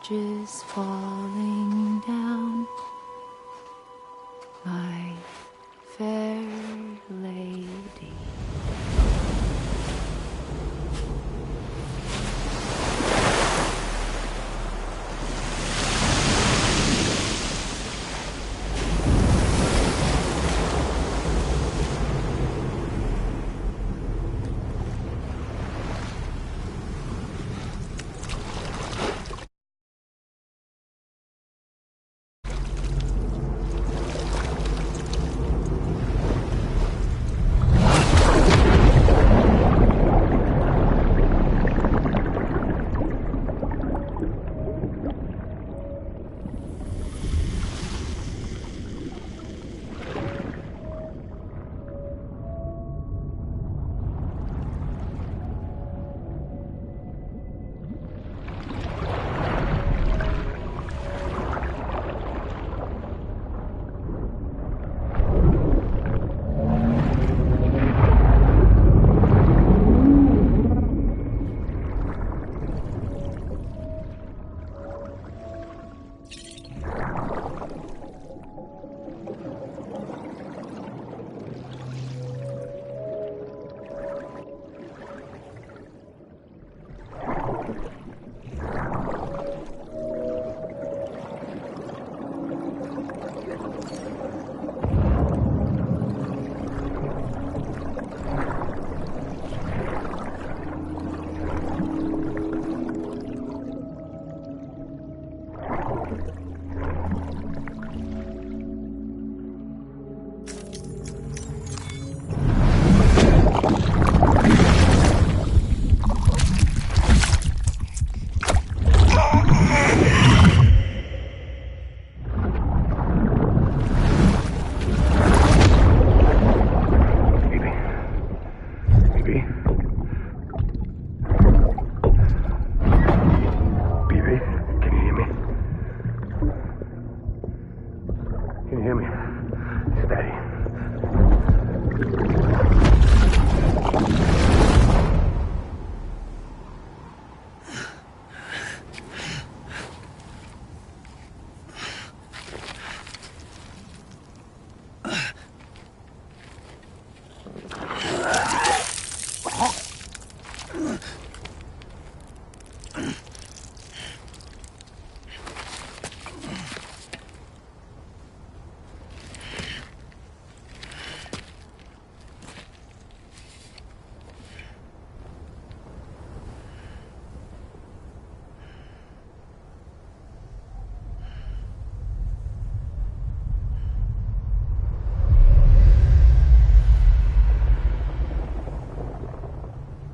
bridges falling down, my fair lady.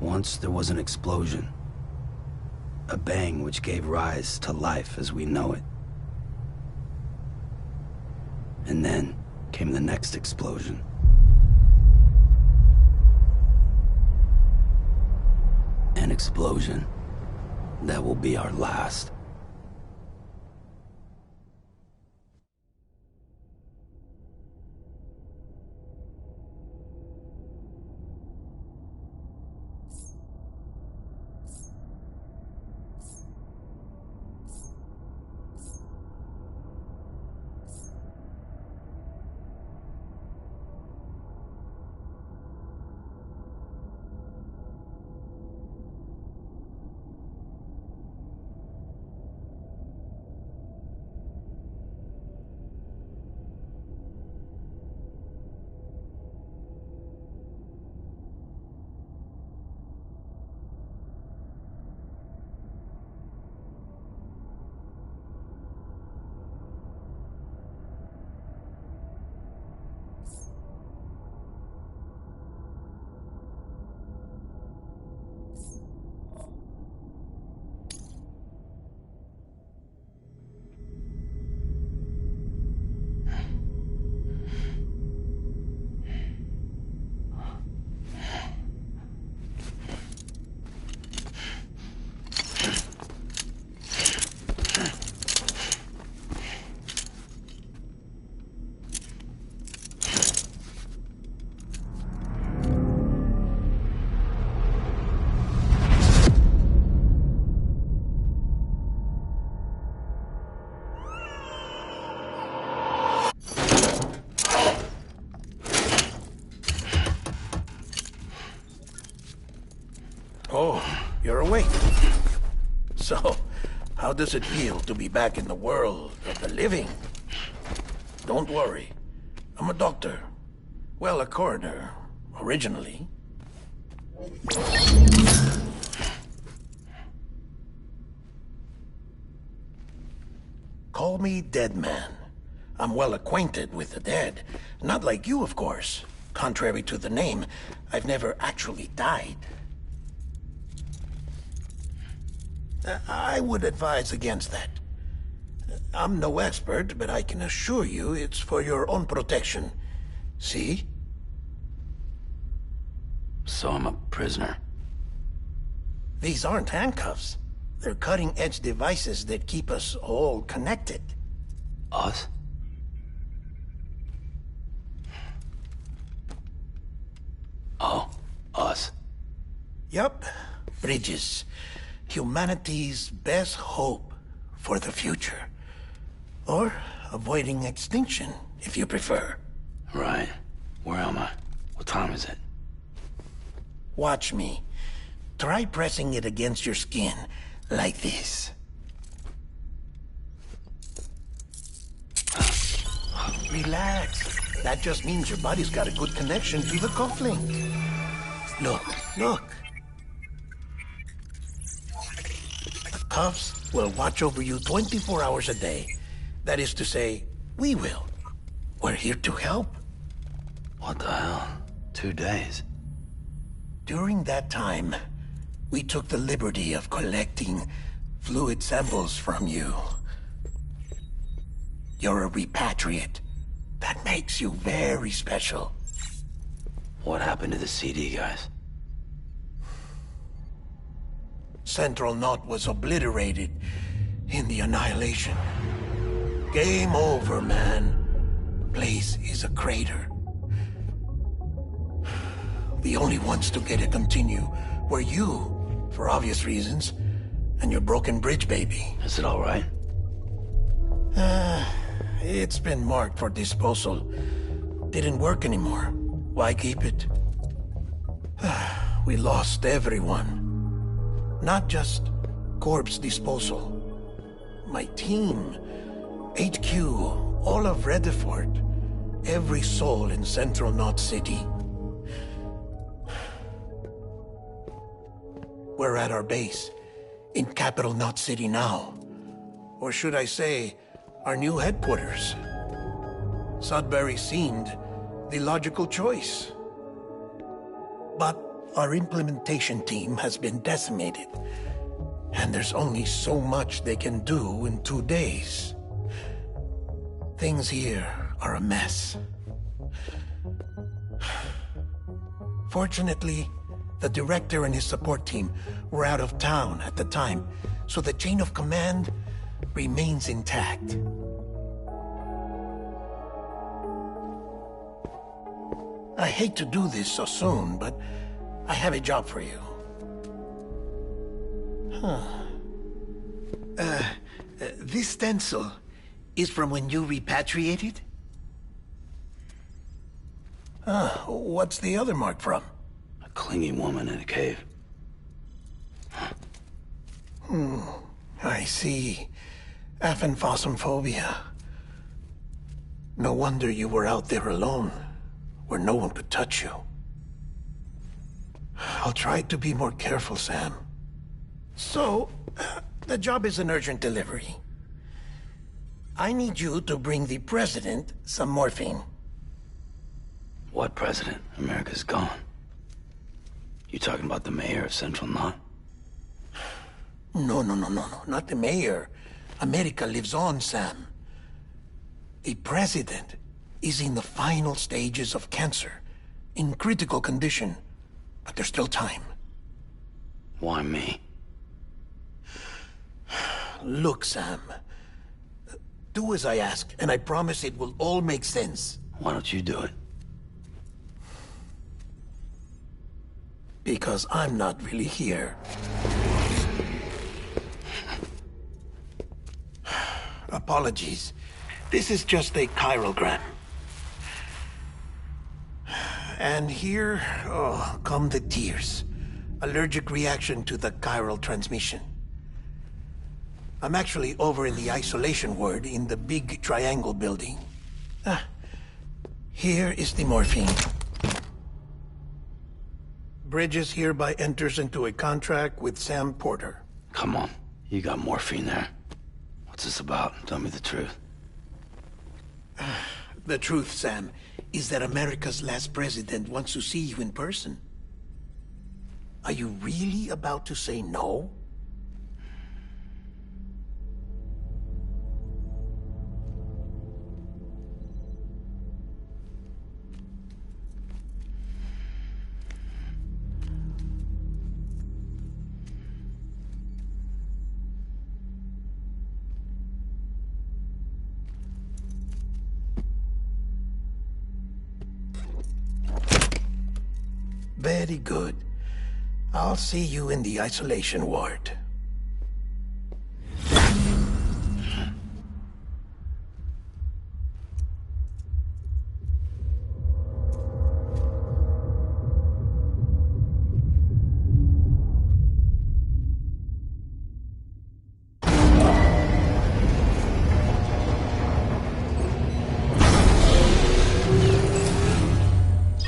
Once there was an explosion. A bang which gave rise to life as we know it. And then came the next explosion. An explosion that will be our last. right. So, how does it feel to be back in the world of the living? Don't worry. I'm a doctor. Well, a coroner, originally. Call me Dead Man. I'm well acquainted with the dead. Not like you, of course. Contrary to the name, I've never actually died. I would advise against that. I'm no expert, but I can assure you it's for your own protection. See? So I'm a prisoner. These aren't handcuffs. They're cutting-edge devices that keep us all connected. Us? Oh, us. Yup. Bridges. Humanity's best hope for the future. Or avoiding extinction, if you prefer. Right. Where am I? What time is it? Watch me. Try pressing it against your skin, like this. Relax. That just means your body's got a good connection to the cufflink. Look, look. The cuffs will watch over you 24 hours a day. That is to say, we will. We're here to help. What the hell? 2 days? During that time, we took the liberty of collecting fluid samples from you. You're a repatriate. That makes you very special. What happened to the CD guys? Central Knot was obliterated in the Annihilation. Game over, man. Place is a crater. The only ones to get to continue were you, for obvious reasons, and your broken bridge baby. Is it all right? It's been marked for disposal. Didn't work anymore. Why keep it? We lost everyone. Not just corpse disposal. My team, HQ, all of Redefort, every soul in Central Knot City. We're at our base, in Capital Knot City now. Or should I say, our new headquarters. Sudbury seemed the logical choice. But our implementation team has been decimated, and there's only so much they can do in 2 days. Things here are a mess. Fortunately, the director and his support team were out of town at the time, so the chain of command remains intact. I hate to do this so soon, but I have a job for you. This stencil is from when you repatriated? What's the other mark from? A clingy woman in a cave. I see. Aphenphosmphobia. No wonder you were out there alone, where no one could touch you. I'll try to be more careful, Sam. So, the job is an urgent delivery. I need you to bring the president some morphine. What president? America's gone. You talking about the mayor of Central Knot? No, not the mayor. America lives on, Sam. The president is in the final stages of cancer, in critical condition, but there's still time. Why me? Look, Sam. Do as I ask, and I promise it will all make sense. Why don't you do it? Because I'm not really here. Apologies. This is just a chirogram. And here, come the tears. Allergic reaction to the chiral transmission. I'm actually over in the isolation ward in the big triangle building. Here is the morphine. Bridges hereby enters into a contract with Sam Porter. Come on, you got morphine there. What's this about? Tell me the truth. The truth, Sam, is that America's last president wants to see you in person. Are you really about to say no? Very good. I'll see you in the isolation ward.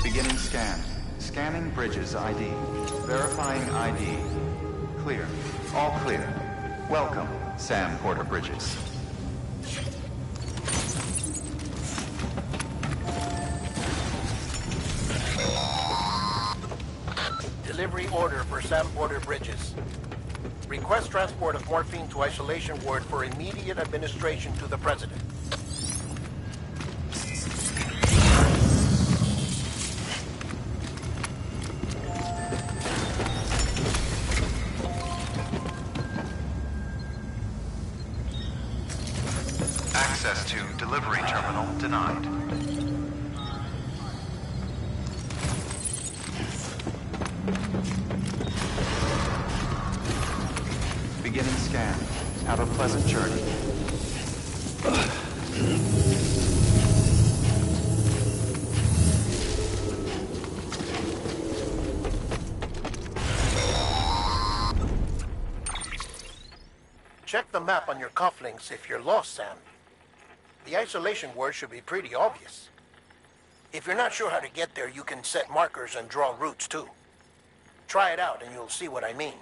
Beginning scan. Scanning Bridges ID. Verifying ID. Clear. All clear. Welcome, Sam Porter Bridges. Delivery order for Sam Porter Bridges. Request transport of morphine to isolation ward for immediate administration to the President. Access to delivery terminal denied. Beginning scan. Have a pleasant journey. Check the map on your cufflinks if you're lost, Sam. The isolation word should be pretty obvious. If you're not sure how to get there, you can set markers and draw routes too. Try it out and you'll see what I mean.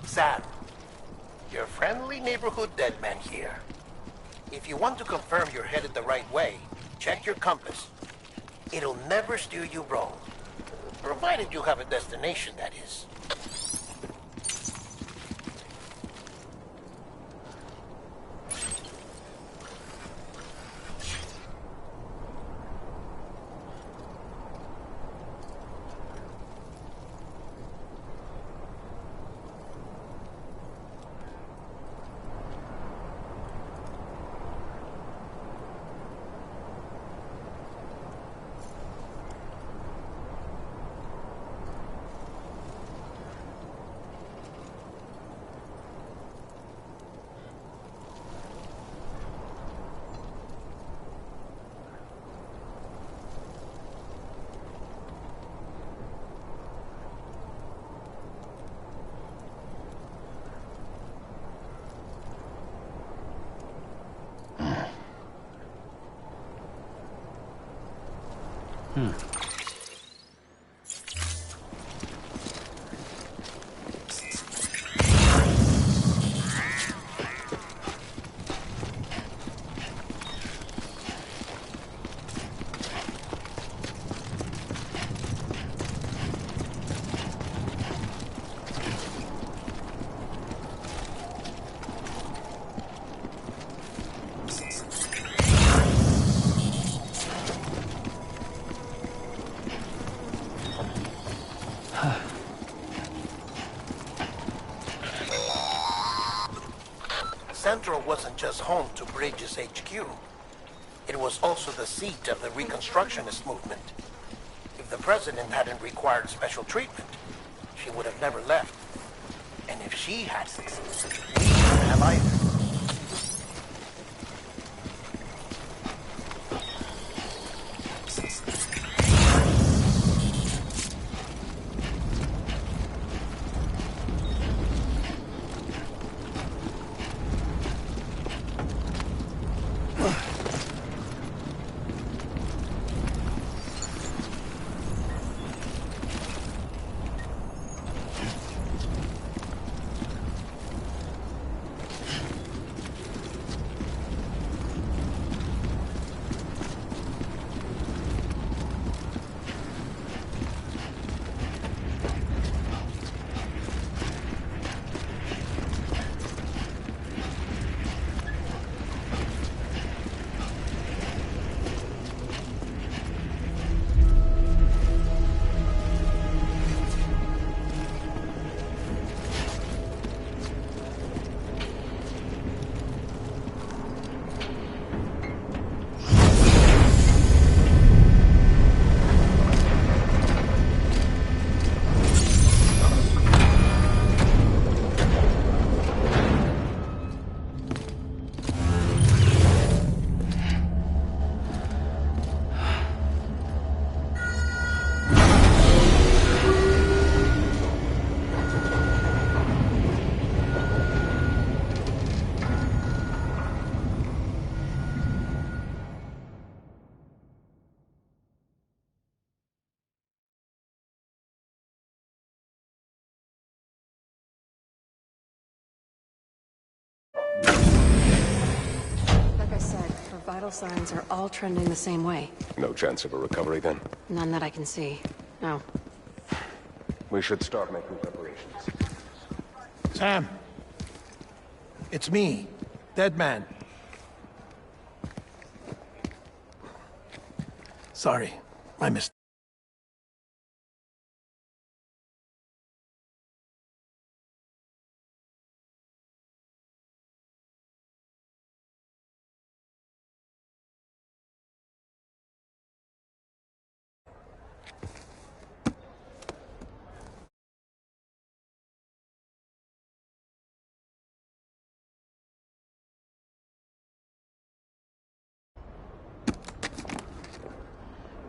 Sam, your friendly neighborhood deadman here. If you want to confirm you're headed the right way, check your compass. It'll never steer you wrong. Provided you have a destination, that is. Central wasn't just home to Bridges HQ. It was also the seat of the Reconstructionist movement. If the president hadn't required special treatment, she would have never left. And if she hadn't, we wouldn't have either. Like I said, her vital signs are all trending the same way. No chance of a recovery then? None that I can see. No. We should start making preparations. Sam! It's me, Deadman. Sorry, I missed.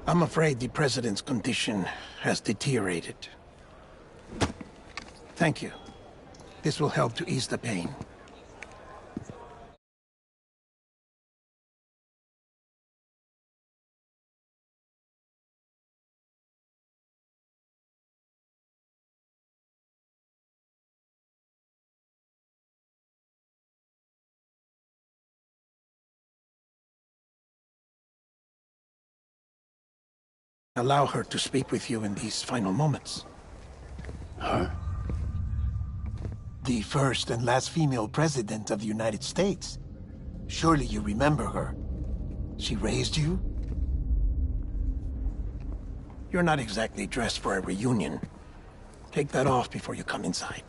I'm afraid the president's condition has deteriorated. Thank you. This will help to ease the pain. Allow her to speak with you in these final moments. Her? The first and last female president of the United States. Surely you remember her. She raised you? You're not exactly dressed for a reunion. Take that off before you come inside.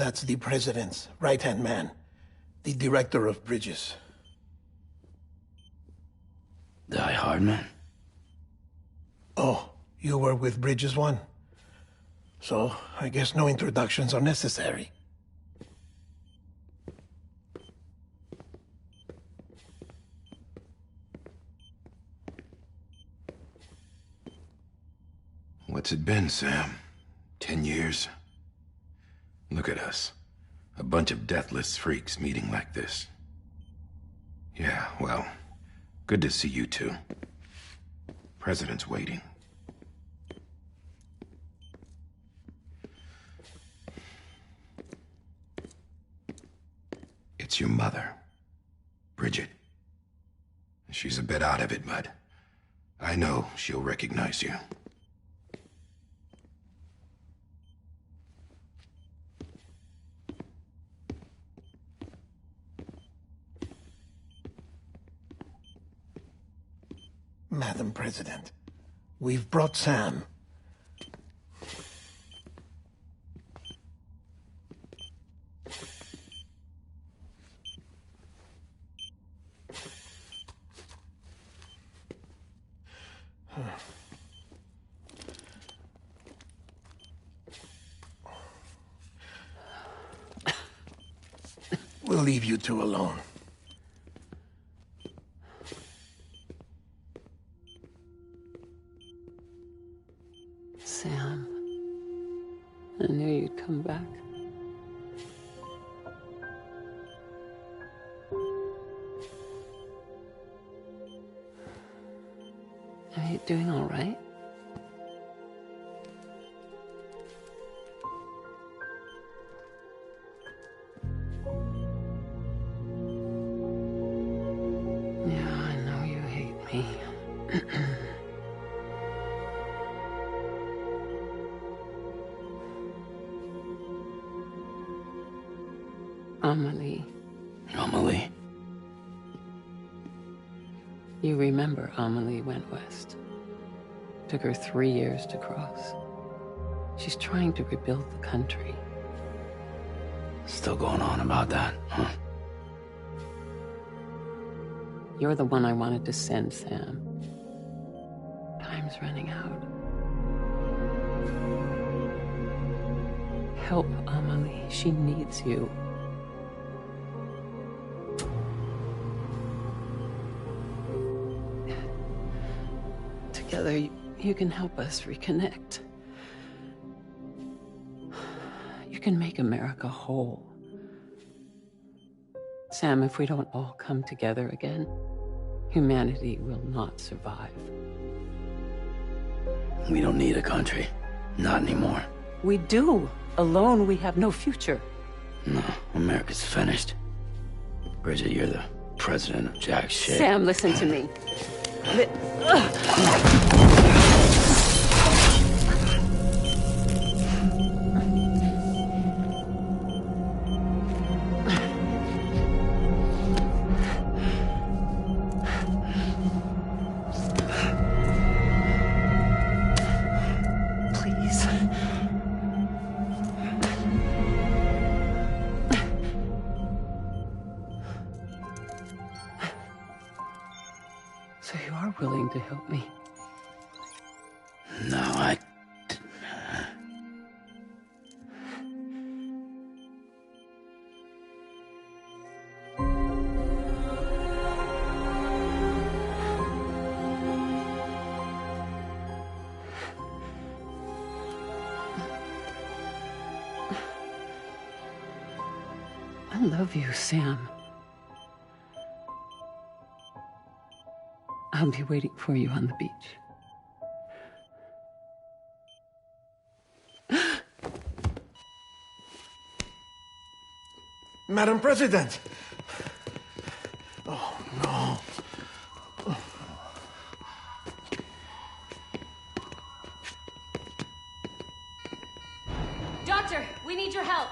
That's the President's right-hand man. The Director of Bridges. Die Hard Man? Oh, you were with Bridges 1? So, I guess no introductions are necessary. What's it been, Sam? 10 years? Look at us. A bunch of deathless freaks meeting like this. Yeah, well, good to see you two. President's waiting. It's your mother, Bridget. She's a bit out of it, but I know she'll recognize you. Madam President, we've brought Sam. We'll leave you two alone. Sam, I knew you'd come back. Are you doing all right? Yeah, I know you hate me. Amelie. Amelie? You remember Amelie went west. Took her 3 years to cross. She's trying to rebuild the country. Still going on about that, huh? You're the one I wanted to send, Sam. Time's running out. Help Amelie. She needs you. Together, you can help us reconnect. You can make America whole. Sam, if we don't all come together again, humanity will not survive. We don't need a country. Not anymore. We do. Alone, we have no future. No, America's finished. Bridget, you're the president of jack shit. Sam, listen to me. Please. So you are willing to help me? No, I love you, Sam. I'll be waiting for you on the beach. Madam President! Oh, no. Doctor, we need your help.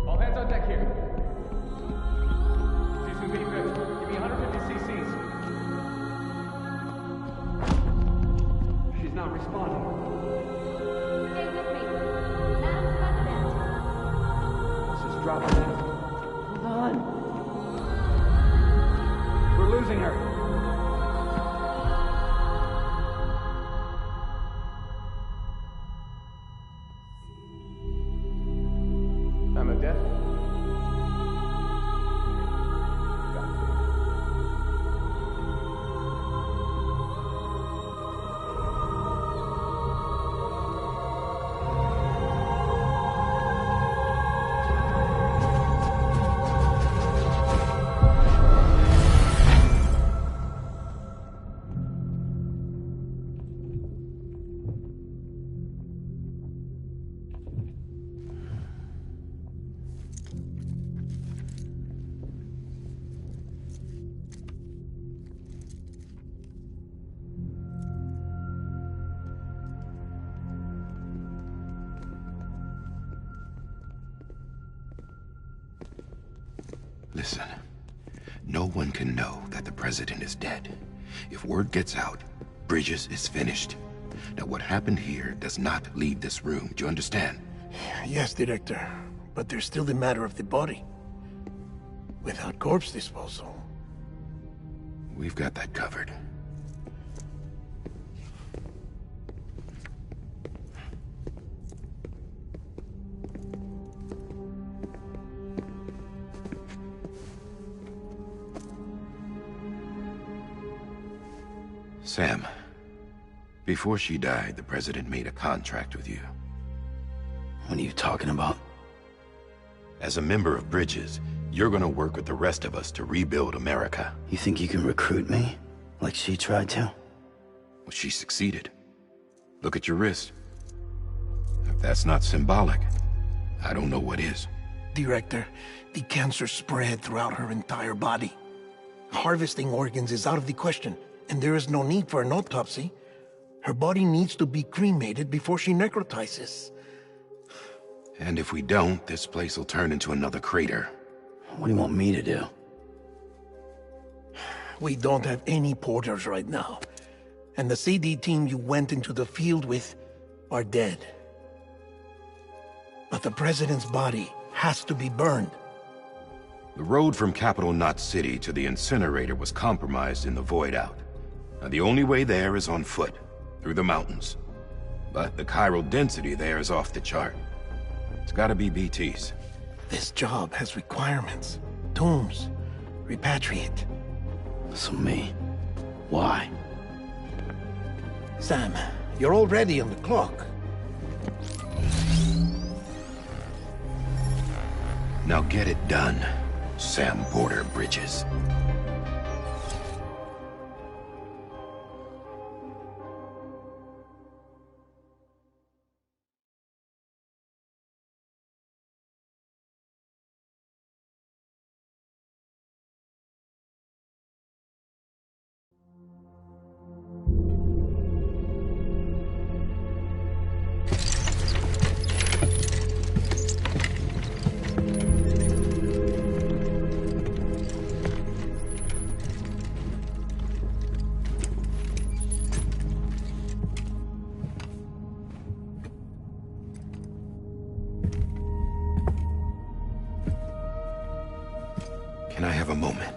All hands on deck here. C2B fifth. Give me 150 cc's. She's not responding. Stay with me. dropping in. Hold on. We're losing her. I'm a death. Listen, no one can know that the president is dead. If word gets out, Bridges is finished. Now, what happened here does not leave this room. Do you understand? Yes, Director. But there's still the matter of the body. Without corpse disposal. We've got that covered. Sam, before she died, the president made a contract with you. What are you talking about? As a member of Bridges, you're gonna work with the rest of us to rebuild America. You think you can recruit me? Like she tried to? Well, she succeeded. Look at your wrist. If that's not symbolic, I don't know what is. Director, the cancer spread throughout her entire body. Harvesting organs is out of the question, and there is no need for an autopsy. Her body needs to be cremated before she necrotizes. And if we don't, this place will turn into another crater. What do you want me to do? We don't have any porters right now. And the CD team you went into the field with are dead. But the president's body has to be burned. The road from Capital Knot City to the incinerator was compromised in the void out. Now, the only way there is on foot, through the mountains. But the chiral density there is off the chart. It's gotta be BTs. This job has requirements. Tombs. Repatriate. So me. Why? Sam, you're already on the clock. Now get it done, Sam Porter Bridges. Can I have a moment?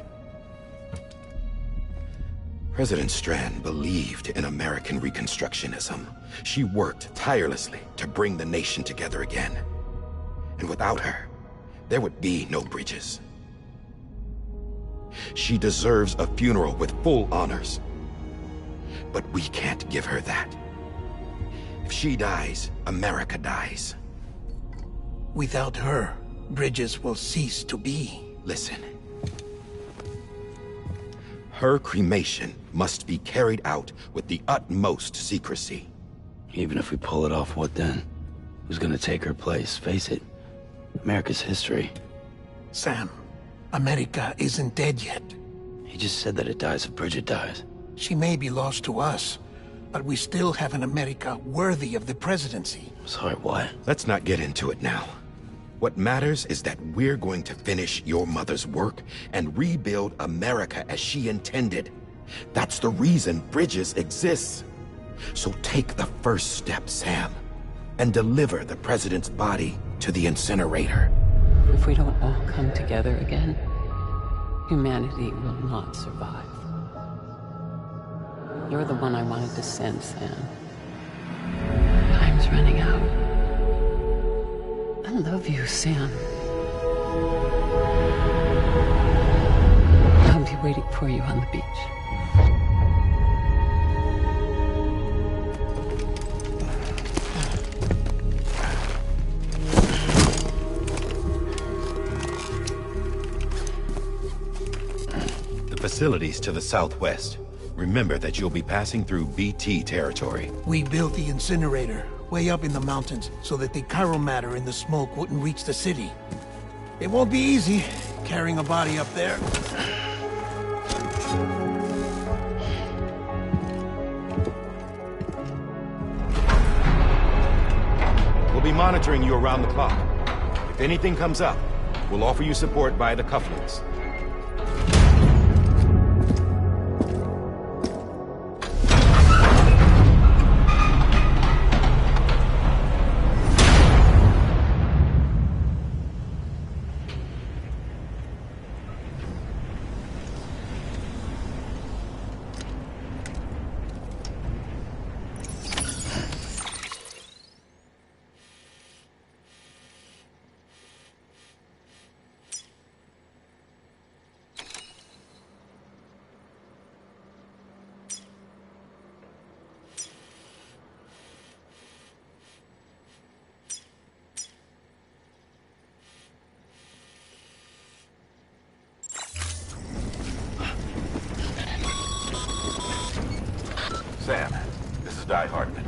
President Strand believed in American Reconstructionism. She worked tirelessly to bring the nation together again. And without her, there would be no Bridges. She deserves a funeral with full honors. But we can't give her that. If she dies, America dies. Without her, Bridges will cease to be. Listen. Her cremation must be carried out with the utmost secrecy. Even if we pull it off, what then? Who's gonna take her place? Face it, America's history. Sam, America isn't dead yet. He just said that it dies if Bridget dies. She may be lost to us, but we still have an America worthy of the presidency. Sorry, what? Let's not get into it now. What matters is that we're going to finish your mother's work and rebuild America as she intended. That's the reason Bridges exists. So take the first step, Sam, and deliver the president's body to the incinerator. If we don't all come together again, humanity will not survive. You're the one I wanted to send, Sam. Time's running out. I love you, Sam. I'll be waiting for you on the beach. The facilities to the southwest. Remember that you'll be passing through BT territory. We built the incinerator way up in the mountains so that the chiral matter in the smoke wouldn't reach the city. It won't be easy carrying a body up there. We'll be monitoring you around the clock. If anything comes up, we'll offer you support via the cufflinks. Sam, this is Di Hartman.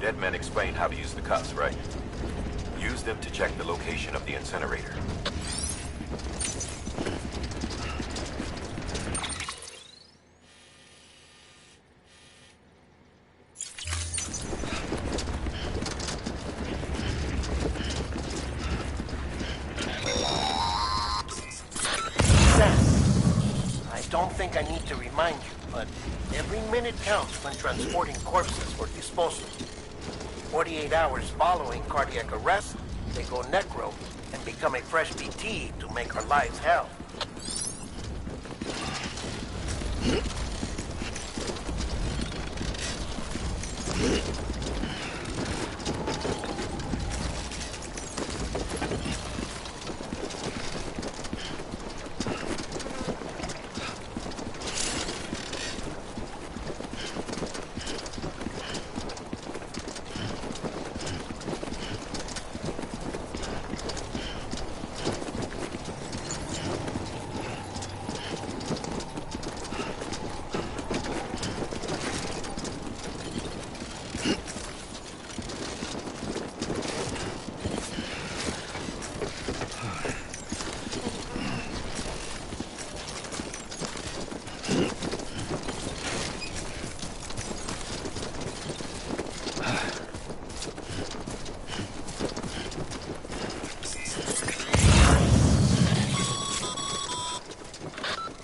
Dead men explained how to use the cuffs, right? Use them to check the location of the incinerator. Sam, I don't think I need to remind you, but every minute counts when transporting corpses for disposal. 48 hours following cardiac arrest, they go necro and become a fresh BT to make our lives hell.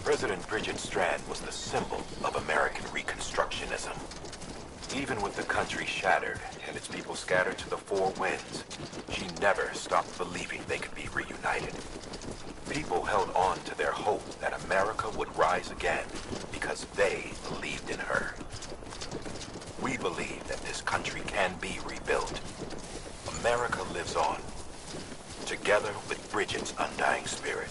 President Bridget Strand was the symbol of American Reconstructionism. Even with the country shattered and its people scattered to the four winds, she never stopped believing they could be reunited. People held on to their hope that America would rise again because they believed in her. We believe that this country can be rebuilt. America lives on, together with Bridget's undying spirit.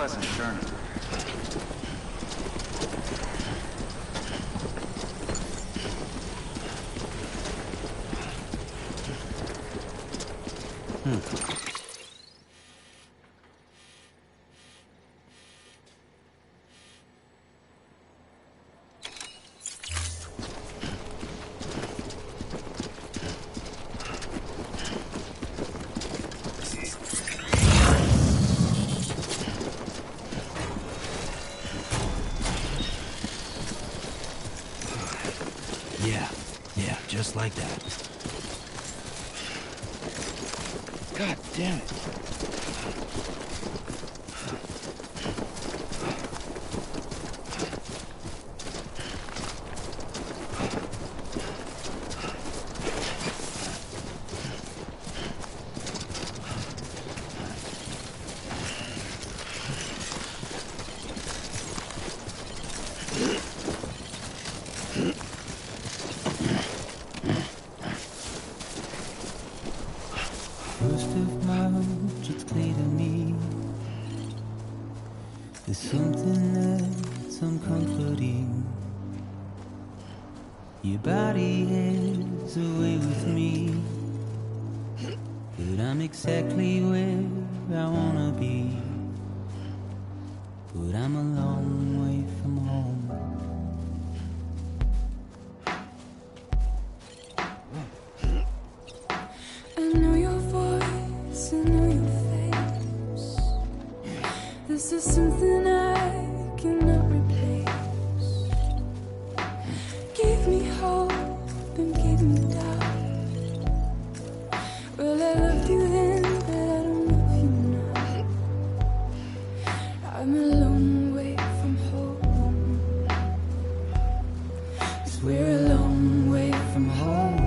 pleasant journey. Yeah, just like that. God damn it. First of March, it's clear to me there's something that's uncomforting. Your body is away with me, but I'm exactly where I wanna be. But I'm a long way from home. I know your voice, I know your face. This is something I cannot replace. Gave me hope and gave me doubt. Well, I loved you then, but I don't love you now. I'm a long way from home. 'Cause we're a long way from home.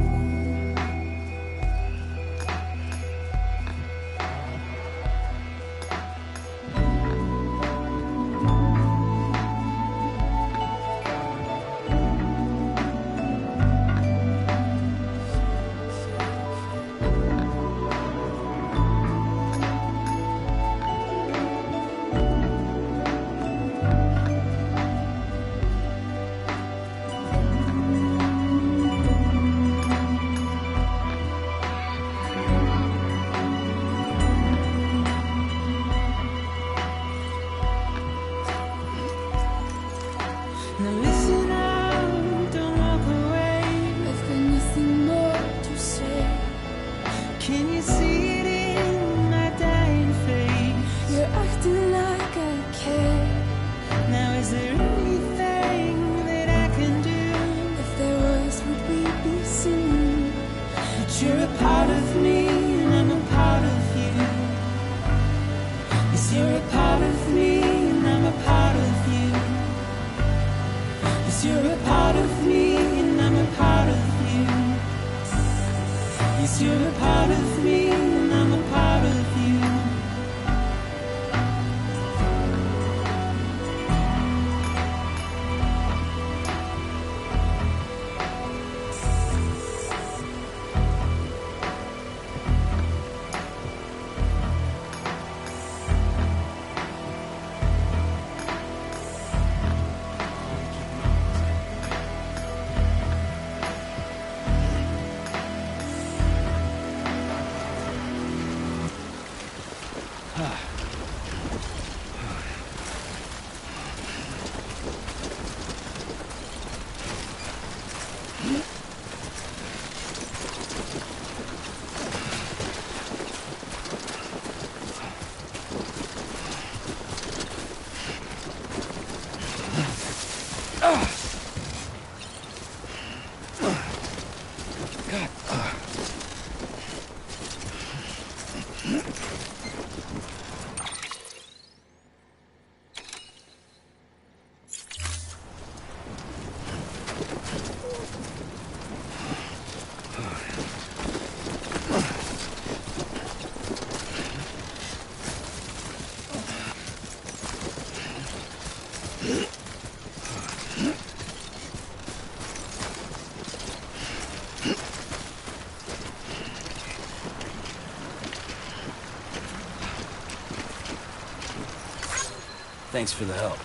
Thanks for the help.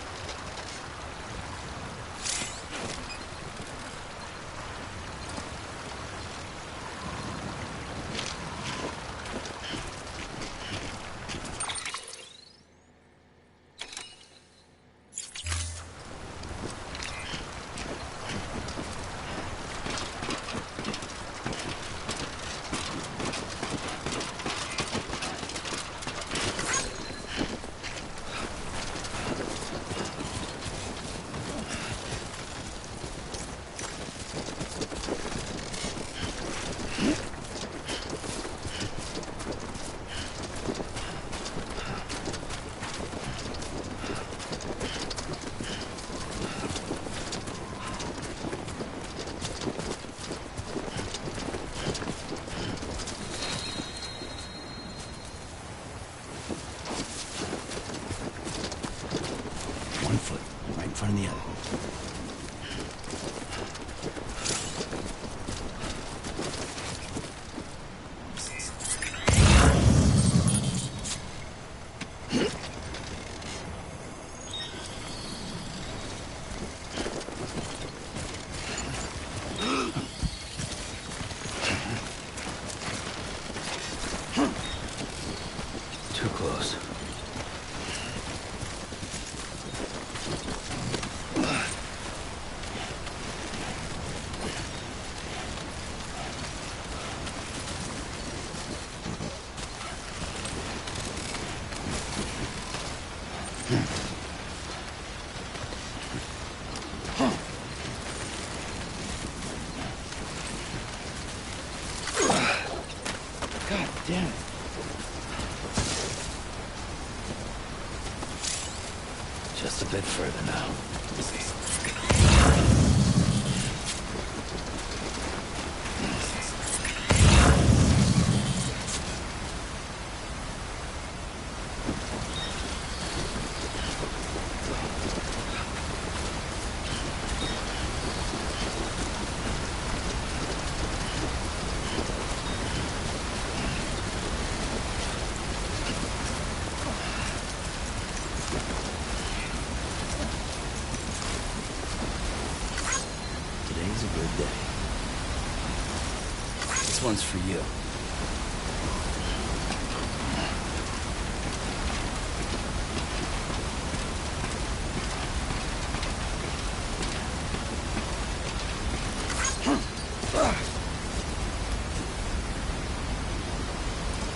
One foot, right in front of the other. Too close. God damn it. Just a bit further now. Today's a good day. This one's for you.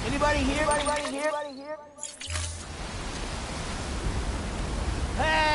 Anybody here? Anybody here? Anybody here? Hey!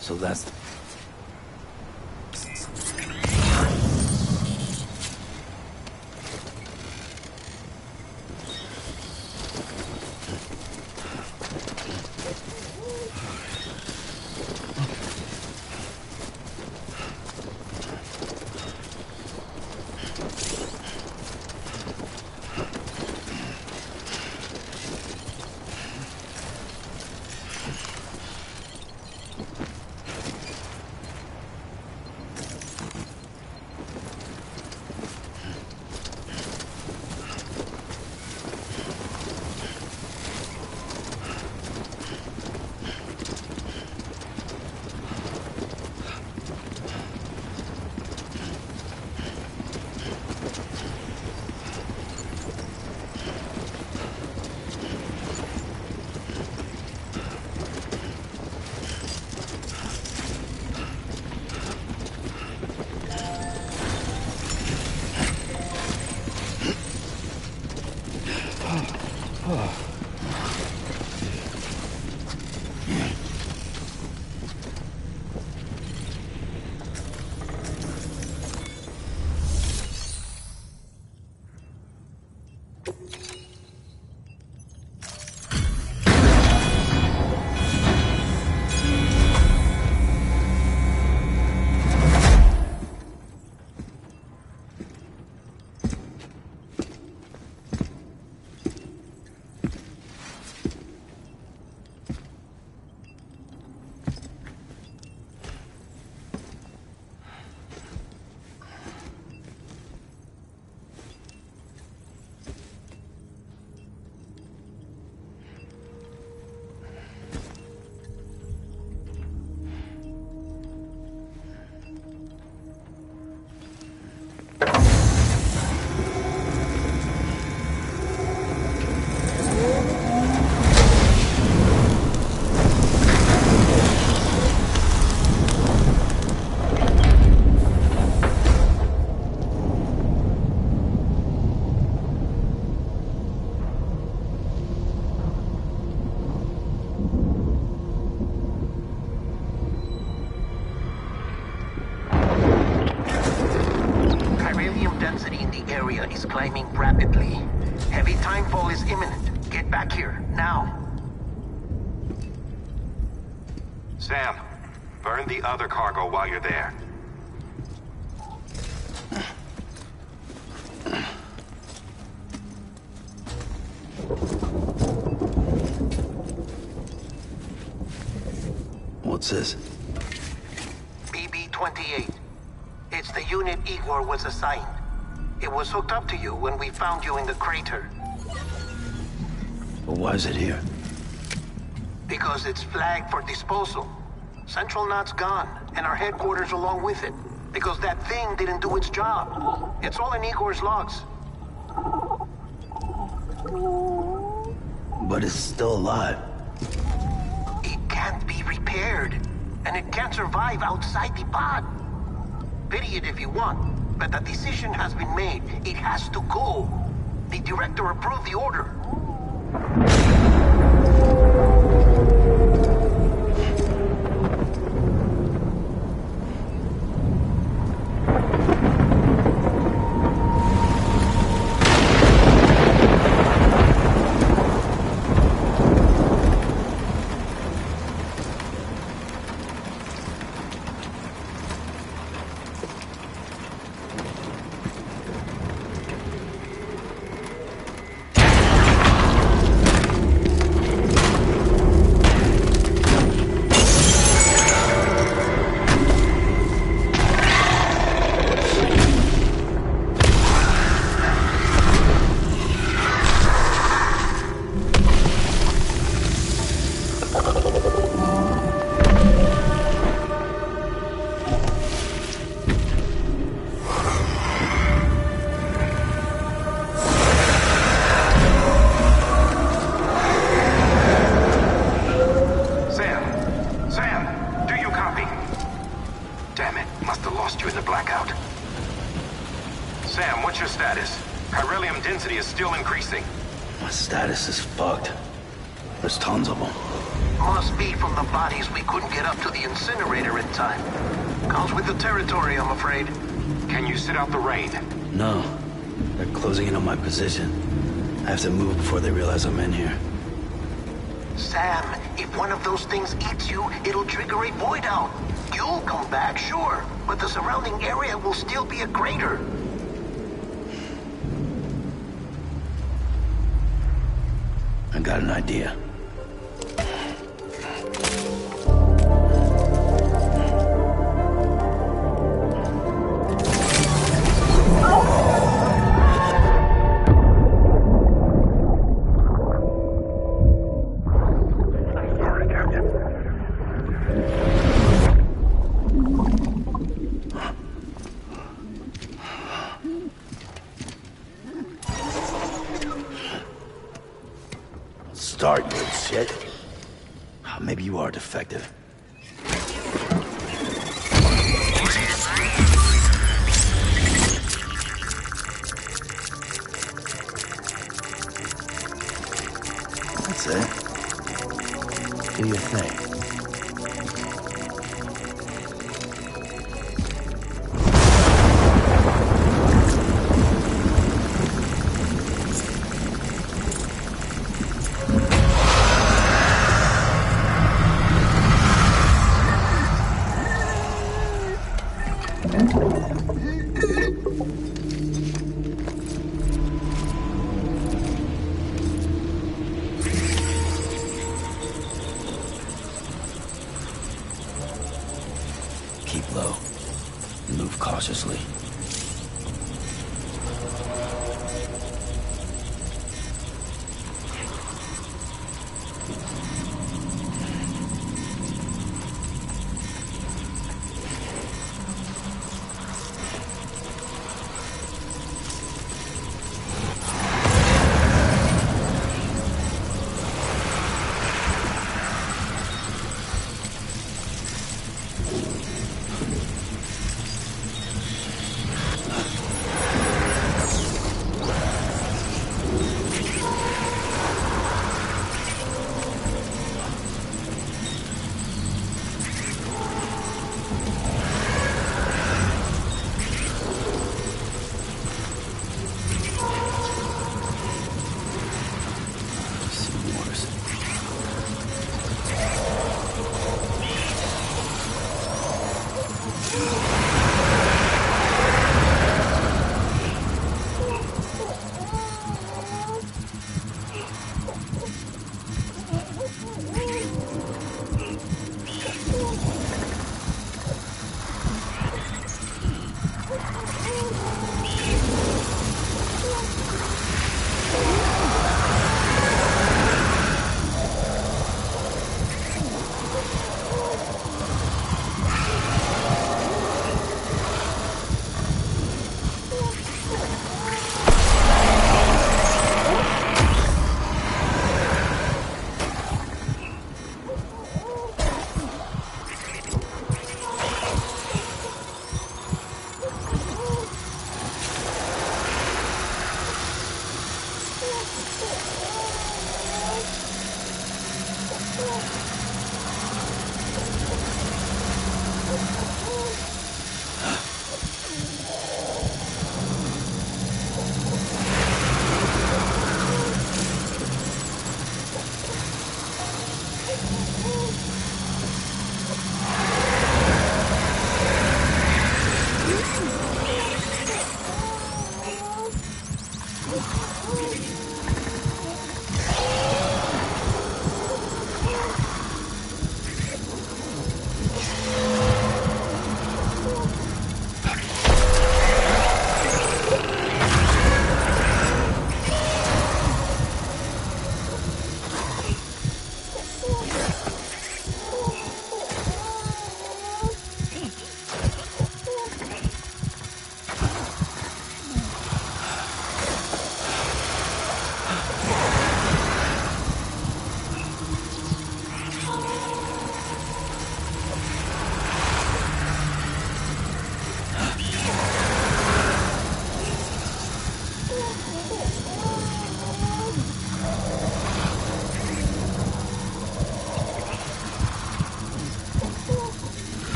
So that's... is climbing rapidly. Heavy timefall is imminent. Get back here, now. Sam, burn the other cargo while you're there. What's this? BB-28. It's the unit Igor was assigned. It was hooked up to you when we found you in the crater. But why is it here? Because it's flagged for disposal. Central Knot's gone, and our headquarters along with it. Because that thing didn't do its job. It's all in Igor's logs. But it's still alive. It can't be repaired, and it can't survive outside the pod. Pity it if you want, but the decision has been made. It has to go. The director approved the order. Position. I have to move before they realize I'm in here. Sam, if one of those things eats you, it'll trigger a void out. You'll come back, sure, but the surrounding area will still be a crater. I got an idea. Start, you shit. Maybe you are defective. That's it. Do your thing. Keep low. Move cautiously.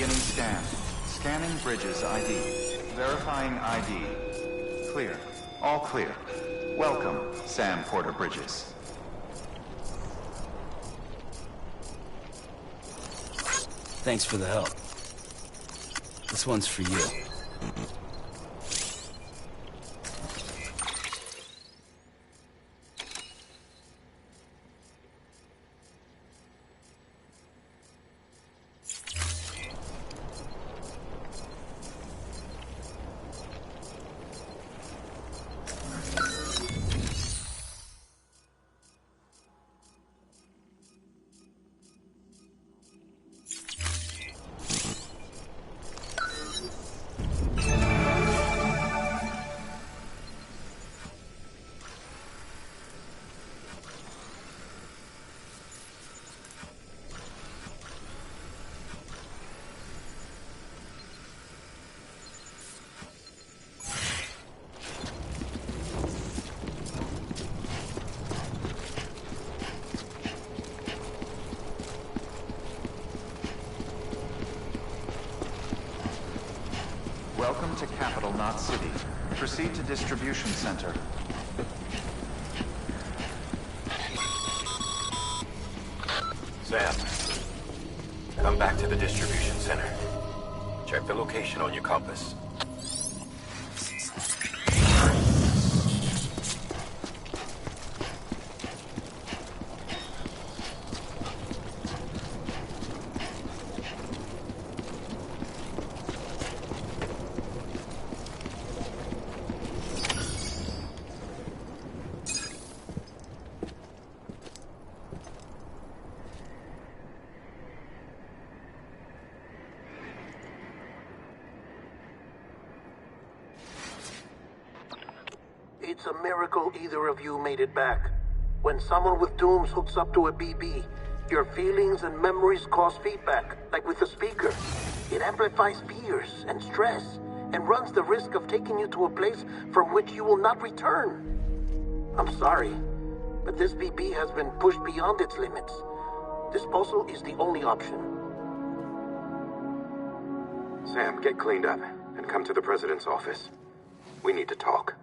Beginning scan. Scanning bridges ID. Verifying ID. Clear. All clear. Welcome, Sam Porter Bridges. Thanks for the help. This one's for you. Welcome to Capital Knot City. Proceed to Distribution Center. Sam, come back to the distribution center. Check the location on your compass. It's a miracle either of you made it back. When someone with dooms hooks up to a BB, your feelings and memories cause feedback, like with the speaker. It amplifies fears and stress, and runs the risk of taking you to a place from which you will not return. I'm sorry, but this BB has been pushed beyond its limits. Disposal is the only option. Sam, get cleaned up and come to the President's office. We need to talk.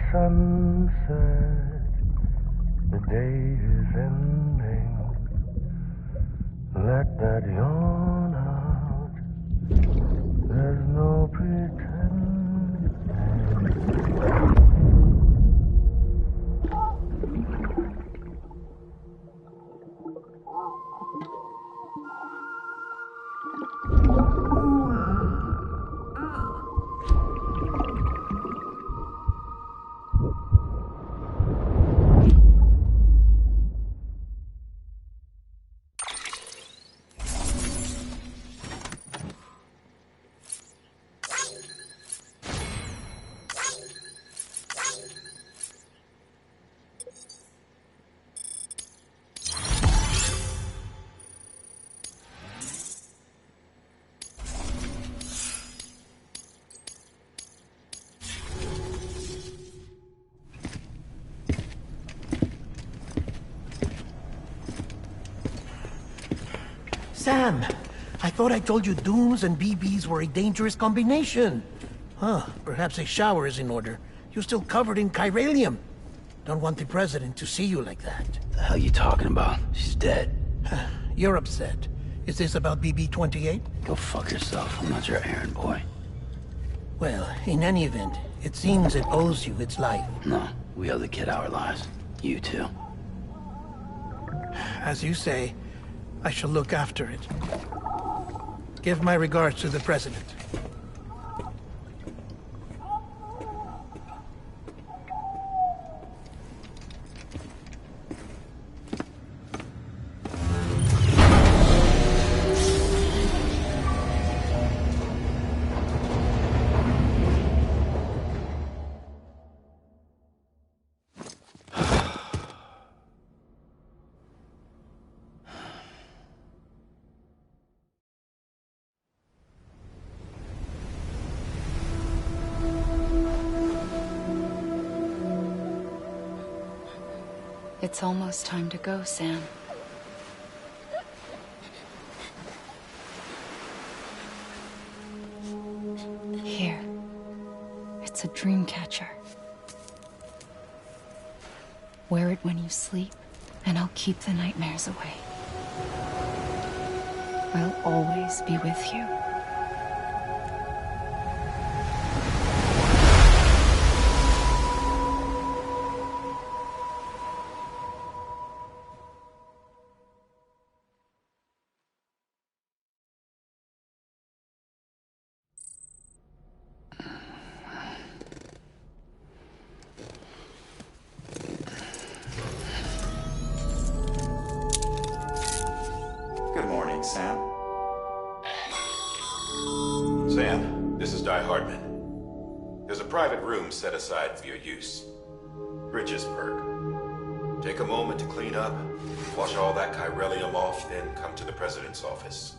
Sunset, the day is ending. Let that yawn out. There's no pretending. Sam, I thought I told you dooms and BBs were a dangerous combination. Huh, perhaps a shower is in order. You're still covered in chiralium. Don't want the President to see you like that. The hell you talking about? She's dead. You're upset. Is this about BB-28? Go fuck yourself. I'm not your errand boy. Well, in any event, it seems it owes you its life. No, we owe the kid our lives. You too. As you say, I shall look after it. Give my regards to the President. It's almost time to go, Sam. Here. It's a dream catcher. Wear it when you sleep, and I'll keep the nightmares away. I'll always be with you. Sam. Sam, this is Di Hardman. There's a private room set aside for your use. Bridges perk. Take a moment to clean up, wash all that chiralium off, then come to the President's office.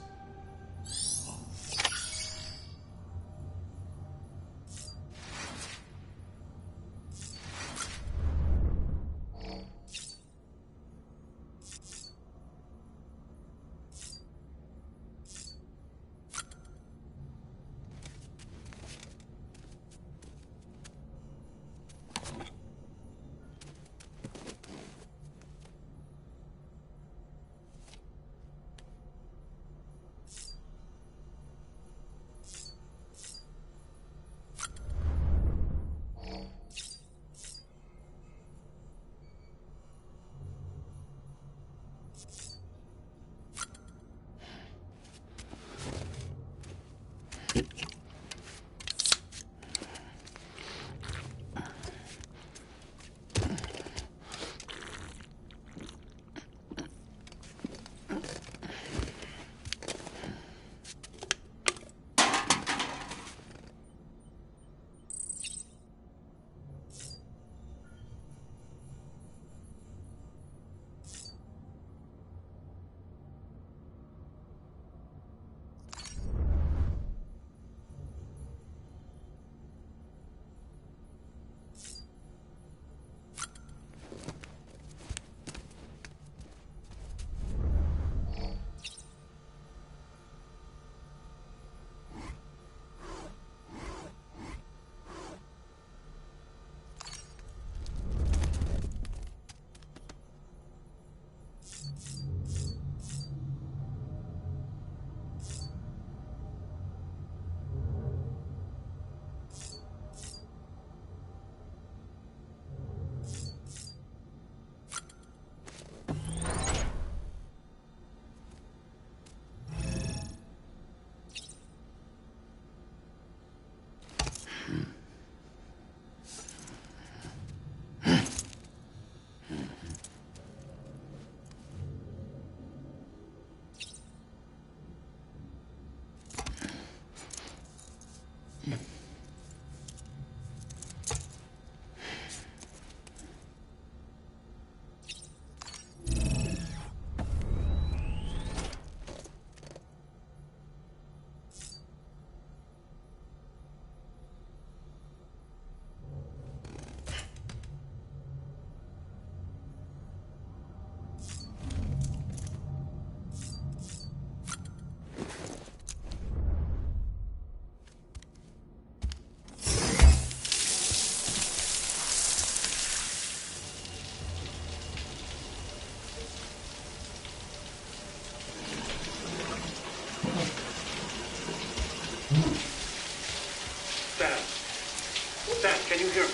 Sam, can you hear me?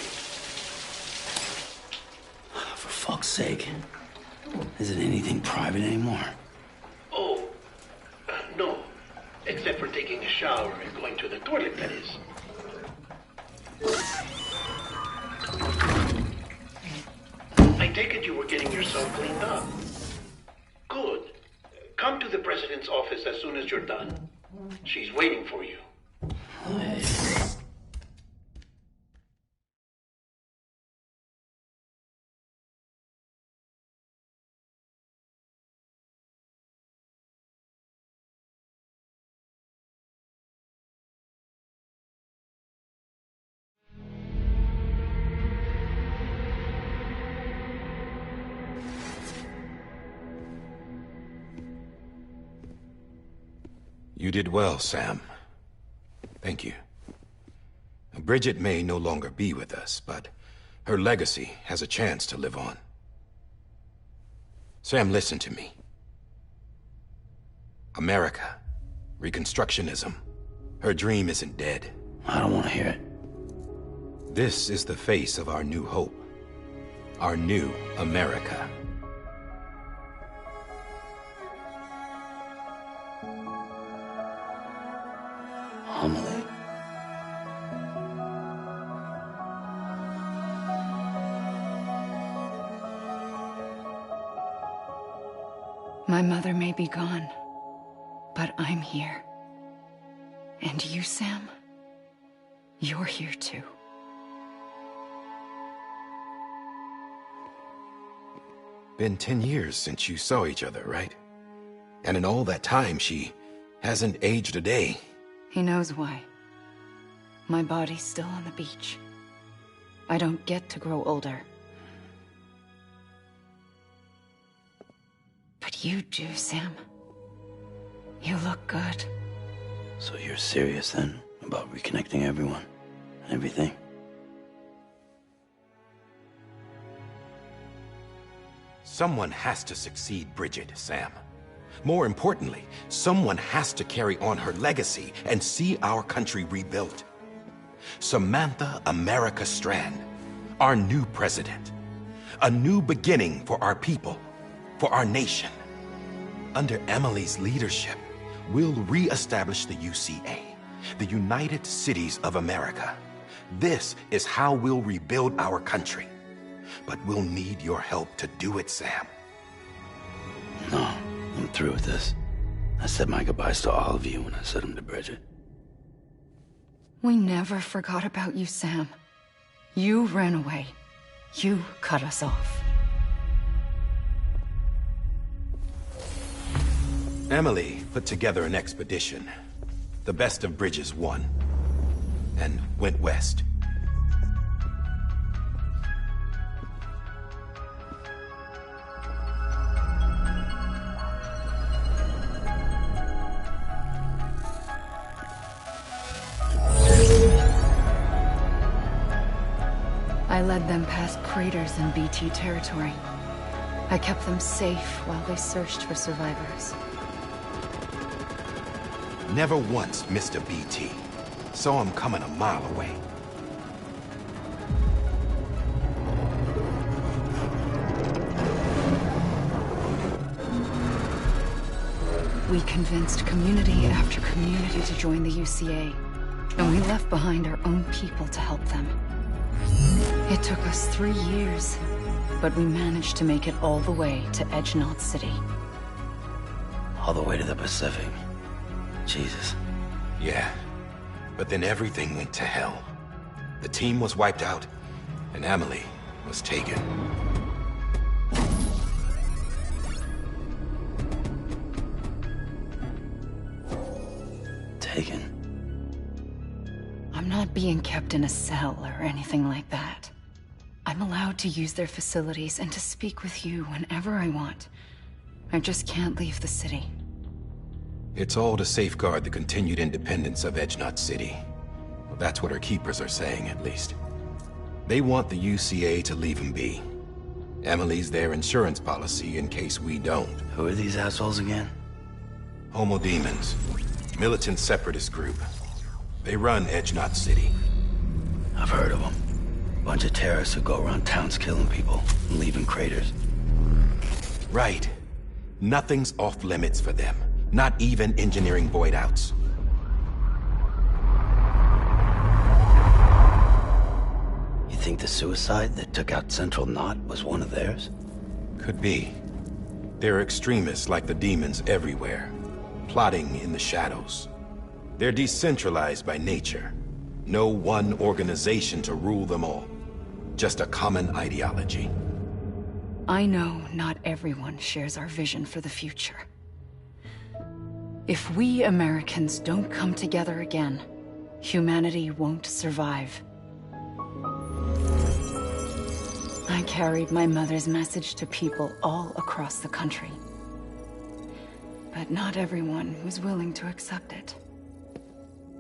For fuck's sake. Isn't anything private anymore? Oh, no. Except for taking a shower and going to the toilet, that is. I take it you were getting yourself cleaned up. Good. Come to the President's office as soon as you're done. She's waiting for you. You did well, Sam. Thank you. Bridget may no longer be with us, but her legacy has a chance to live on. Sam, listen to me. America, Reconstructionism, her dream isn't dead. I don't want to hear it. This is the face of our new hope. Our new America. Amelie. My mother may be gone, But I'm here. And you, Sam, you're here too. Been 10 years since you saw each other, right? And in all that time, she hasn't aged a day. He knows why. My body's still on the beach. I don't get to grow older. But you do, Sam. You look good. So you're serious then about reconnecting everyone and everything? Someone has to succeed Bridget, Sam. More importantly, someone has to carry on her legacy and see our country rebuilt. Samantha America Strand, our new president. A new beginning for our people, for our nation. Under Emily's leadership, we'll re-establish the UCA, the United Cities of America. This is how we'll rebuild our country. But we'll need your help to do it, Sam. No, I'm through with this. I said my goodbyes to all of you when I said them to Bridget. We never forgot about you, Sam. You ran away. You cut us off. Emily put together an expedition. The best of Bridges won. And went west. I led them past craters in BT territory. I kept them safe while they searched for survivors. Never once missed a BT. Saw him coming a mile away. We convinced community after community to join the UCA, and we left behind our own people to help them. It took us 3 years, but we managed to make it all the way to Edge-Knot City. All the way to the Pacific. Jesus. Yeah, but then everything went to hell. The team was wiped out, and Emily was taken. Taken? I'm not being kept in a cell or anything like that. I'm allowed to use their facilities and to speak with you whenever I want. I just can't leave the city. It's all to safeguard the continued independence of Edge-Knot City. Well, that's what our keepers are saying, at least. They want the UCA to leave him be. Emily's their insurance policy in case we don't. Who are these assholes again? Homo Demons. Militant separatist group. They run Edge-Knot City. I've heard of them. Bunch of terrorists who go around towns killing people and leaving craters. Right. Nothing's off limits for them. Not even engineering void outs. You think the suicide that took out Central Knot was one of theirs? Could be. There are extremists like the demons everywhere, plotting in the shadows. They're decentralized by nature. No one organization to rule them all. Just a common ideology. I know not everyone shares our vision for the future. If we Americans don't come together again, humanity won't survive. I carried my mother's message to people all across the country. But not everyone was willing to accept it.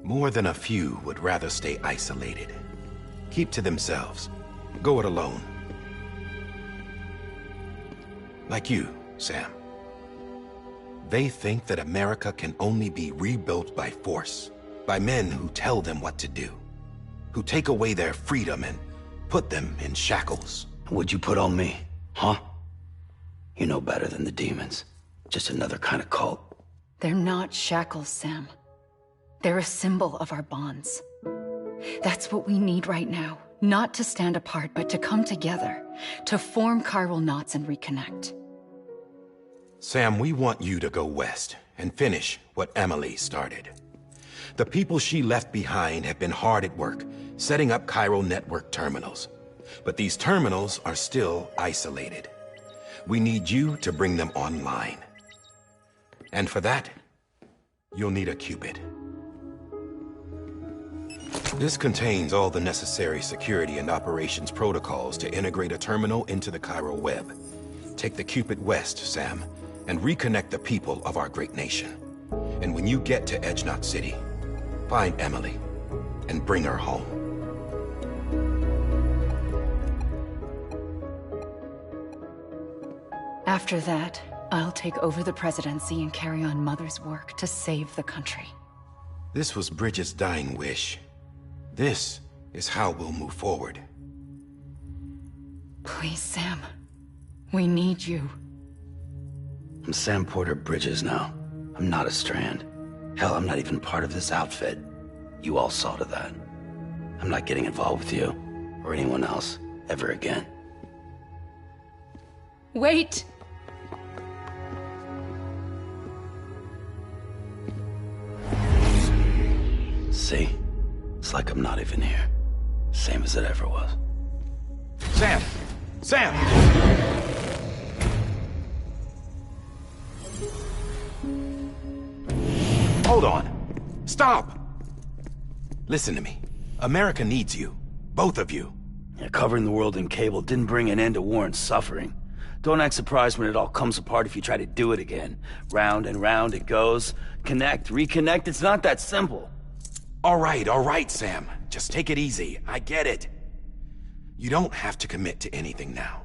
More than a few would rather stay isolated. Keep to themselves. Go it alone. Like you, Sam. They think that America can only be rebuilt by force, by men who tell them what to do, who take away their freedom and put them in shackles. What'd you put on me, huh? You know better than the demons. Just another kind of cult. They're not shackles, Sam. They're a symbol of our bonds. That's what we need right now. Not to stand apart, but to come together, to form chiral knots and reconnect. Sam, we want you to go west and finish what Emily started. The people she left behind have been hard at work, setting up Cairo network terminals. But these terminals are still isolated. We need you to bring them online. And for that, you'll need a Cupid. This contains all the necessary security and operations protocols to integrate a terminal into the Cairo web. Take the Cupid west, Sam, and reconnect the people of our great nation. And when you get to Edge Knot City, find Emily and bring her home. After that, I'll take over the presidency and carry on Mother's work to save the country. This was Bridget's dying wish. This is how we'll move forward. Please, Sam. We need you. I'm Sam Porter Bridges now. I'm not a Strand. Hell, I'm not even part of this outfit. You all saw to that. I'm not getting involved with you, or anyone else, ever again. Wait! See? It's like I'm not even here. Same as it ever was. Sam! Sam! Hold on. Stop! Listen to me. America needs you. Both of you. Yeah, covering the world in cable didn't bring an end to war and suffering. Don't act surprised when it all comes apart if you try to do it again. Round and round it goes. Connect, reconnect, it's not that simple. All right, Sam. Just take it easy. I get it. You don't have to commit to anything now.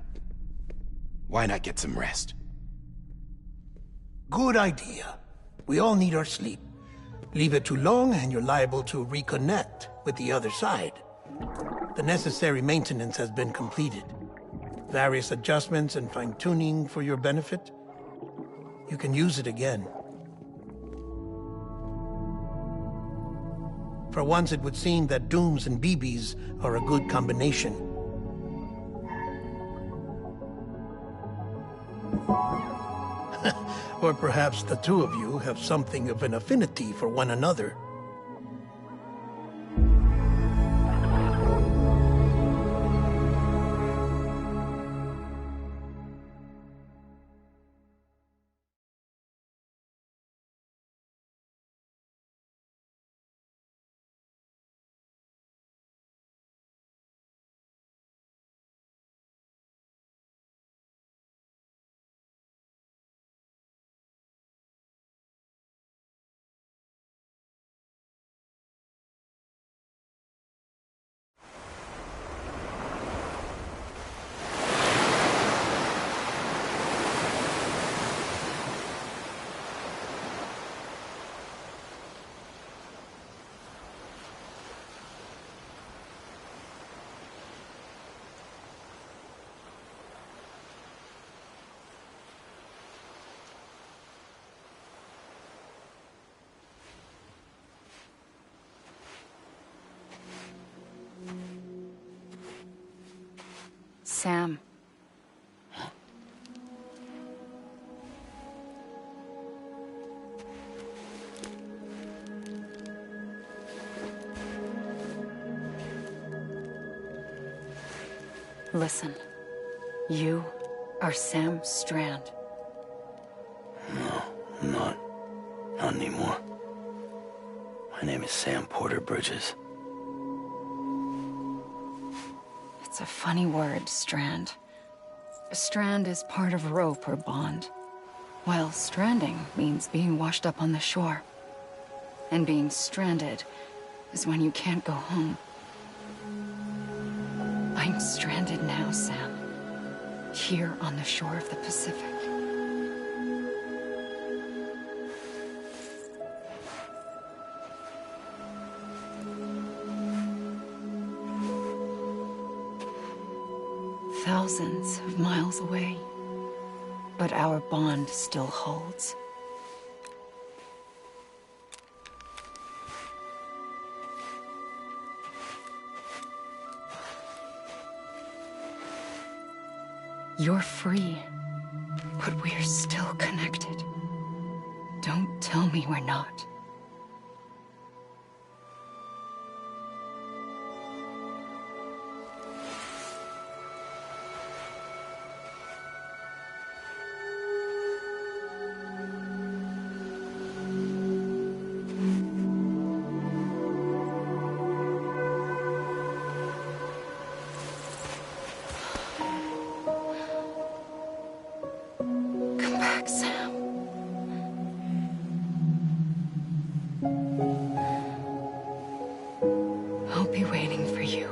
Why not get some rest? Good idea. We all need our sleep. Leave it too long and you're liable to reconnect with the other side. The necessary maintenance has been completed. Various adjustments and fine-tuning for your benefit. You can use it again. For once, it would seem that Dooms and BBs are a good combination. Or perhaps the two of you have something of an affinity for one another. Sam. Listen. You are Sam Strand. No, I'm not. Not anymore. My name is Sam Porter Bridges. It's a funny word, Strand. A strand is part of rope or bond, while stranding means being washed up on the shore. And being stranded is when you can't go home. I'm stranded now, Sam. Here on the shore of the Pacific. Thousands of miles away, but our bond still holds. You're free, but we're still connected. Don't tell me we're not. Come back, Sam. I'll be waiting for you.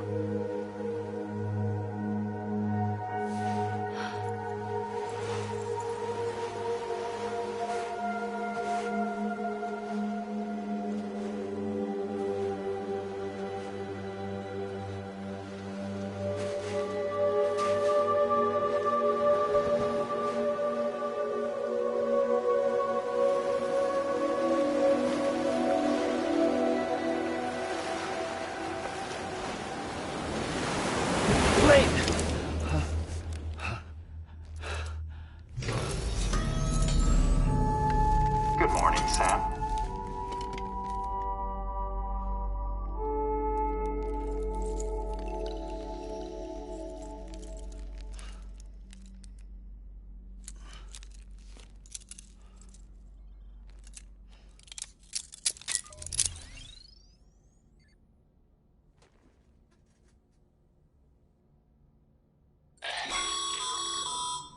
Good morning, Sam.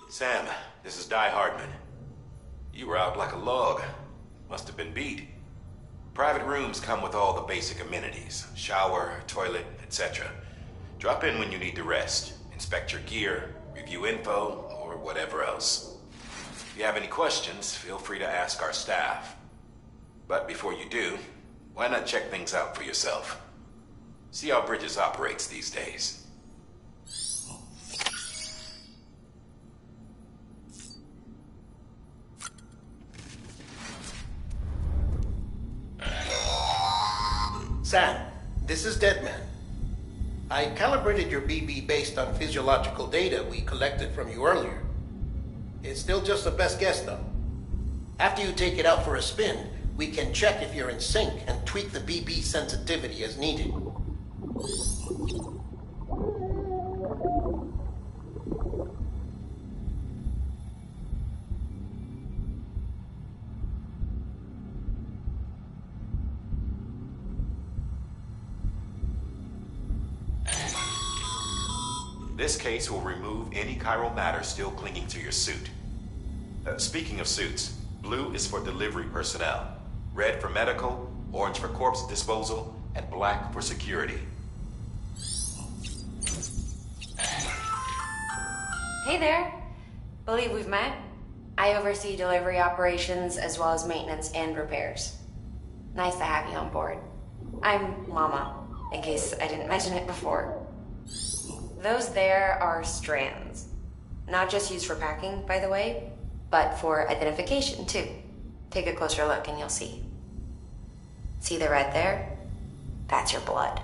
Sam, this is Di Hardman. You were out like a log. Must have been beat. Private rooms come with all the basic amenities. Shower, toilet, etc. Drop in when you need to rest. Inspect your gear, review info, or whatever else. If you have any questions, feel free to ask our staff. But before you do, why not check things out for yourself? See how Bridges operates these days. Sam, this is Deadman. I calibrated your BB based on physiological data we collected from you earlier. It's still just a best guess, though. After you take it out for a spin, we can check if you're in sync and tweak the BB sensitivity as needed. This case will remove any chiral matter still clinging to your suit. Speaking of suits, blue is for delivery personnel, red for medical, orange for corpse disposal, and black for security. Hey there. Believe we've met. I oversee delivery operations as well as maintenance and repairs. Nice to have you on board. I'm Mama, in case I didn't mention it before. Those there are strands. Not just used for packing, by the way, but for identification, too. Take a closer look and you'll see. See the red there? That's your blood.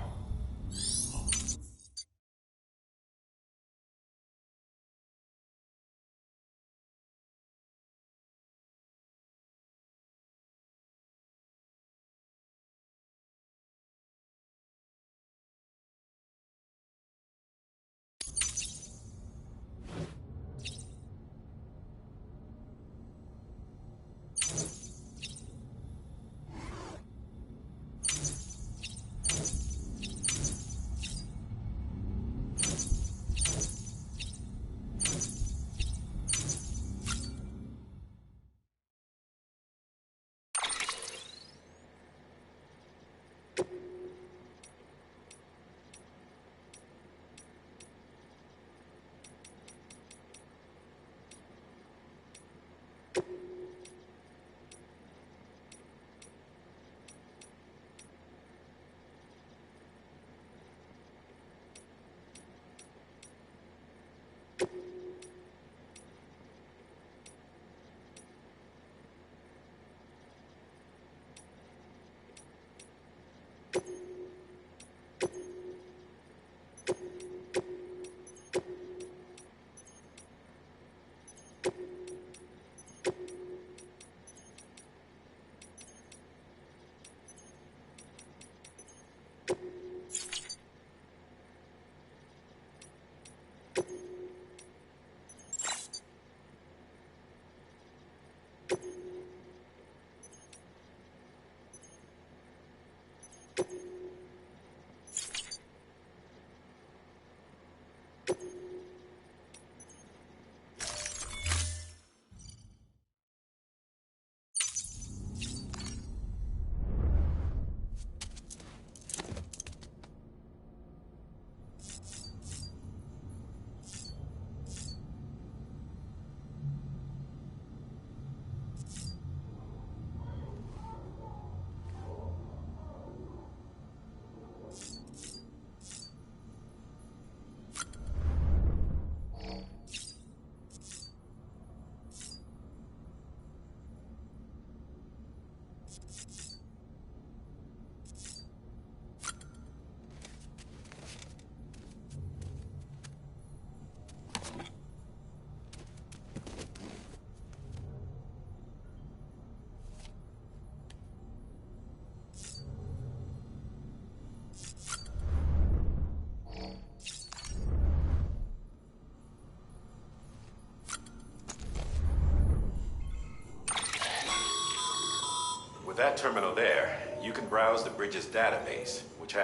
With that terminal there, you can browse the bridge's database, which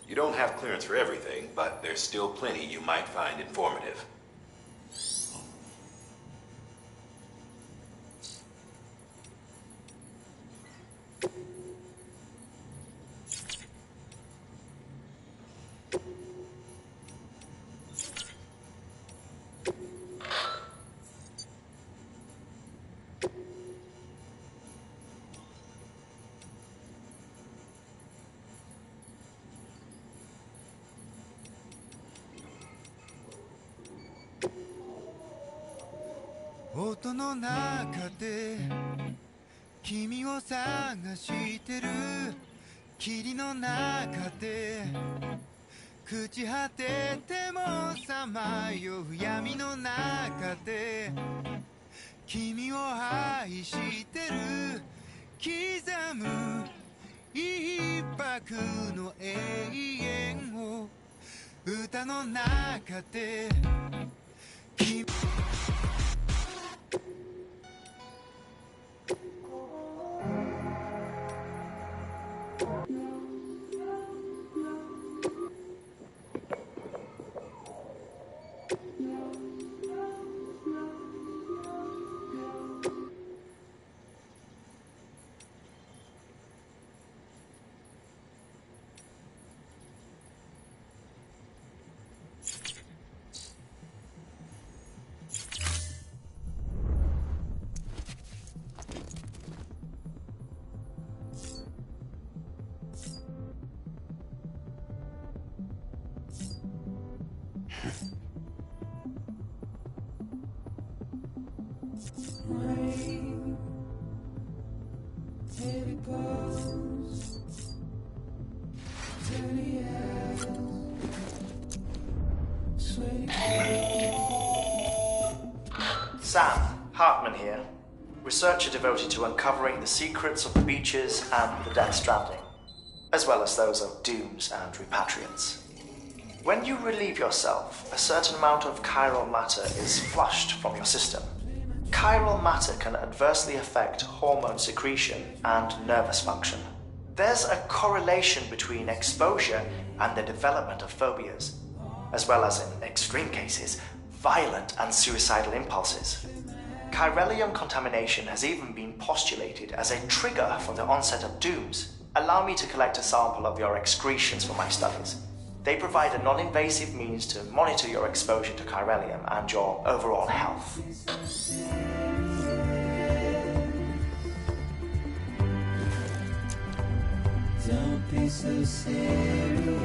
You don't have clearance for everything, but there's still plenty you might find informative.音の中で君を探してる霧の中で朽ち果ててもさまよう闇の中で君を愛してる刻む一拍の永遠を歌の中で君Sam, Hartman here, researcher devoted to uncovering the secrets of the beaches and the Death Stranding, as well as those of dooms and repatriants. When you relieve yourself, a certain amount of chiral matter is flushed from your system. Chiral matter can adversely affect hormone secretion and nervous function. There's a correlation between exposure and the development of phobias, as well as, in extreme cases, violent and suicidal impulses. Chiralium contamination has even been postulated as a trigger for the onset of dooms. Allow me to collect a sample of your excretions for my studies. They provide a non-invasive means to monitor your exposure to chiralium and your overall health. Don't be so serious.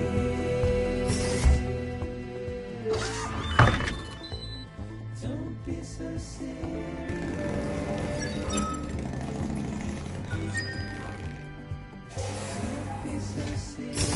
Don't be so serious. Don't be so serious.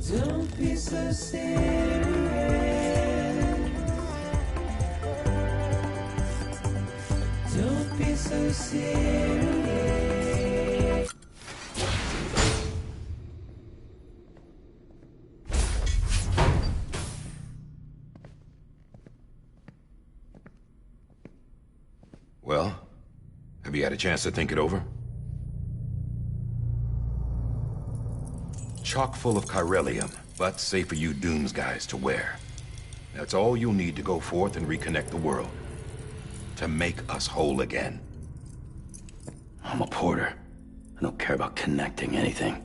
Don't be so serious. Don't be so serious. you had a chance to think it over? Chock full of chiralium, but safe for you Dooms guys to wear. That's all you'll need to go forth and reconnect the world. To make us whole again. I'm a porter. I don't care about connecting anything.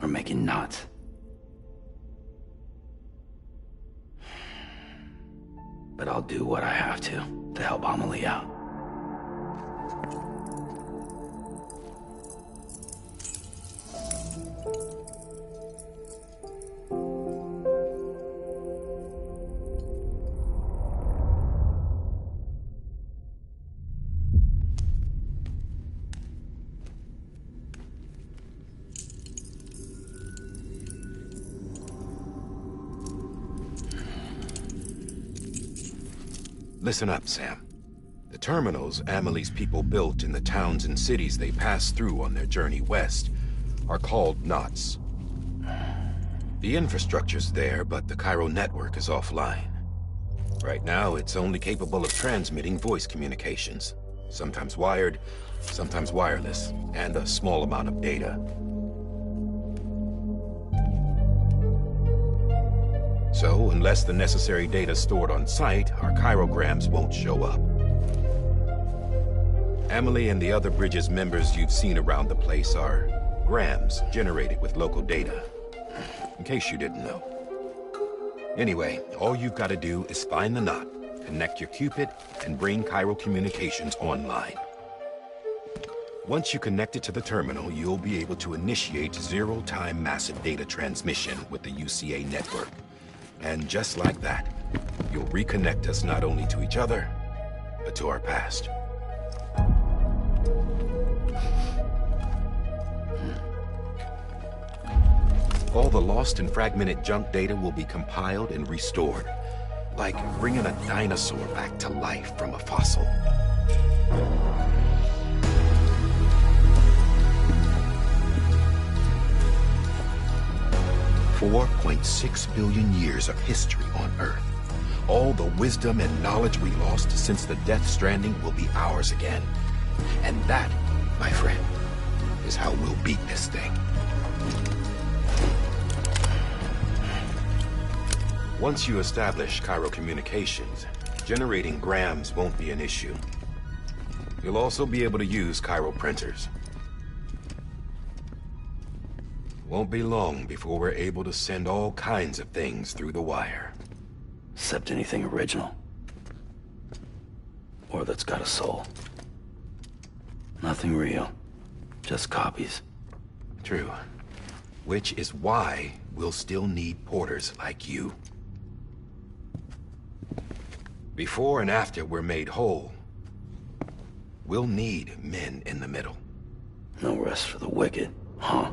Or making knots. But I'll do what I have to help Amelie out. Listen up, Sam. The terminals Amelie's people built in the towns and cities they passed through on their journey west are called knots. The infrastructure's there, but the Cairo network is offline. Right now, it's only capable of transmitting voice communications. Sometimes wired, sometimes wireless, and a small amount of data. So, unless the necessary data stored on site, our chirograms won't show up. Amelie and the other Bridges members you've seen around the place are grams generated with local data. In case you didn't know. Anyway, all you've got to do is find the knot, connect your Cupid, and bring Cairo communications online. Once you connect it to the terminal, you'll be able to initiate zero-time massive data transmission with the UCA network. And just like that, you'll reconnect us not only to each other, but to our past. All the lost and fragmented junk data will be compiled and restored, like bringing a dinosaur back to life from a fossil. 4.6 billion years of history on Earth. All the wisdom and knowledge we lost since the Death Stranding will be ours again. And that, my friend, is how we'll beat this thing. Once you establish Cairo communications, generating grams won't be an issue. You'll also be able to use Cairo printers. Won't be long before we're able to send all kinds of things through the wire. Except anything original. Or that's got a soul. Nothing real. Just copies. True. Which is why we'll still need porters like you. Before and after we're made whole, we'll need men in the middle. No rest for the wicked, huh?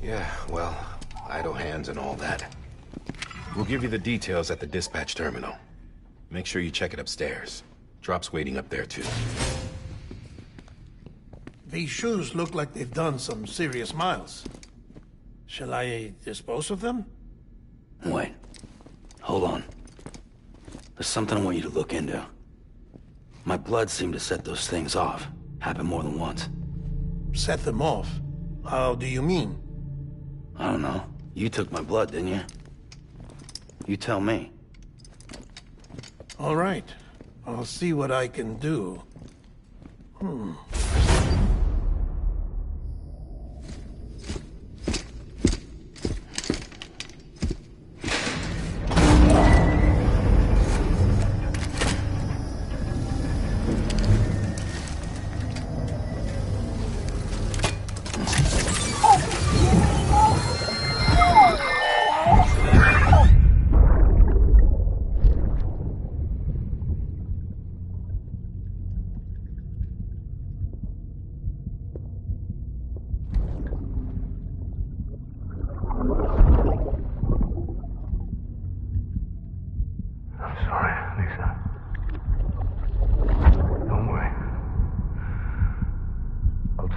Yeah, well, idle hands and all that. We'll give you the details at the dispatch terminal. Make sure you check it upstairs. Drop's waiting up there, too. These shoes look like they've done some serious miles. Shall I dispose of them? Wait. Hold on. There's something I want you to look into. My blood seemed to set those things off. Happened more than once. Set them off? How do you mean? I don't know. You took my blood, didn't you? You tell me. All right. I'll see what I can do.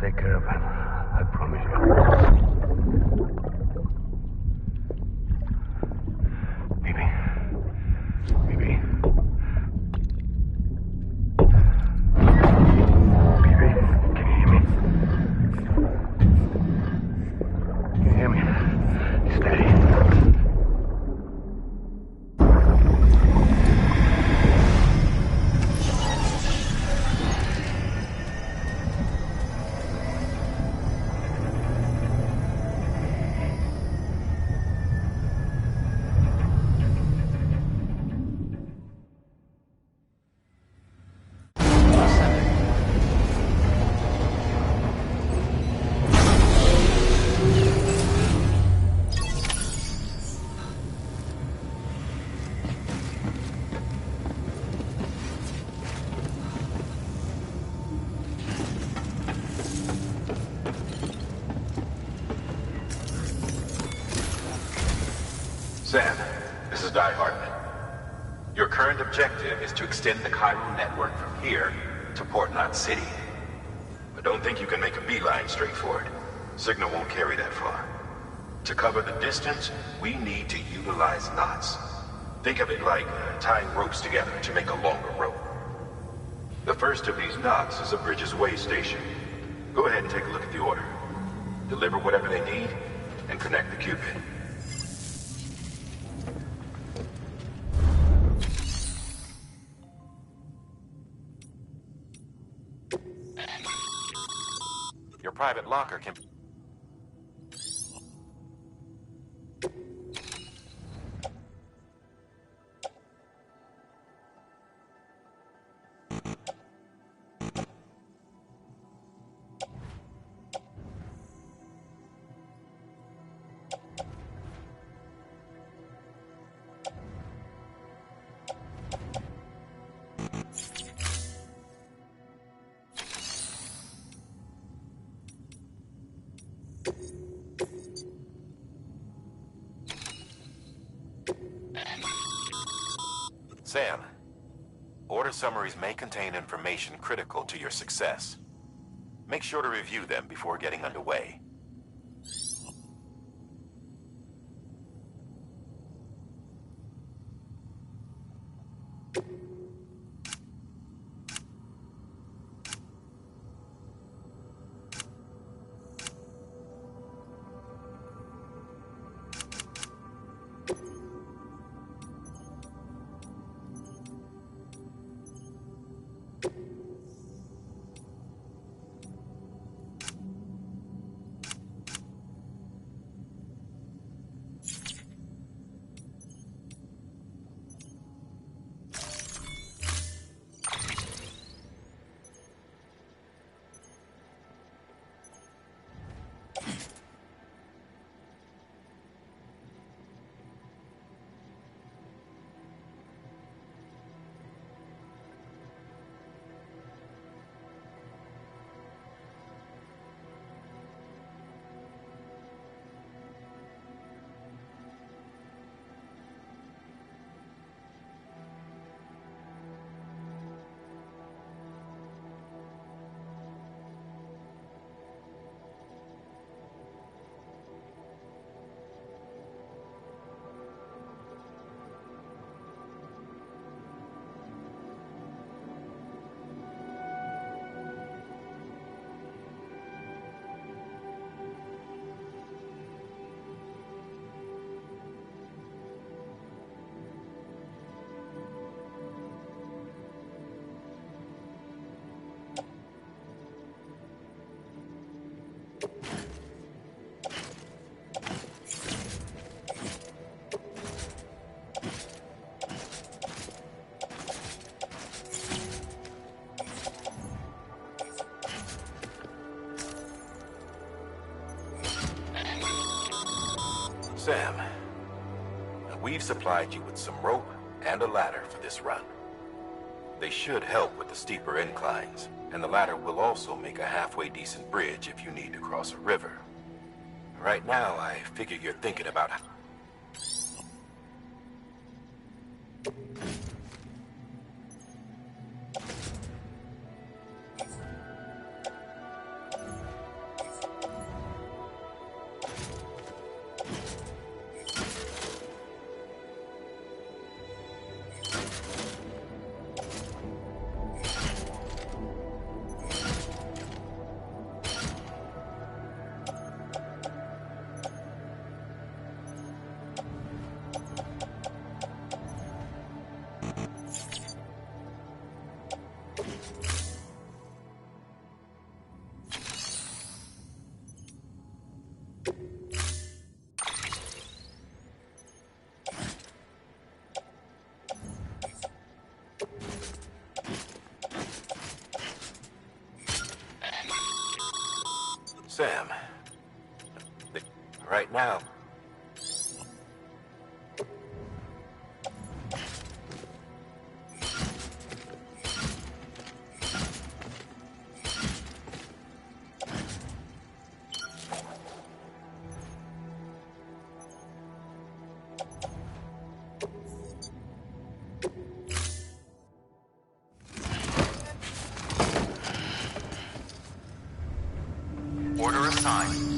Take care of him. I promise you. Sam, this is Di Hartman. Your current objective is to extend the chiral network from here to Port Knot City. But don't think you can make a beeline straight for it. Signal won't carry that far. To cover the distance, we need to utilize knots. Think of it like tying ropes together to make a longer rope. The first of these knots is a Bridges way station. Go ahead and take a look at the order. Deliver whatever they need, and connect the Cupid. Your private locker can... Sam, order summaries may contain information critical to your success. Make sure to review them before getting underway. Sam, we've supplied you with some rope and a ladder for this run. They should help with the steeper inclines, and the ladder will also make a halfway decent bridge if you need to cross a river. Right now, I figure you're thinking about... Sam, right now... time.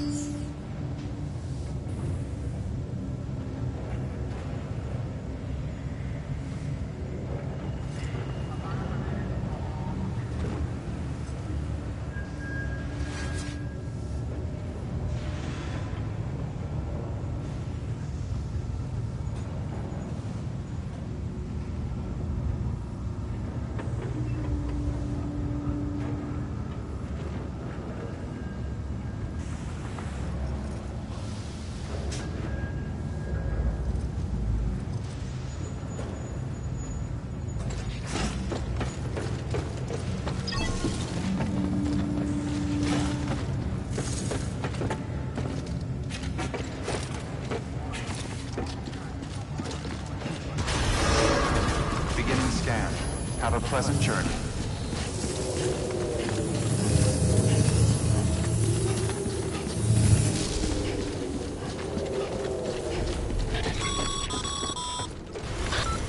Have a pleasant journey.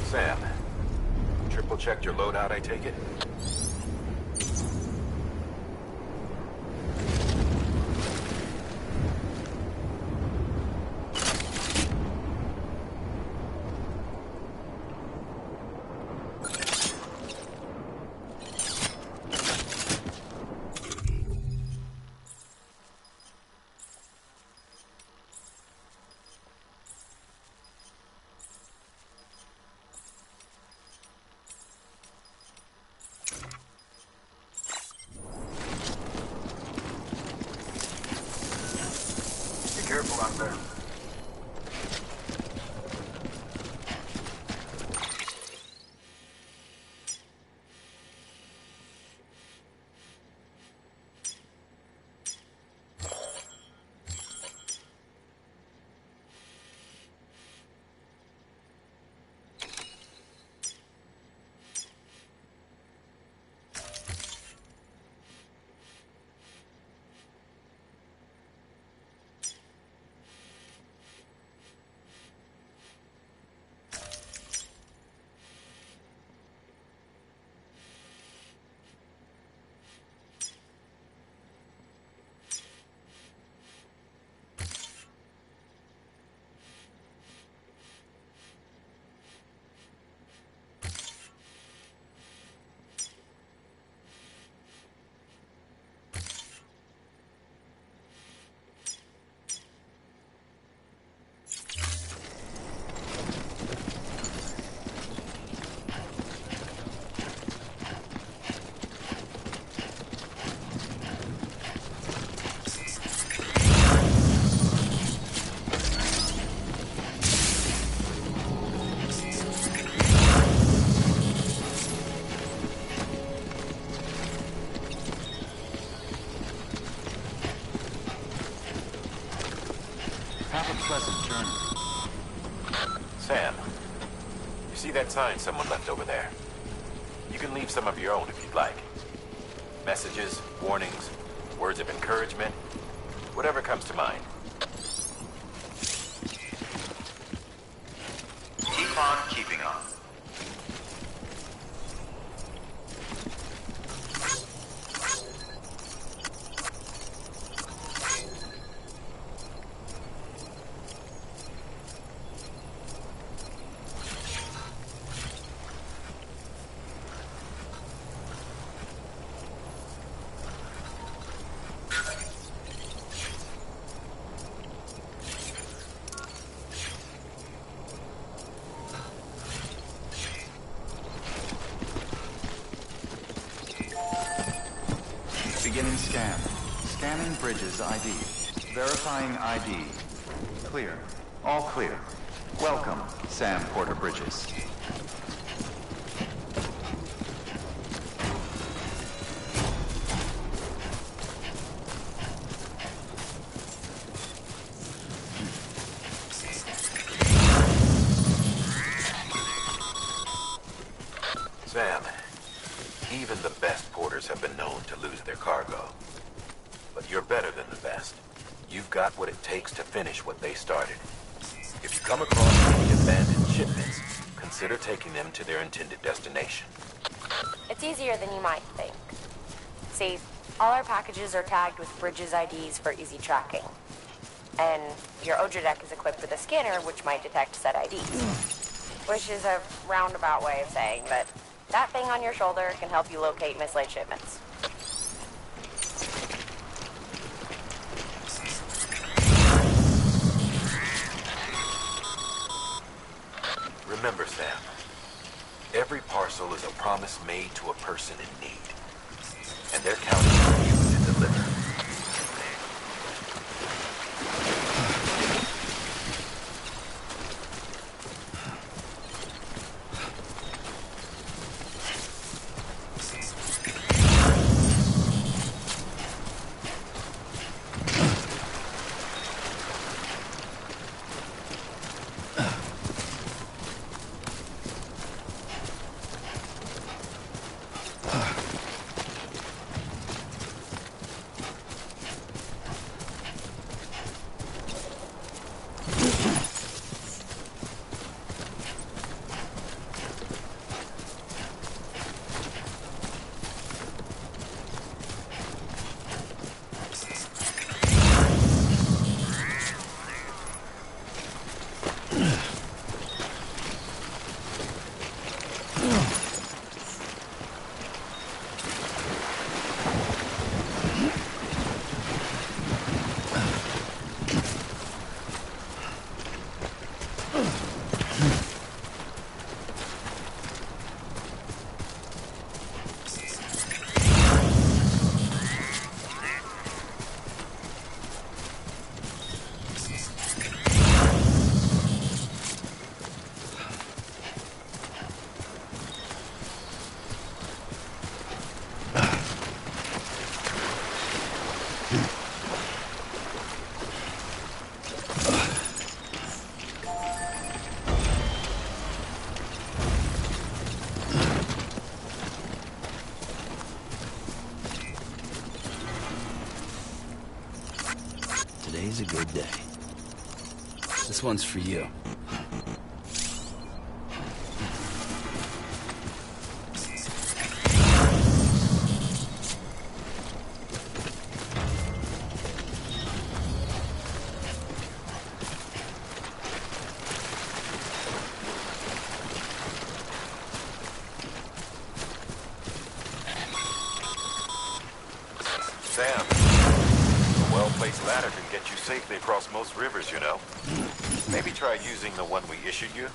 Sam, triple checked your loadout, I take it? Careful out there. Have a pleasant journey. Sam, you see that sign someone left over there? You can leave some of your own if you'd like. Messages, warnings, words of encouragement, whatever comes to mind. Keep on keeping on. Beginning scan. Scanning bridges ID. Verifying ID. Clear. All clear. Welcome, Sam Porter Bridges. Sam, even the best porters have been known to lose their cargo. But you're better than the best. You've got what it takes to finish what they started. If you come across any abandoned shipments, consider taking them to their intended destination. It's easier than you might think. See, All our packages are tagged with Bridges IDs for easy tracking. And your Odra deck is equipped with a scanner which might detect said IDs. Which is a roundabout way of saying that that thing on your shoulder can help you locate mislaid shipments. Remember, Sam, every parcel is a promise made to a person in need. And they're counting on you to deliver. Today's a good day. This one's for you. Sam, a well-placed ladder can get you safely across most rivers, you know. Maybe try using the one we issued you.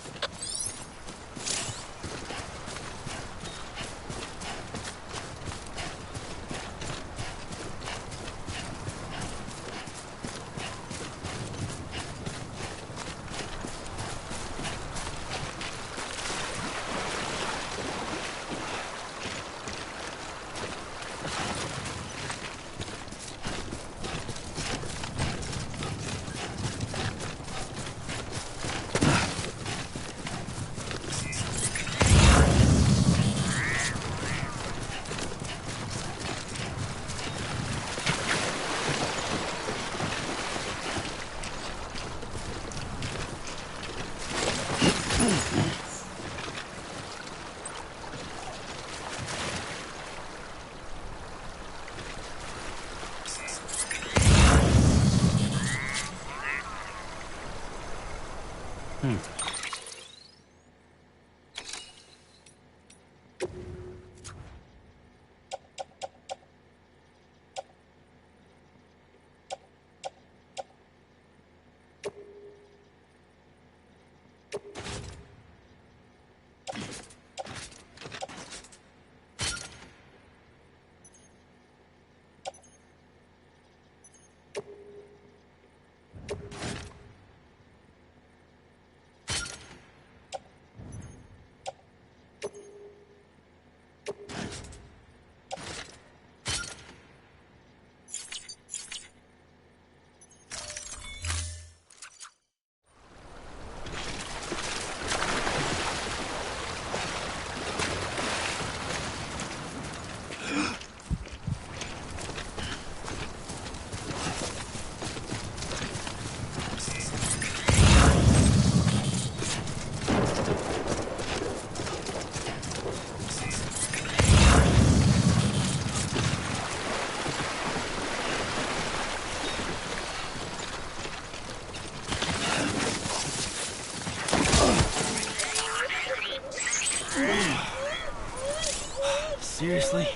Seriously?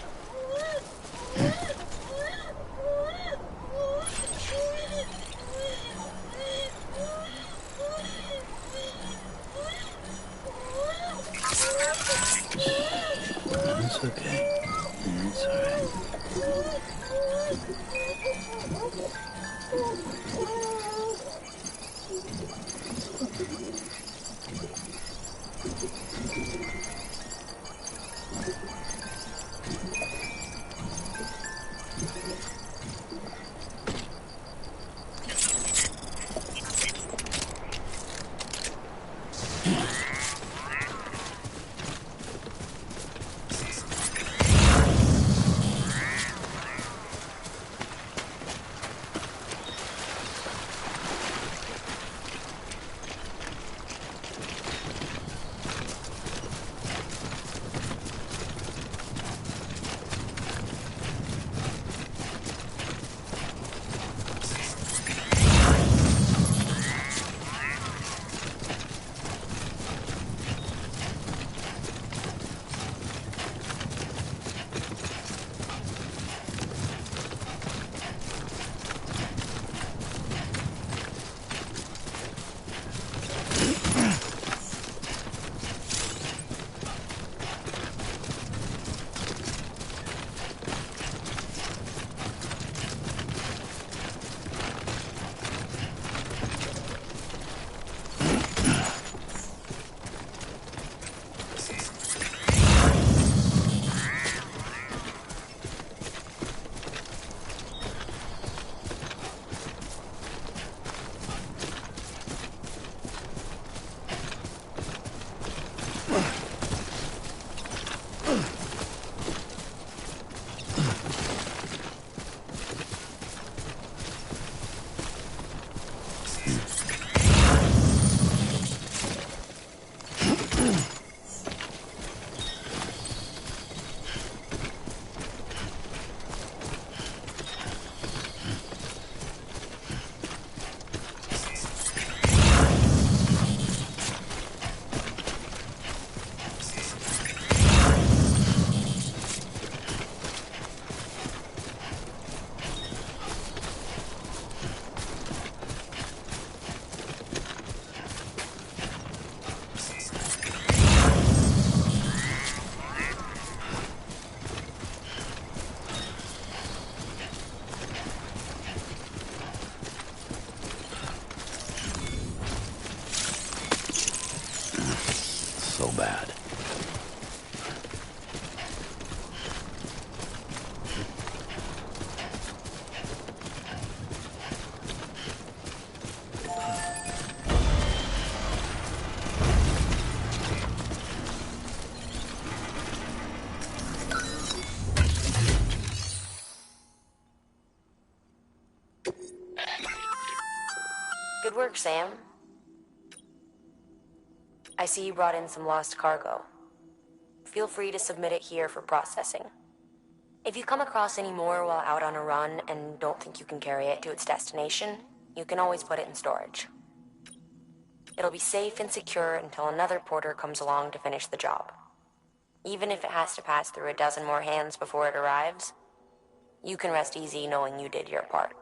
It's okay. It's alright. So bad. Good work, Sam. I see you brought in some lost cargo. Feel free to submit it here for processing. If you come across any more while out on a run and don't think you can carry it to its destination, you can always put it in storage. It'll be safe and secure until another porter comes along to finish the job. Even if it has to pass through a dozen more hands before it arrives, you can rest easy knowing you did your part.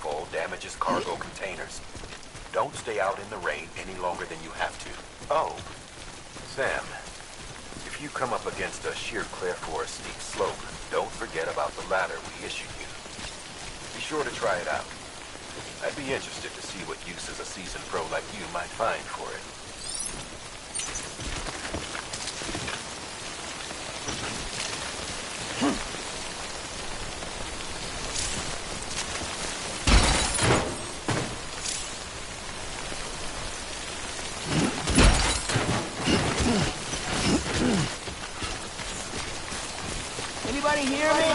rainfall damages cargo containers. Don't stay out in the rain any longer than you have to. Oh, Sam, if you come up against a sheer cliff or a steep slope, don't forget about the ladder we issued you. Be sure to try it out. I'd be interested to see what uses a seasoned pro like you might find for it. Anybody hear me?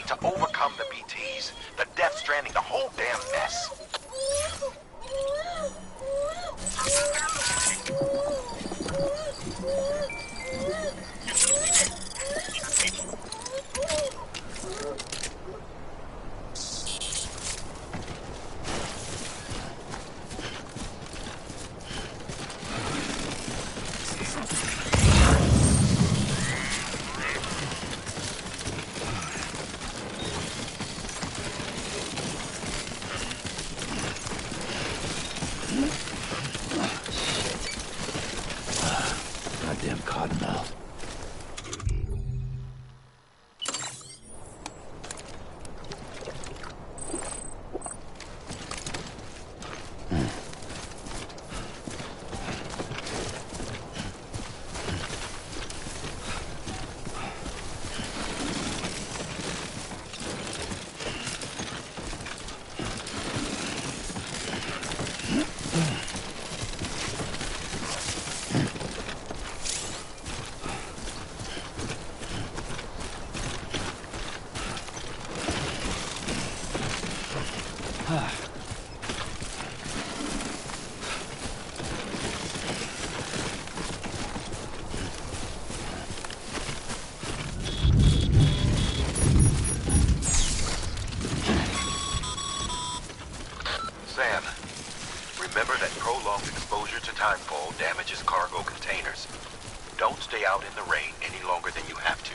to overcome the BTs, the Death Stranding, the whole damn mess. Goddamn cottonmouth. Sam, remember that prolonged exposure to timefall damages cargo containers. Don't stay out in the rain any longer than you have to.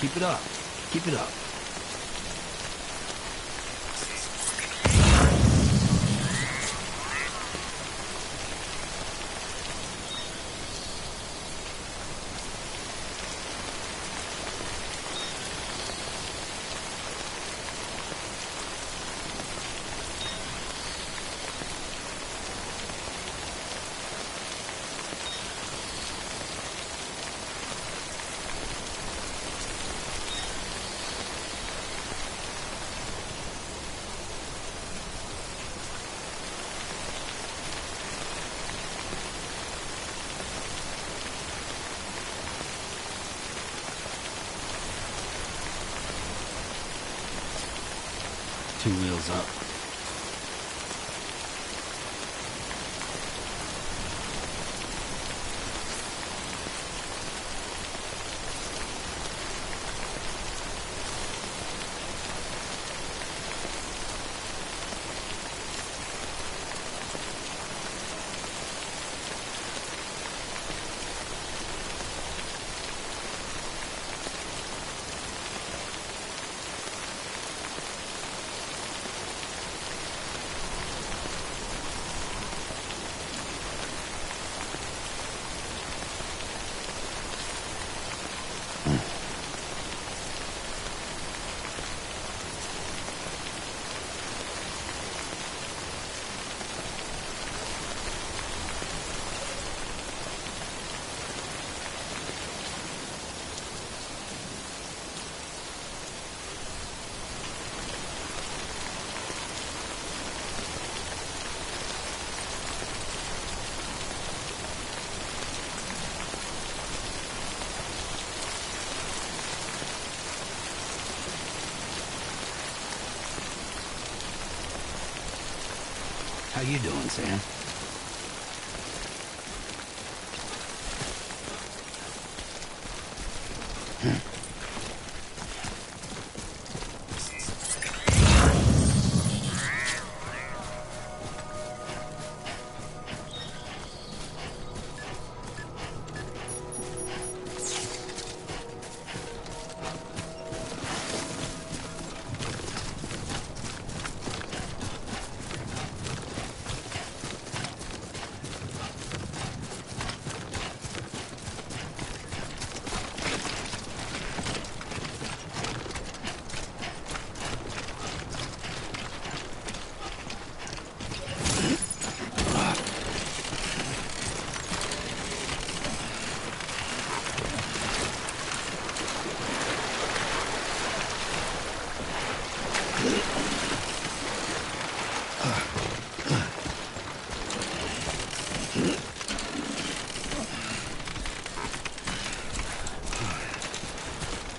Keep it up. Keep it up. Two wheels up. How you doing, Sam?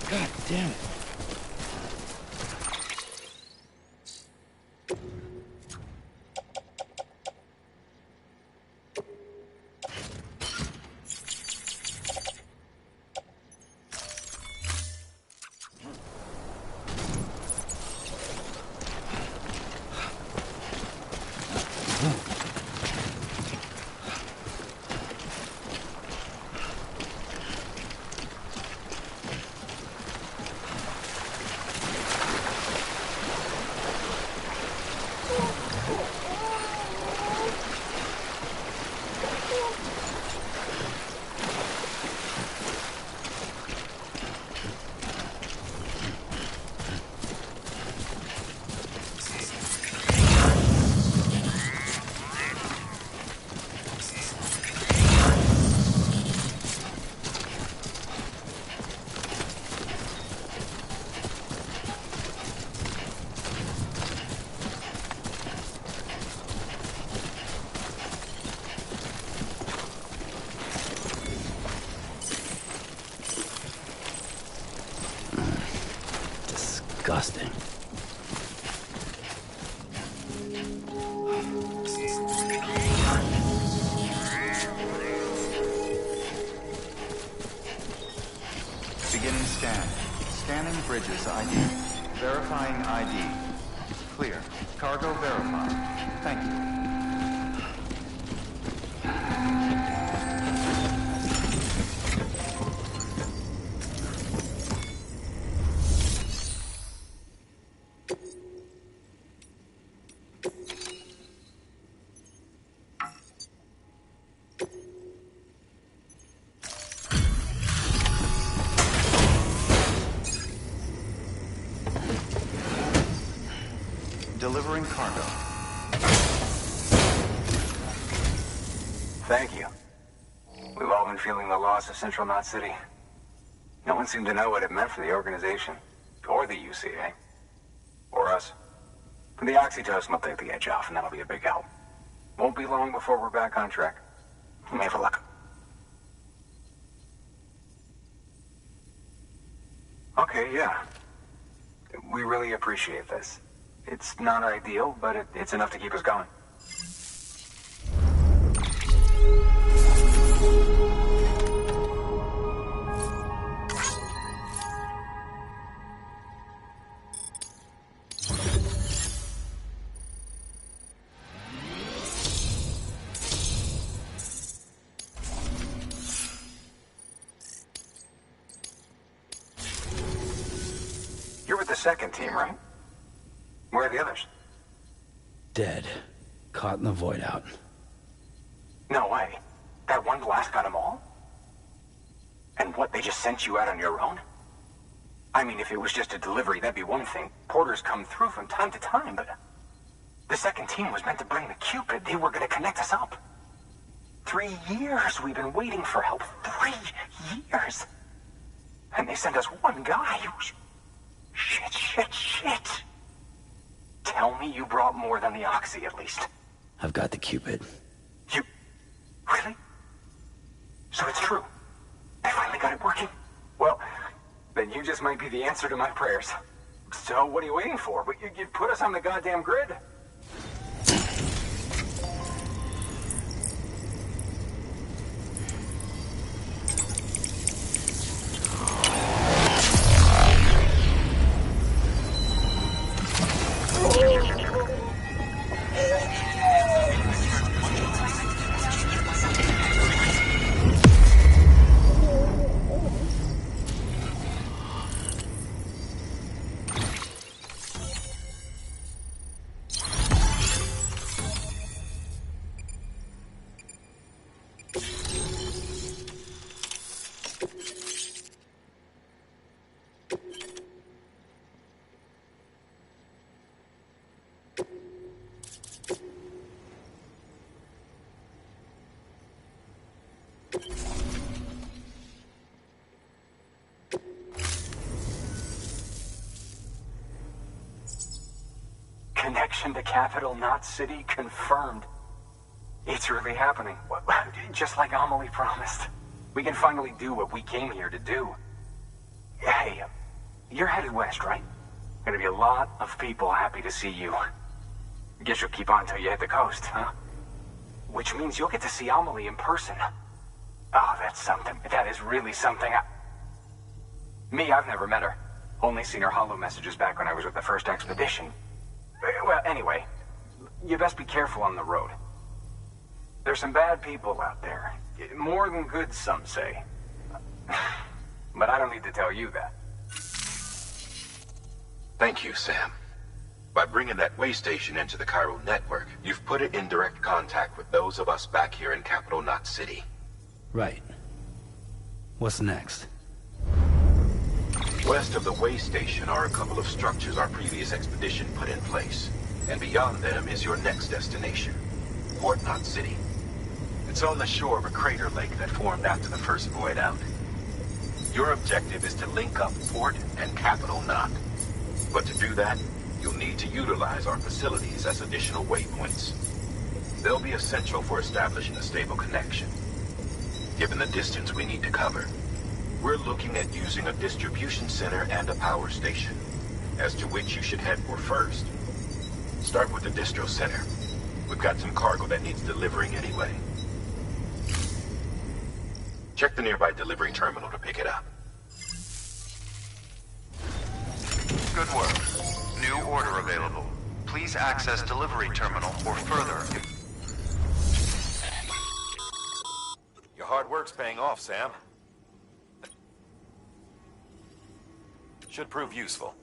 God damn it. Disgusting. Beginning scan. Scanning bridges ID. Verifying ID. Clear. Cargo verified. Thank you. delivering cargo. Thank you. We've all been feeling the loss of Central Knot City. No one seemed to know what it meant for the organization, or the UCA, or us. The oxytocin will take the edge off, and that'll be a big help. Won't be long before we're back on track. You may have a look. Okay, yeah. We really appreciate this. It's not ideal, but it's enough to keep us going. You're with the second team, right? Where are the others? Dead. Caught in the void out. No way. That one blast got them all? And what, they just sent you out on your own? I mean, if it was just a delivery, that'd be one thing. Porters come through from time to time, but... The second team was meant to bring the Cupid. They were gonna connect us up. 3 years we've been waiting for help. 3 years! And they sent us one guy who's... Shit. Tell me you brought more than the Oxy, at least. I've got the Cupid. You... Really? So it's true. I finally got it working. Well, then you just might be the answer to my prayers. So what are you waiting for? You put us on the goddamn grid. Connection to Capital Knot City confirmed. It's really happening. Just like Amelie promised. We can finally do what we came here to do. Hey, you're headed west, right? Gonna be a lot of people happy to see you. Guess you'll keep on till you hit the coast, huh? Which means you'll get to see Amelie in person. Oh, that's something. That is really something. Me, I've never met her. Only seen her holo messages back when I was with the first expedition. Well, anyway, you best be careful on the road. There's some bad people out there. More than good, some say. But I don't need to tell you that. Thank you, Sam. By bringing that way station into the Chiral network, you've put it in direct contact with those of us back here in Capital Knot City. Right. What's next? West of the way station are a couple of structures our previous expedition put in place. And beyond them is your next destination, Port Knot City. It's on the shore of a crater lake that formed after the first void out. Your objective is to link up Port and Capital Knot. But to do that, you'll need to utilize our facilities as additional waypoints. They'll be essential for establishing a stable connection. Given the distance we need to cover, we're looking at using a distribution center and a power station, as to which you should head for first. Start with the distro center. We've got some cargo that needs delivering anyway. Check the nearby delivery terminal to pick it up. Good work. New order available. Please access delivery terminal for further. Your hard work's paying off, Sam. Should prove useful.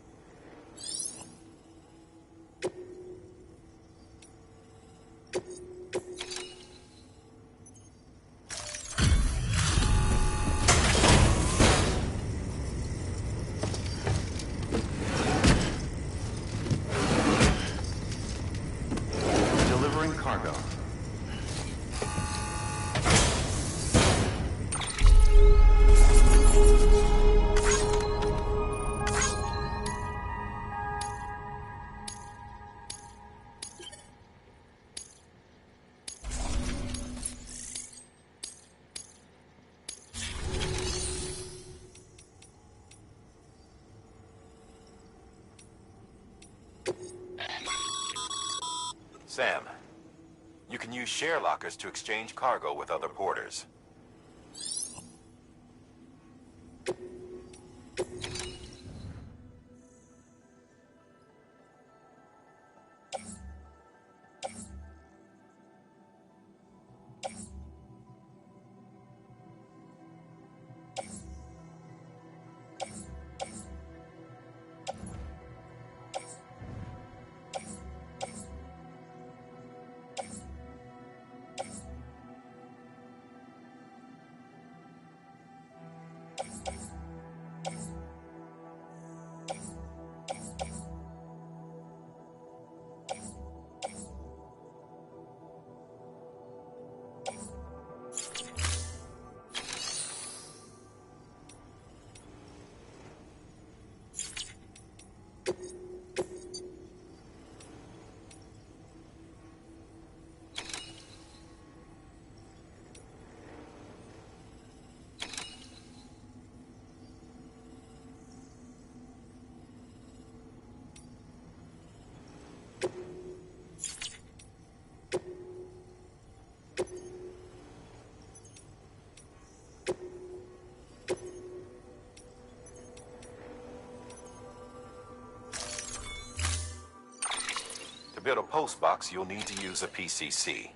Sam, you can use share lockers to exchange cargo with other porters. To build a post box, you'll need to use a PCC.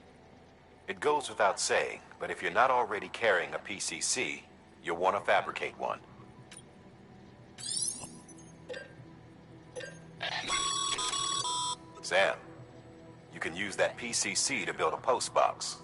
It goes without saying, but if you're not already carrying a PCC, you'll want to fabricate one. Sam, you can use that PCC to build a post box.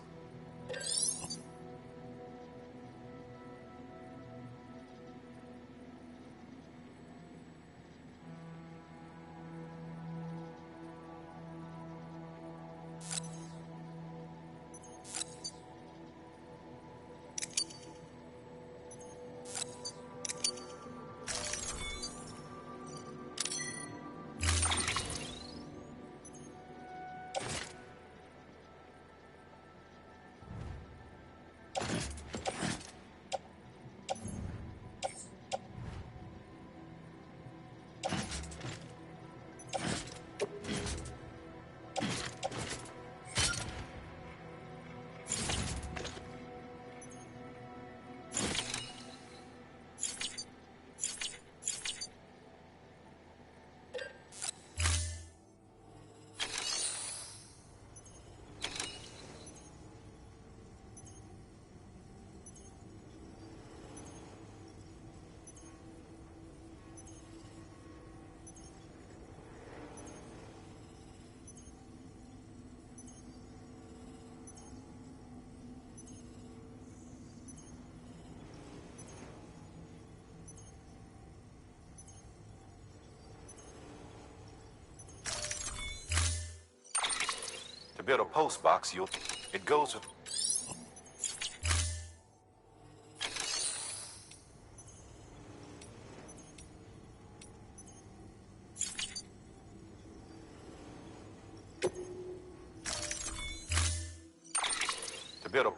To build a post box, it goes with... To build a...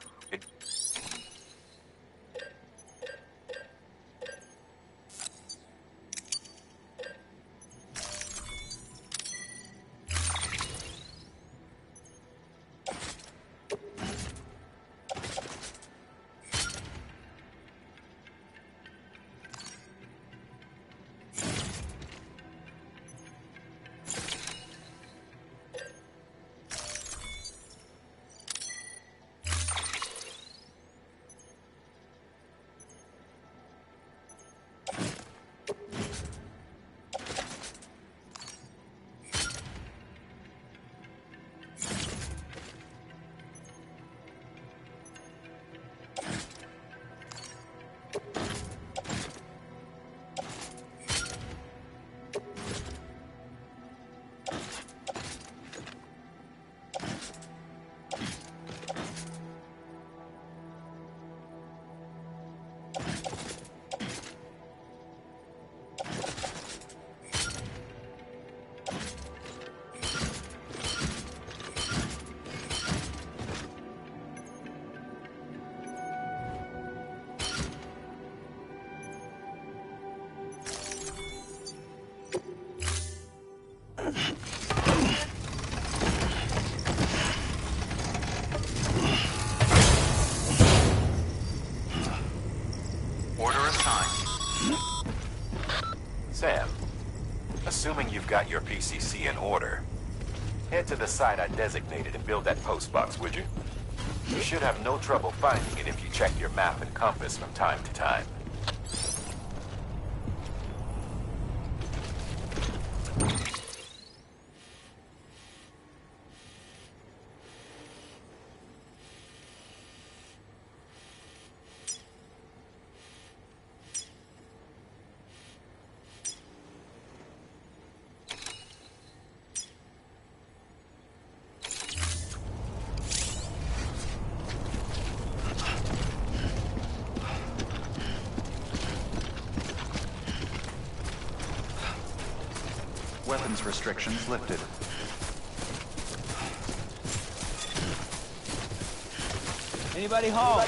Sam, assuming you've got your PCC in order, head to the site I designated and build that post box, would you? You should have no trouble finding it if you check your map and compass from time to time. Weapons restrictions lifted. Anybody home?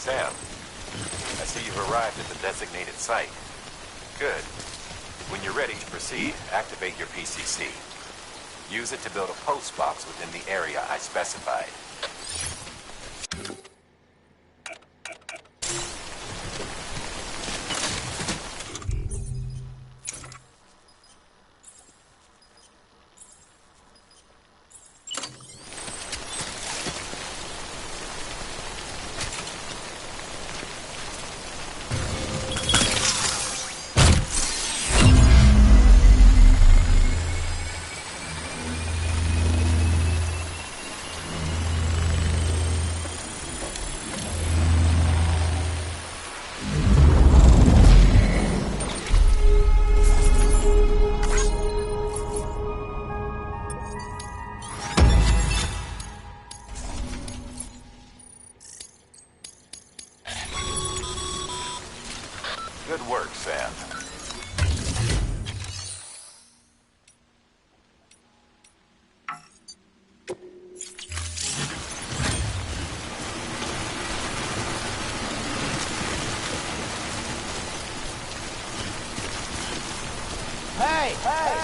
Sam, I see you've arrived at the designated site. Good. When you're ready to proceed, activate your PCC. Use it to build a post box within the area I specified. Good work, Sam. Hey!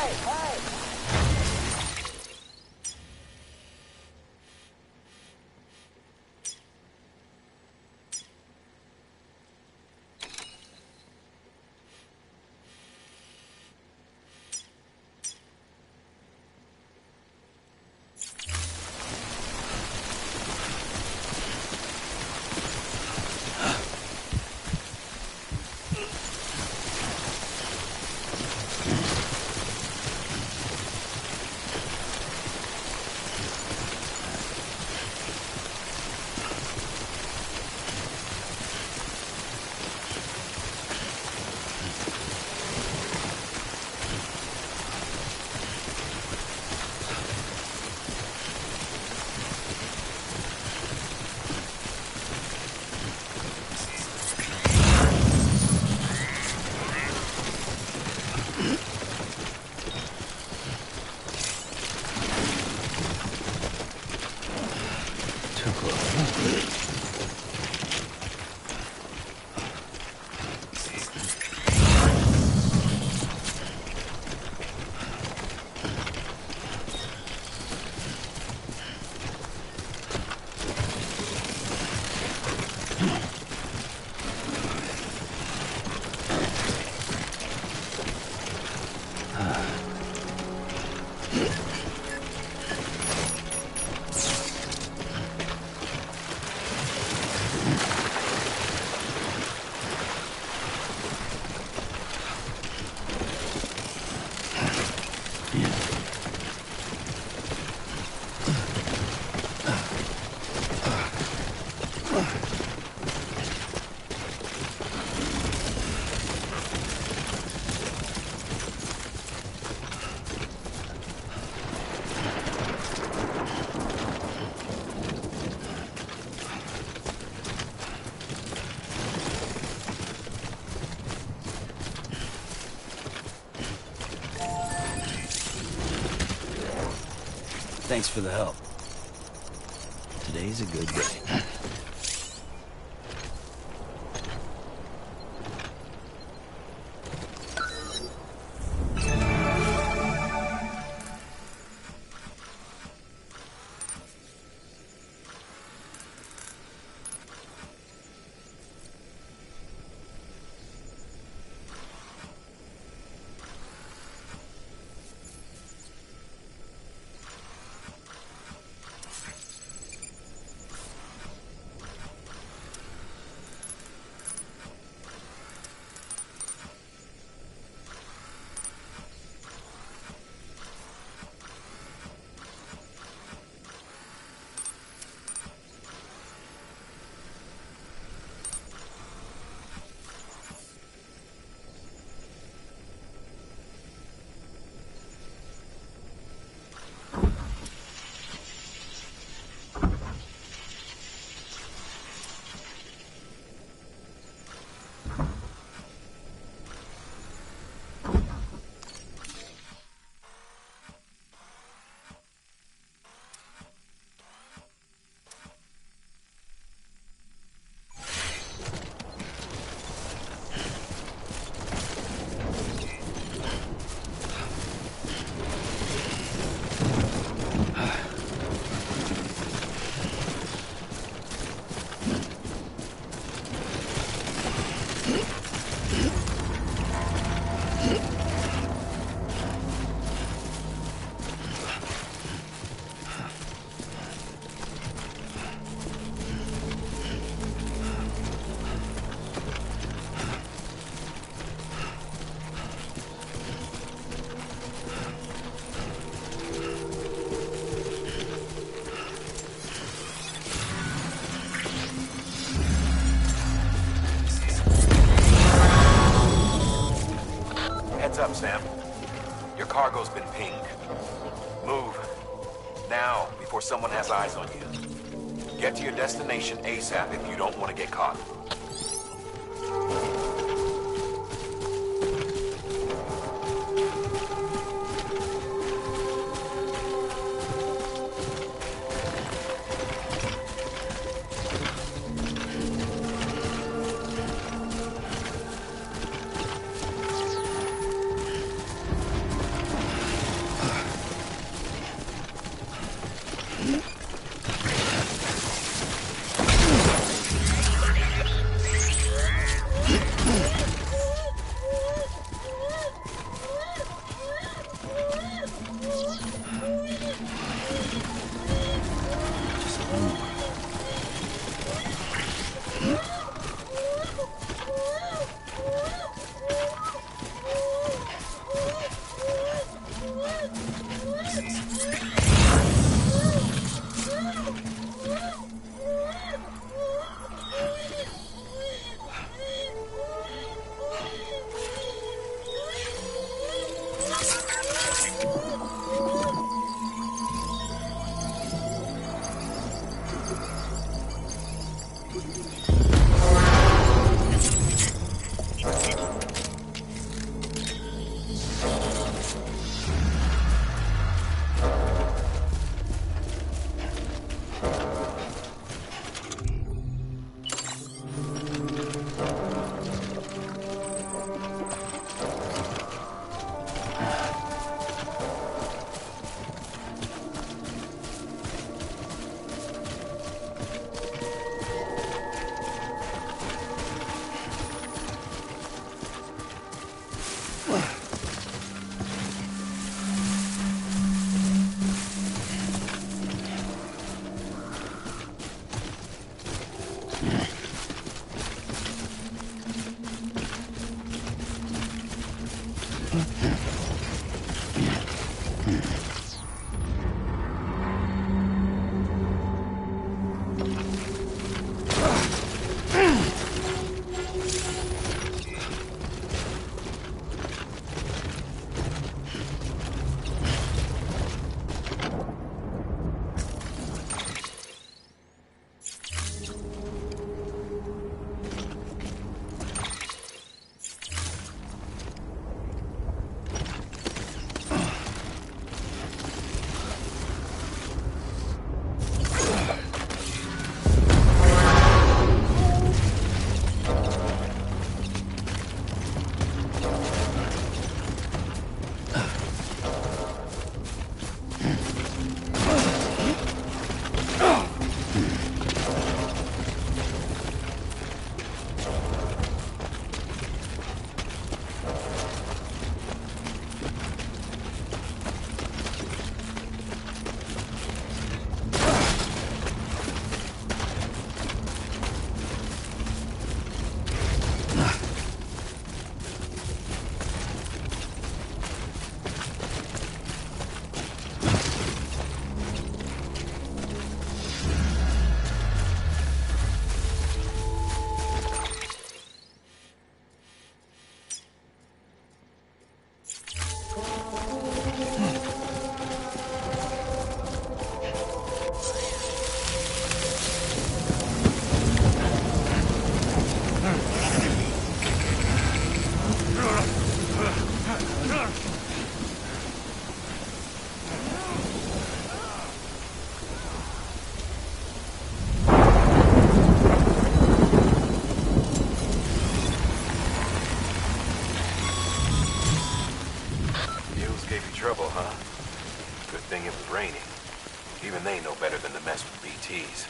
Too close. Thanks for the help. Today's a good day. Heads up, Sam. Your cargo's been pinged. Move. Now, before someone has eyes on you. Get to your destination ASAP if you don't want to get caught. trouble, huh? Good thing it was raining. Even they know better than to mess with BTs.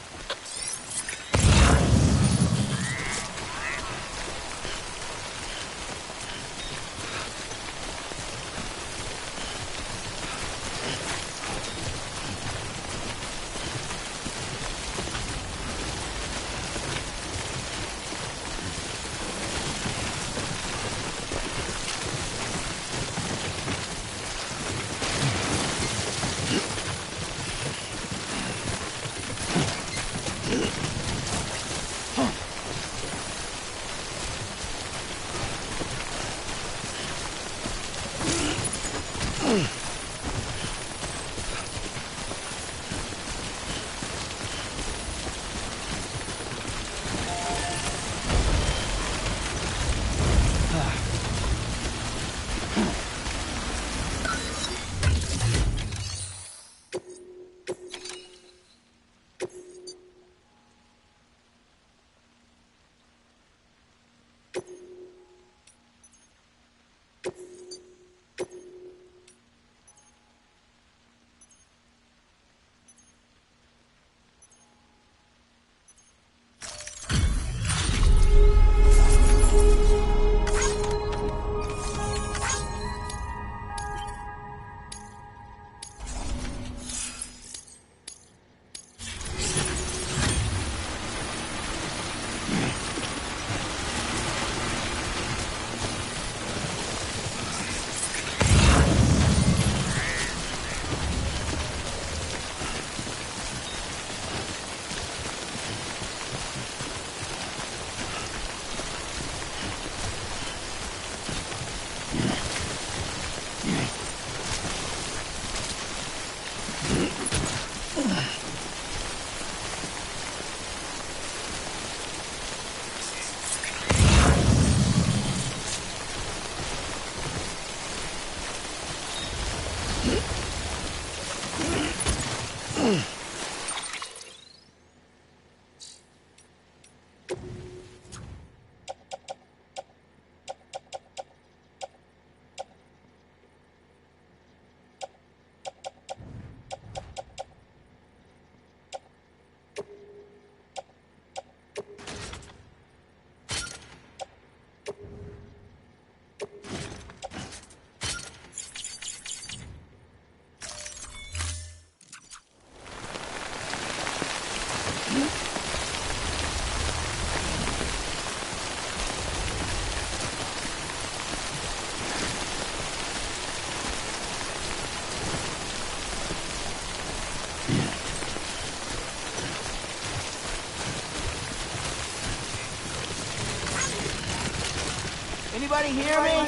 Anybody hear me?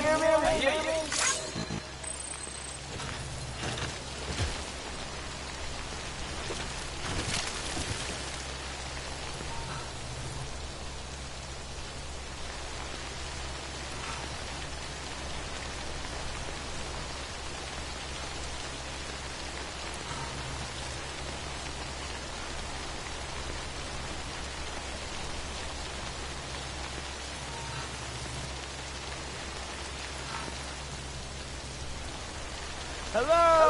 Hello!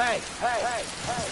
Hey, you! Hey!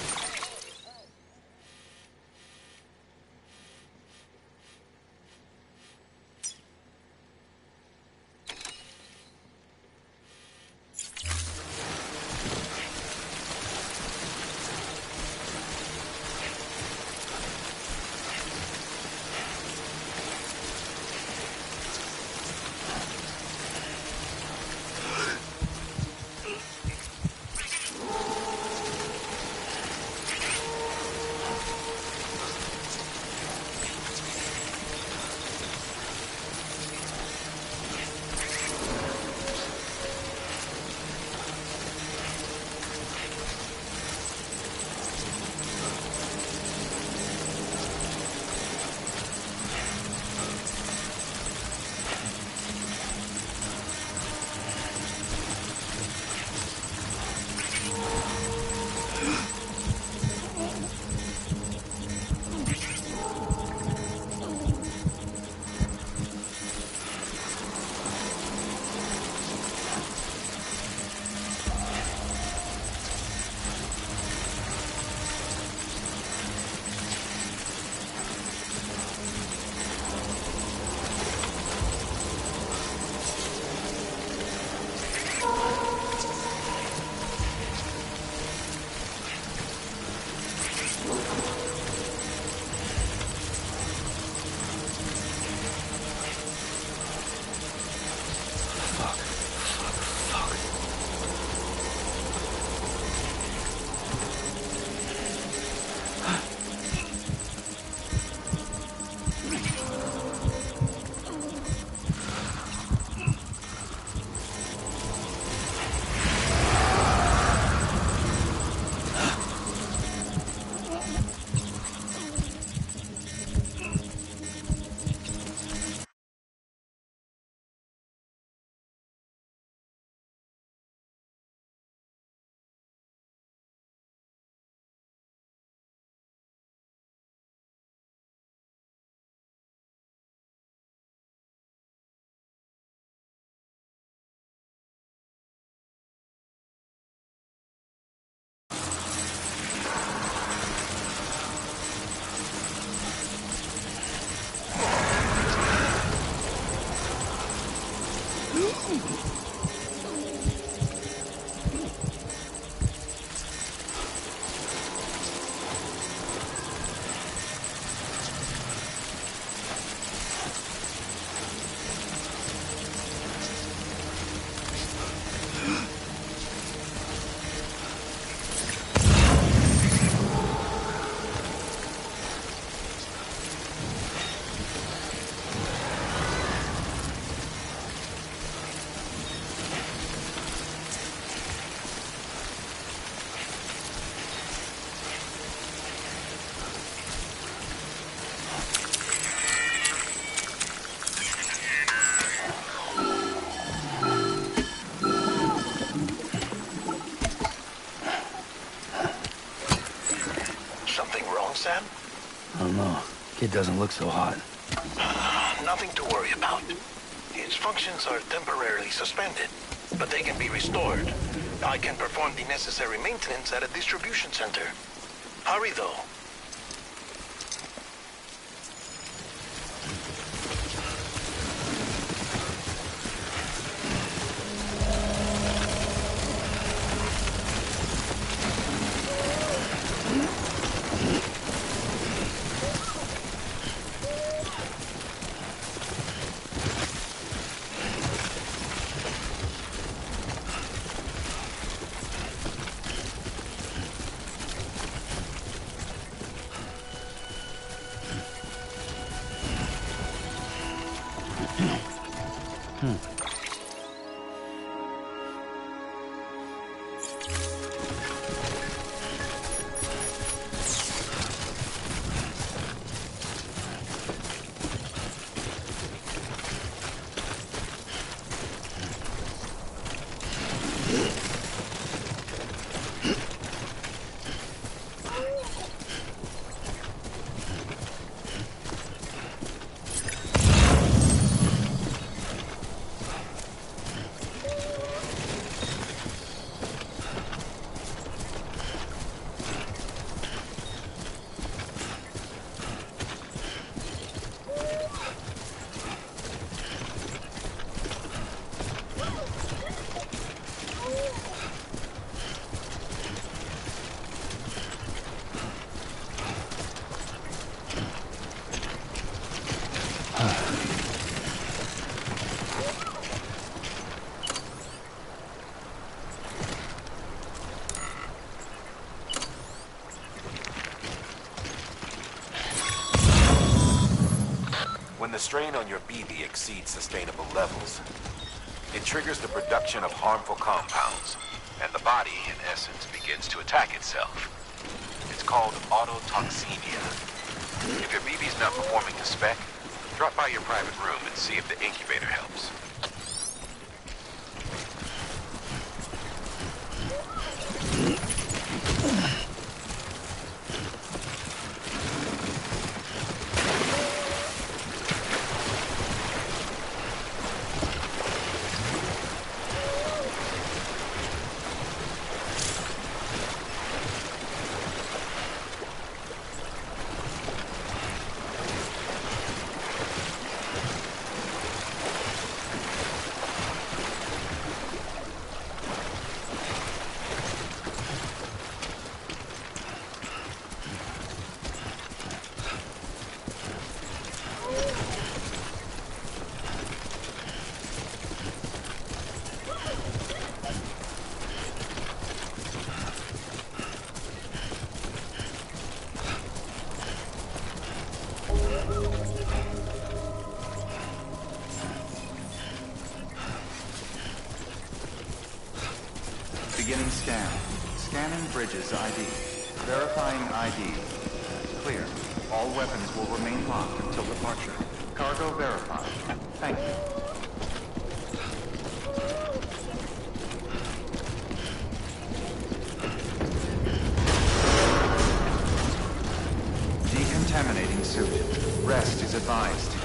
It doesn't look so hot. Nothing to worry about. Its functions are temporarily suspended, but they can be restored. I can perform the necessary maintenance at a distribution center. Hurry, though. When the strain on your BB exceeds sustainable levels, it triggers the production of harmful compounds, and the body, in essence, begins to attack itself. It's called autotoxemia. If your BB's not performing to spec, drop by your private room and see if the incubator helps. Beginning scan. Scanning bridges ID. Verifying ID. Clear. All weapons will remain locked until departure. Cargo verified. Thank you. Decontaminating suit. Rest is advised.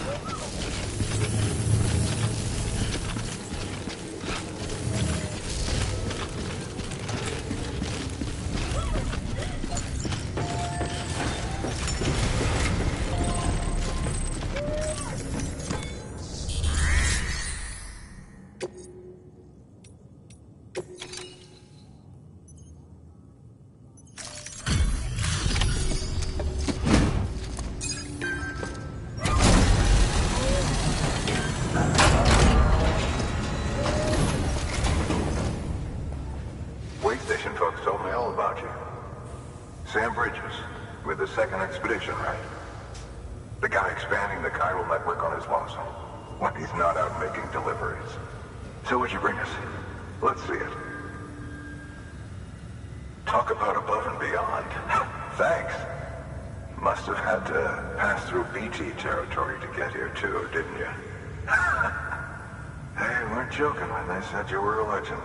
Sam Bridges, with the second expedition, right? The guy expanding the chiral network on his lonesome, when he's not out making deliveries. So what'd you bring us? Let's see it. Talk about above and beyond. Thanks. Must have had to pass through BT territory to get here too, didn't you? They weren't joking when they said you were a legend.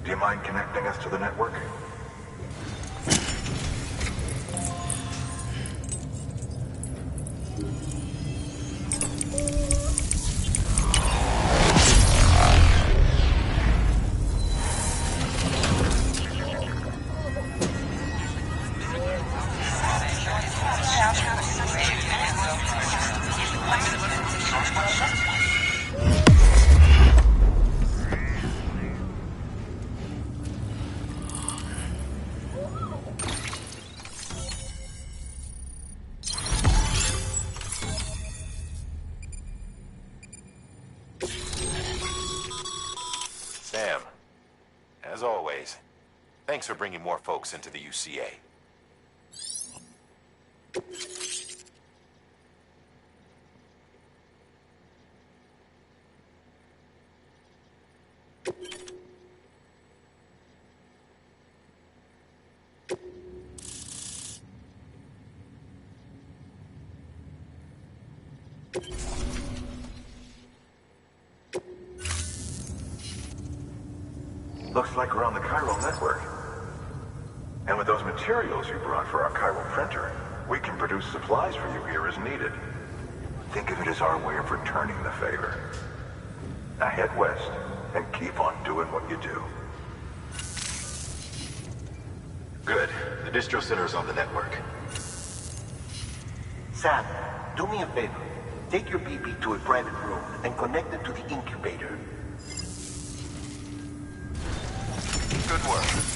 Do you mind connecting us to the network? Sam, as always, thanks for bringing more folks into the UCA. Looks like we're on the chiral network. And with those materials you brought for our chiral printer, we can produce supplies for you here as needed. Think of it as our way of returning the favor. Now head west and keep on doing what you do. Good. The distro center is on the network. Sam, do me a favor. Take your BB to a private room and connect it to the incubator. Good work.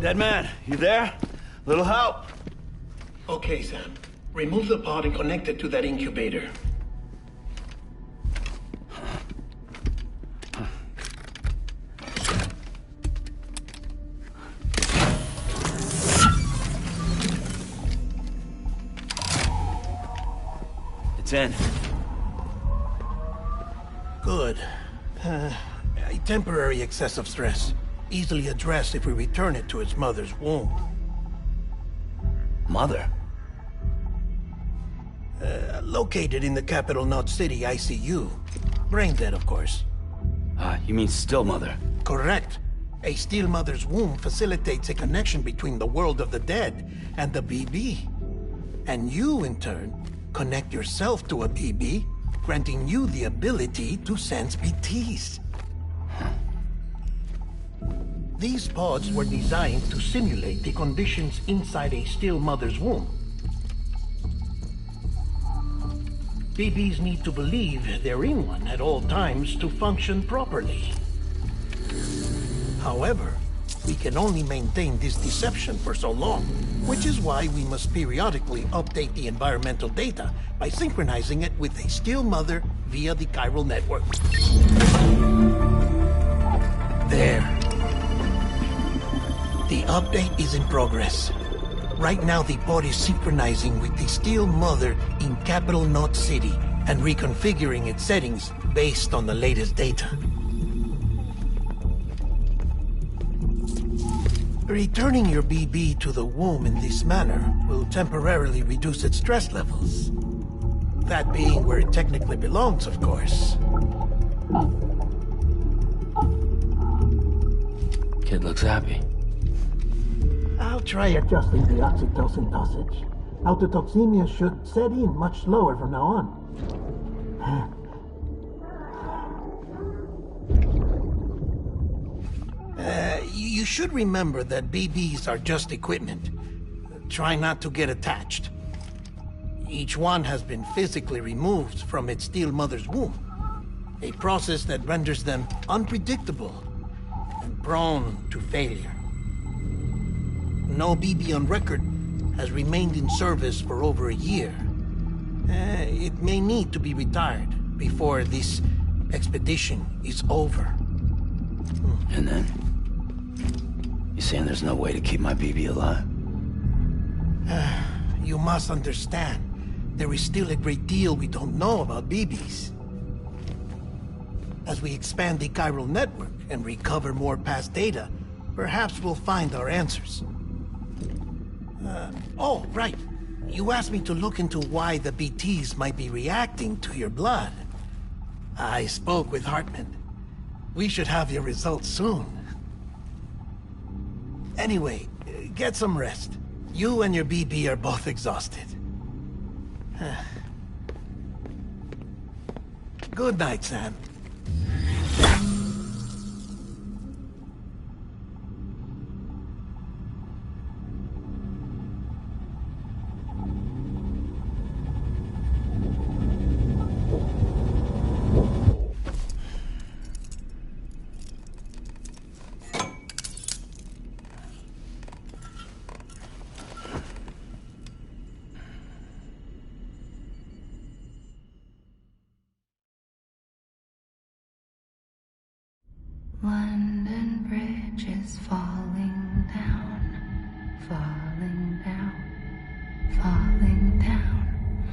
Dead man, you there? Little help? Okay, Sam. Remove the pod and connect it to that incubator. It's in. Good. A temporary excessive stress. Easily addressed if we return it to its mother's womb. Mother? Located in the capital Knot City ICU. Brain dead, of course. You mean still mother? Correct. A still mother's womb facilitates a connection between the world of the dead and the BB. And you, in turn, connect yourself to a BB, granting you the ability to sense BTs. These pods were designed to simulate the conditions inside a still mother's womb. BBs need to believe they're in one at all times to function properly. However, we can only maintain this deception for so long, which is why we must periodically update the environmental data by synchronizing it with a still mother via the chiral network. There. The update is in progress. Right now, the pod is synchronizing with the Steel Mother in Capital Knot City and reconfiguring its settings based on the latest data. Returning your BB to the womb in this manner will temporarily reduce its stress levels. That being where it technically belongs, of course. Kid looks happy. I'll try adjusting the oxytocin dosage. Autotoxemia should set in much slower from now on. You should remember that BBs are just equipment. Try not to get attached. Each one has been physically removed from its Steel Mother's womb. A process that renders them unpredictable and prone to failure. No BB on record has remained in service for over a year. It may need to be retired before this expedition is over. And then? You saying there's no way to keep my BB alive? You must understand, there is still a great deal we don't know about BBs. As we expand the chiral network and recover more past data, perhaps we'll find our answers. Oh, right. You asked me to look into why the BTs might be reacting to your blood. I spoke with Hartman. We should have your results soon. Anyway, get some rest. You and your BB are both exhausted. Good night, Sam. London Bridge is falling down, falling down, falling down.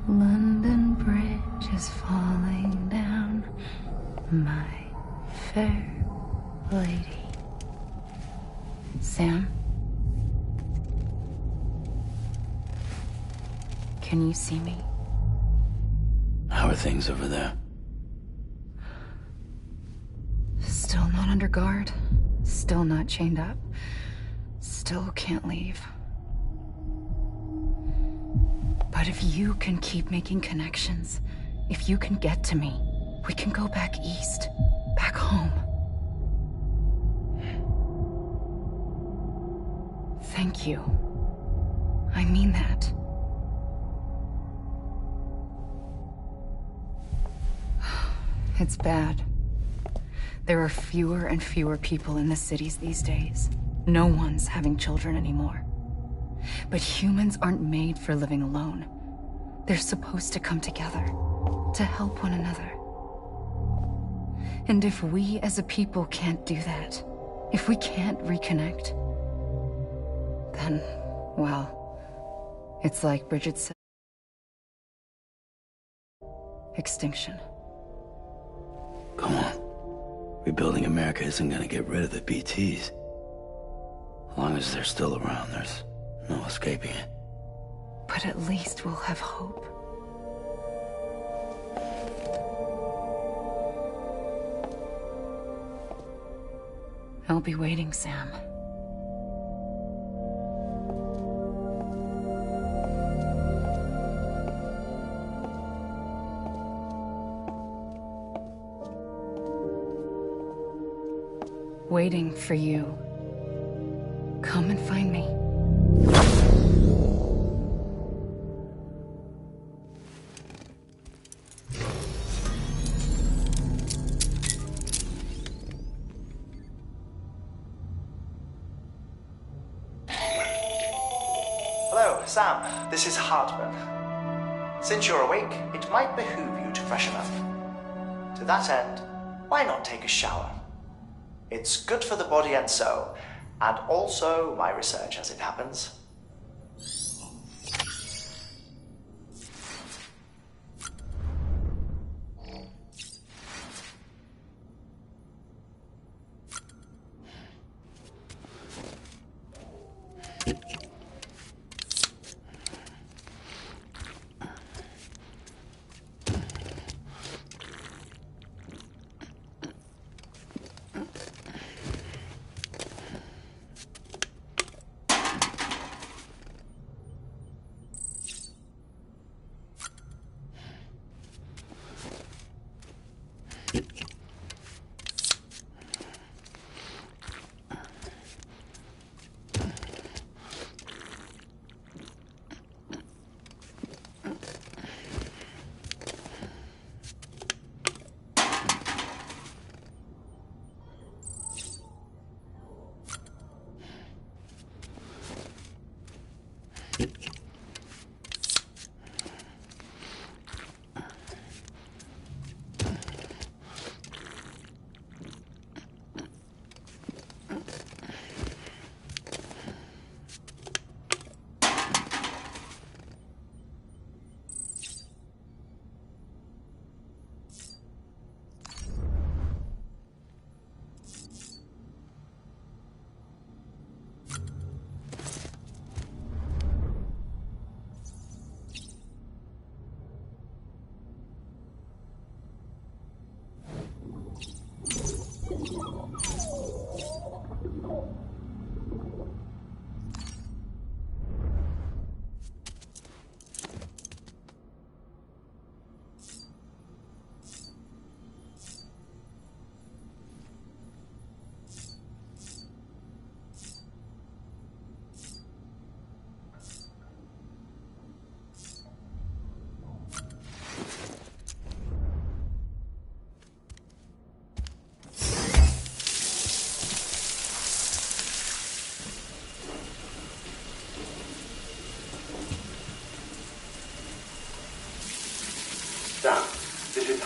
London Bridge is falling down, my fair lady. Sam? Can you see me? How are things over there? Still not under guard, still not chained up, still can't leave. But if you can keep making connections, if you can get to me, we can go back east, back home. Thank you. I mean that. It's bad. There are fewer and fewer people in the cities these days. No one's having children anymore. But humans aren't made for living alone. They're supposed to come together, to help one another. And if we as a people can't do that, if we can't reconnect, then, well, it's like Bridget said. Extinction. Come on. Rebuilding America isn't gonna get rid of the BTs. As long as they're still around, there's no escaping it. But at least we'll have hope. I'll be waiting, Sam. Waiting for you. Come and find me. Hello, Sam. This is Hartman. Since you're awake, it might behoove you to freshen up. To that end, why not take a shower? It's good for the body and soul, and also my research as it happens.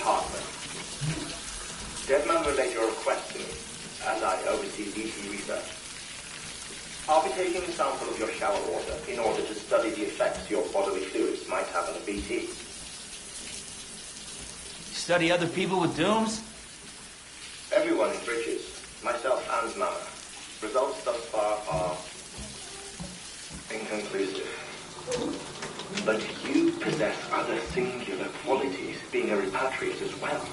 Hartman. Deadman relayed your request to me, as I oversee BT research. I'll be taking a sample of your shower water in order to study the effects your bodily fluids might have on a BT. Study other people with dooms? Everyone in Bridges, myself and Mama. Results thus far are inconclusive. But you possess other singular qualities, being a repatriate as well.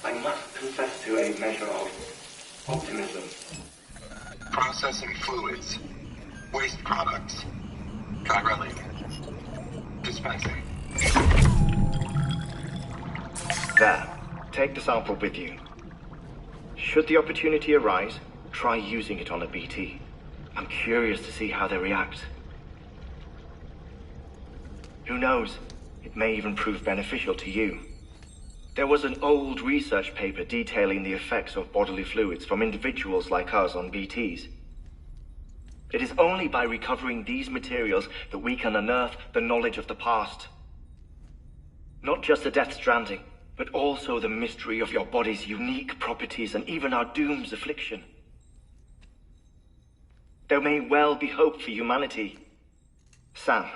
I must confess to a measure of optimism. Processing fluids. Waste products. Chirelli. Dispensing. There. Take the sample with you. Should the opportunity arise, try using it on a BT. I'm curious to see how they react. Who knows? It may even prove beneficial to you. There was an old research paper detailing the effects of bodily fluids from individuals like us on BTs. It is only by recovering these materials that we can unearth the knowledge of the past. Not just the Death Stranding, but also the mystery of your body's unique properties and even our doom's affliction. There may well be hope for humanity. Sam,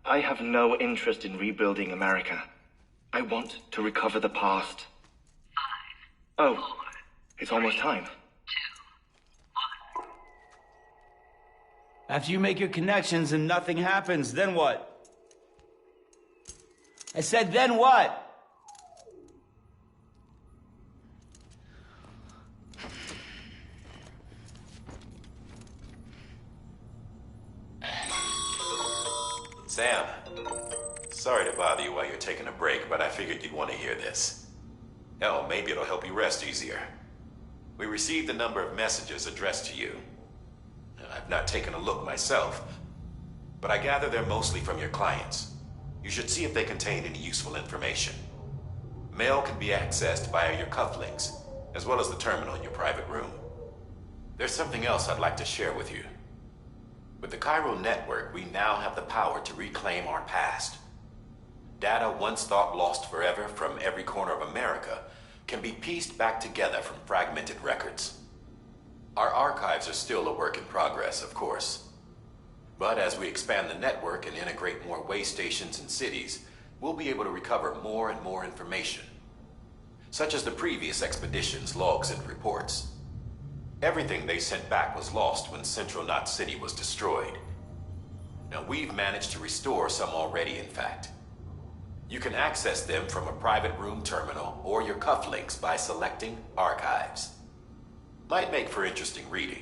I have no interest in rebuilding America. I want to recover the past. 5, oh, 4, it's almost time. 2, 1. After you make your connections and nothing happens, then what? I said, then what? Sam, sorry to bother you while you're taking a break, but I figured you'd want to hear this. Hell, maybe it'll help you rest easier. We received a number of messages addressed to you. I've not taken a look myself, but I gather they're mostly from your clients. You should see if they contain any useful information. Mail can be accessed via your cufflinks, as well as the terminal in your private room. There's something else I'd like to share with you. With the Cairo network, we now have the power to reclaim our past. Data once thought lost forever from every corner of America can be pieced back together from fragmented records. Our archives are still a work in progress, of course. But as we expand the network and integrate more way stations and cities, we'll be able to recover more and more information, such as the previous expedition's logs and reports. Everything they sent back was lost when Central Knot City was destroyed. Now, we've managed to restore some already, in fact. You can access them from a private room terminal or your cufflinks by selecting Archives. Might make for interesting reading.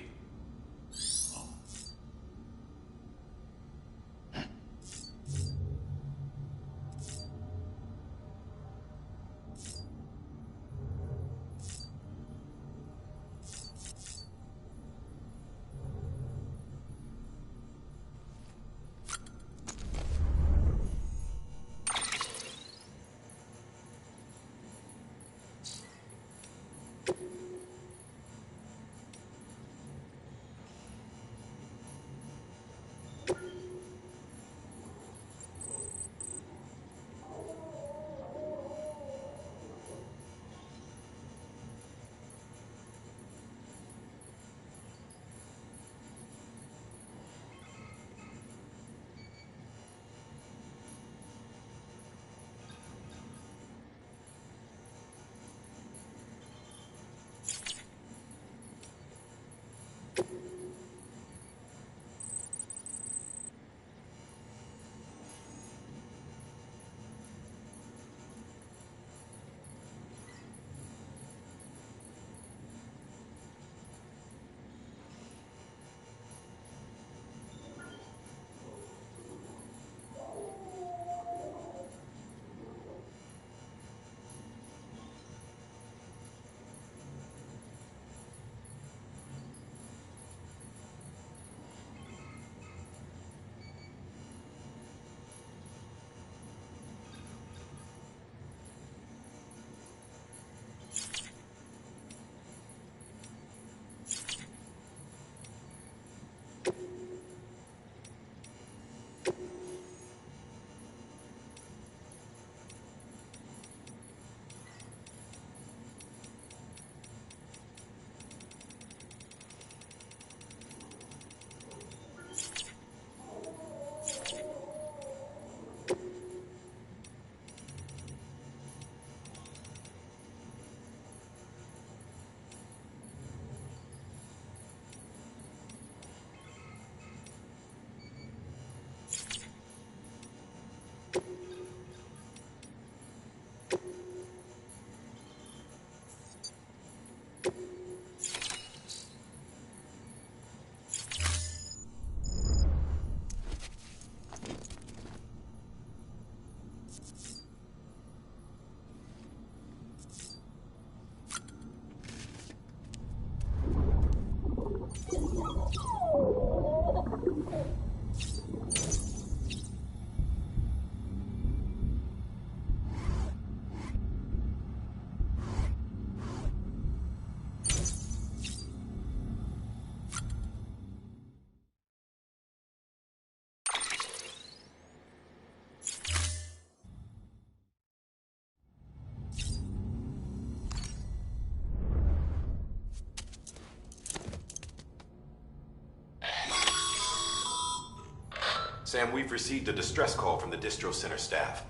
Sam, we've received a distress call from the distro center staff.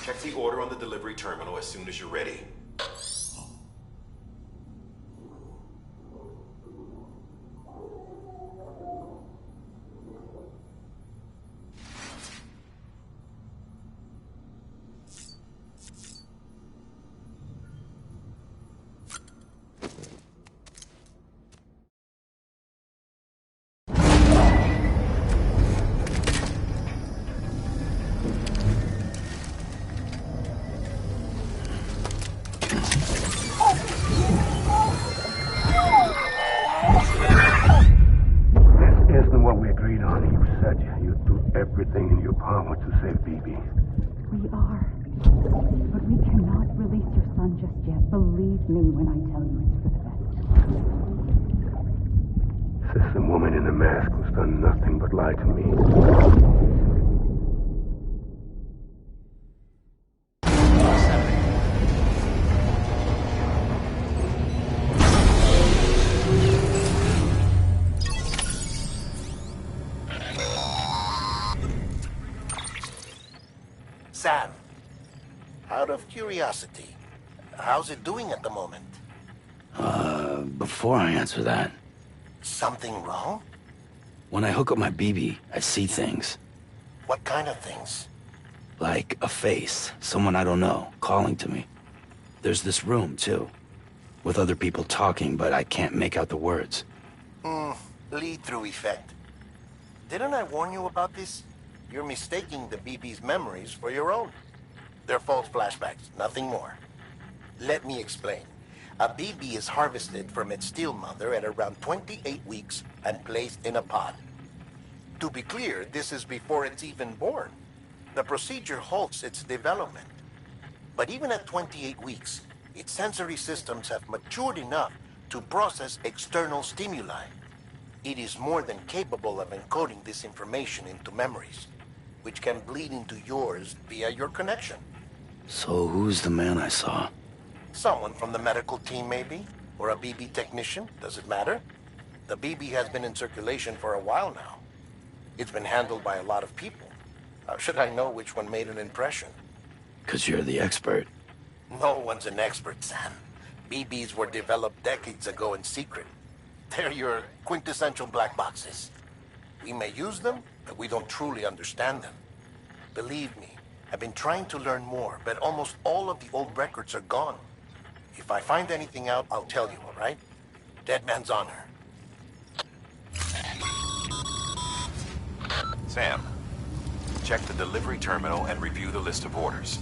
Check the order on the delivery terminal as soon as you're ready. Everything in your power to save BB. We are. But we cannot release your son just yet. Believe me when I tell you it's for the best. System woman in the mask who's done nothing but lie to me. Sam, out of curiosity, how's it doing at the moment? Before I answer that... Something wrong? When I hook up my BB, I see things. What kind of things? Like a face, someone I don't know, calling to me. There's this room, too, with other people talking, but I can't make out the words. Lead-through effect. Didn't I warn you about this? You're mistaking the BB's memories for your own. They're false flashbacks, nothing more. Let me explain. A BB is harvested from its steel mother at around 28 weeks and placed in a pod. To be clear, this is before it's even born. The procedure halts its development. But even at 28 weeks, its sensory systems have matured enough to process external stimuli. It is more than capable of encoding this information into memories, which can bleed into yours via your connection. So who's the man I saw? Someone from the medical team, maybe? Or a BB technician? Does it matter? The BB has been in circulation for a while now. It's been handled by a lot of people. How should I know which one made an impression? 'Cause you're the expert. No one's an expert, Sam. BBs were developed decades ago in secret. They're your quintessential black boxes. We may use them, but we don't truly understand them. Believe me, I've been trying to learn more, but almost all of the old records are gone. If I find anything out, I'll tell you, all right? Dead man's honor. Sam, check the delivery terminal and review the list of orders.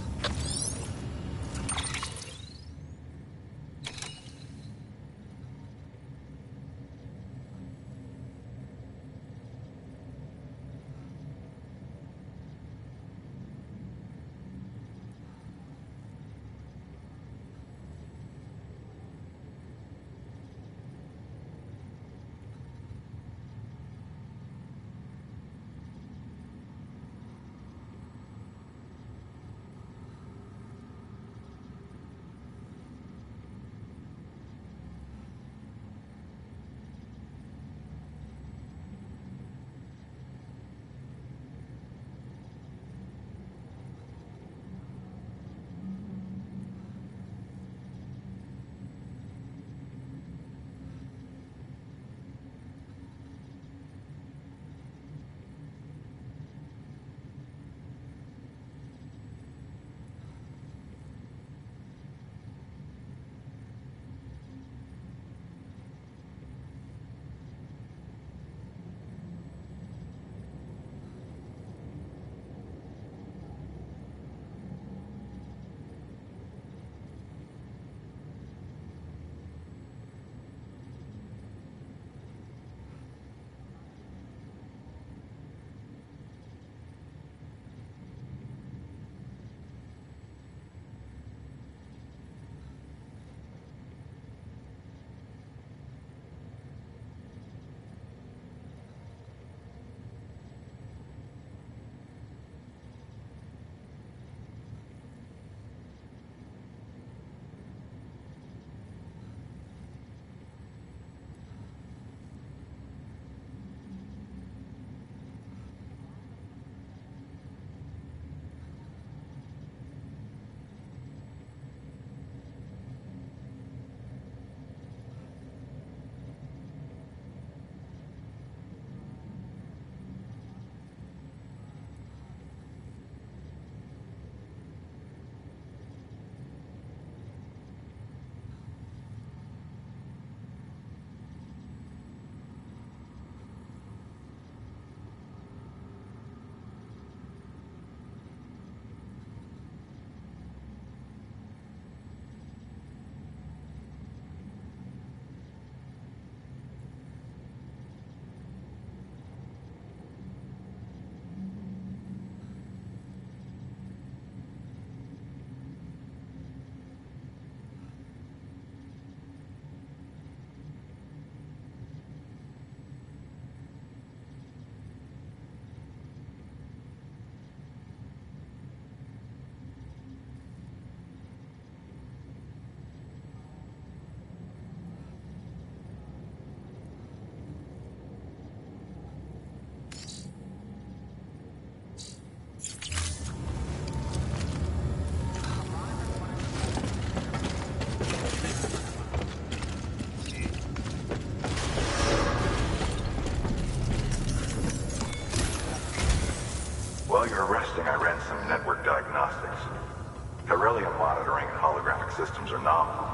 Beryllium monitoring and holographic systems are nominal.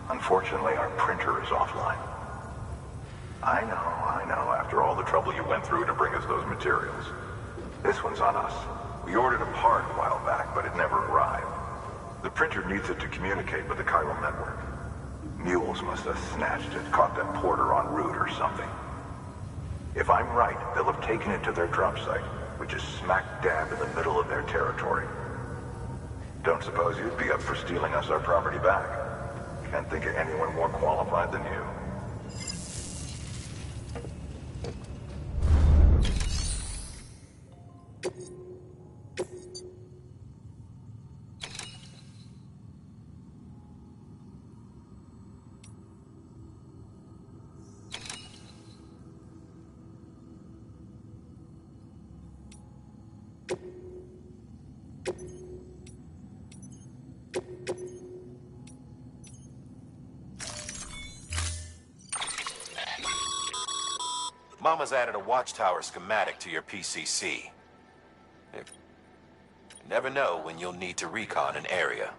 Unfortunately, our printer is offline. I know, after all the trouble you went through to bring us those materials. This one's on us. We ordered a part a while back, but it never arrived. The printer needs it to communicate with the chiral network. Mules must have snatched it, caught that porter en route or something. If I'm right, they'll have taken it to their drop site, which is smack dab in the middle of their territory. Don't suppose you'd be up for stealing us our property back? Can't think of anyone more qualified than you. Mama's added a watchtower schematic to your PCC. You never know when you'll need to recon an area.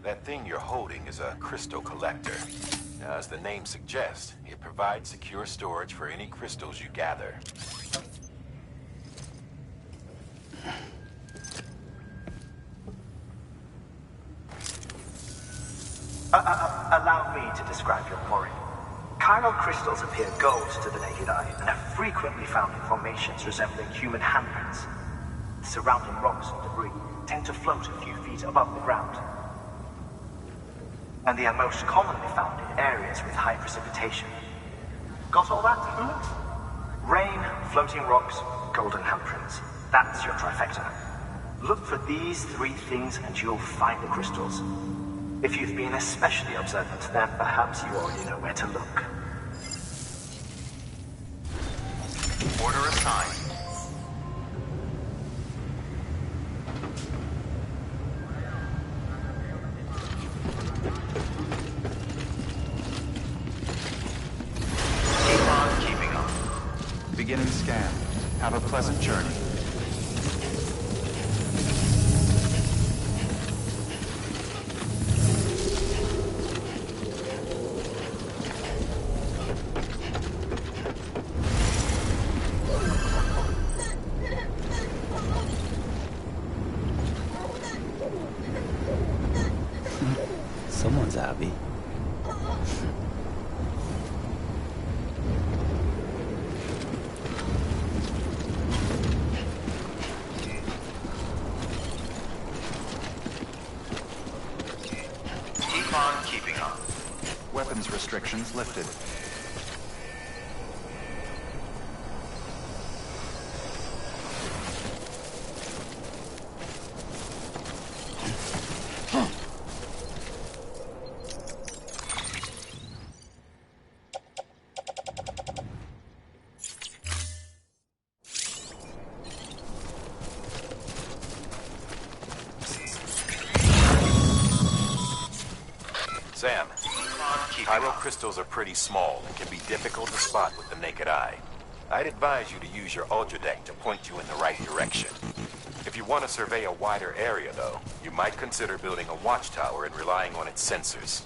That thing you're holding is a crystal collector. Now, as the name suggests, it provides secure storage for any crystals you gather. Allow me to describe your quarry. Chiral crystals appear gold to the naked eye and are frequently found in formations resembling human handprints. The surrounding rocks and debris tend to float a few feet above the ground. And they are most commonly found in areas with high precipitation. Got all that? Rain, floating rocks, golden handprints. That's your trifecta. Look for these three things and you'll find the crystals. If you've been especially observant, then perhaps you already know where to look. Order assigned. Keep on keeping on. Beginning scan. Have a pleasant journey. Someone's happy. Keep on keeping on. Weapons restrictions lifted. Sam, chiral crystals are pretty small and can be difficult to spot with the naked eye. I'd advise you to use your ultradeck to point you in the right direction. If you want to survey a wider area, though, you might consider building a watchtower and relying on its sensors.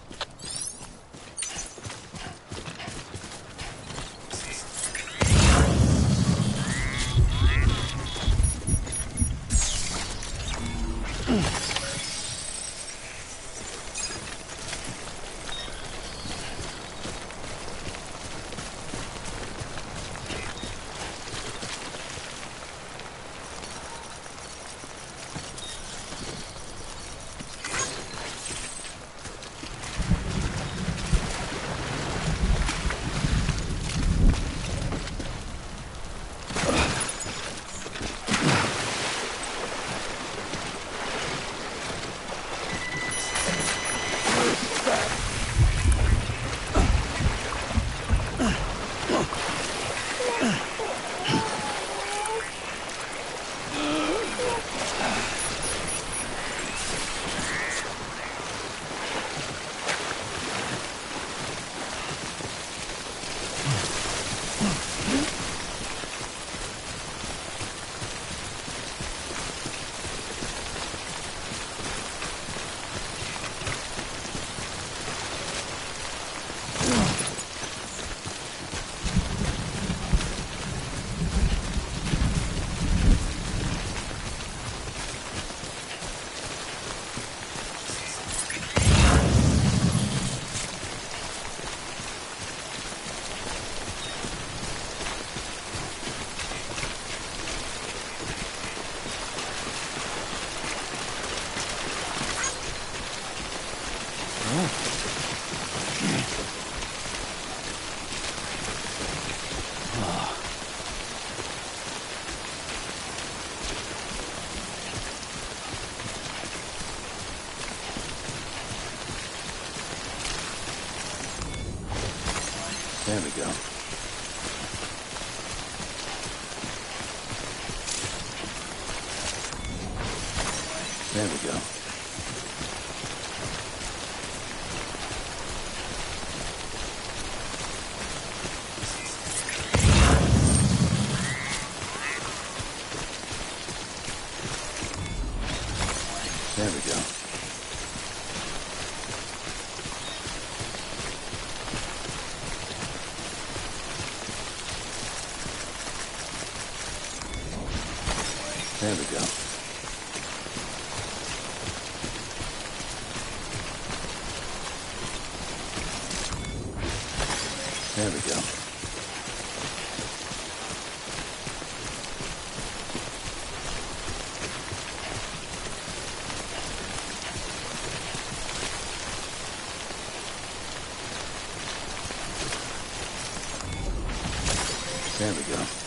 There we go. There we go. There we go. There we go. There we go. There we go.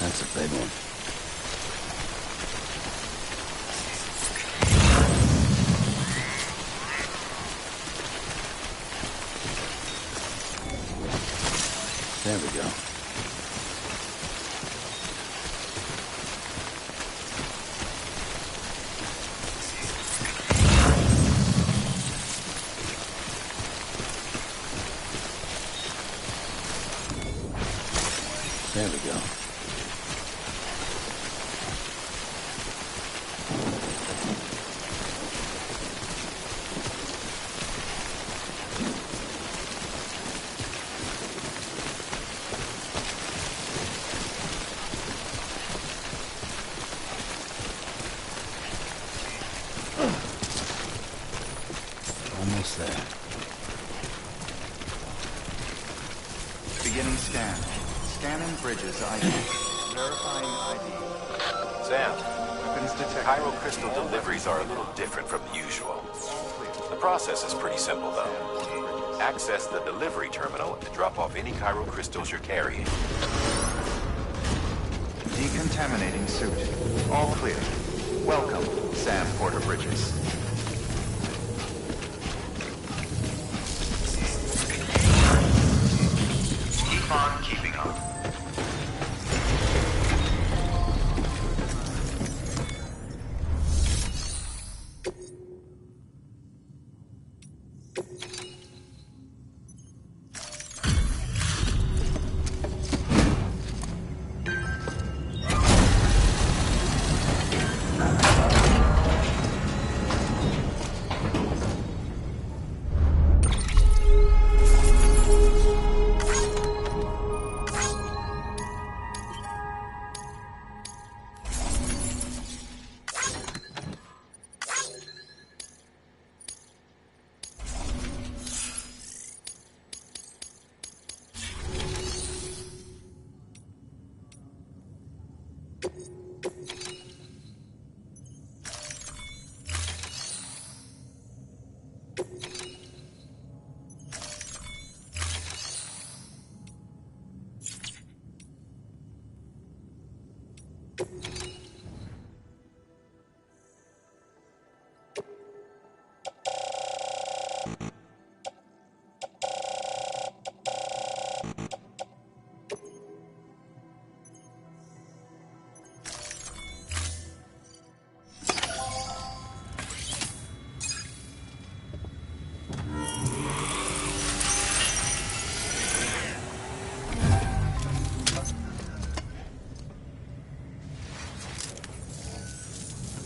That's a big one. There we go. There we go. Almost there. Beginning scan. Scanning bridges ID. Verifying ID. Sam, Weapons detected. Cairo crystal deliveries are a little different from the usual. The process is pretty simple, though. Access the delivery terminal to drop off any Cairo crystals you're carrying. Decontaminating suit. All clear. Welcome, Sam Porter Bridges. Keep on keeping on.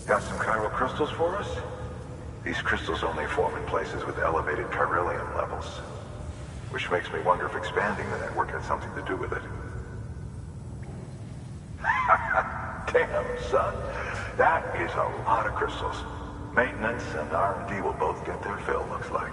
Got some chiral crystals for us? These crystals only form in places with elevated chiralium levels. Which makes me wonder if expanding the network had something to do with it. Damn, son. That is a lot of crystals. Maintenance and R&D will both get their fill, looks like.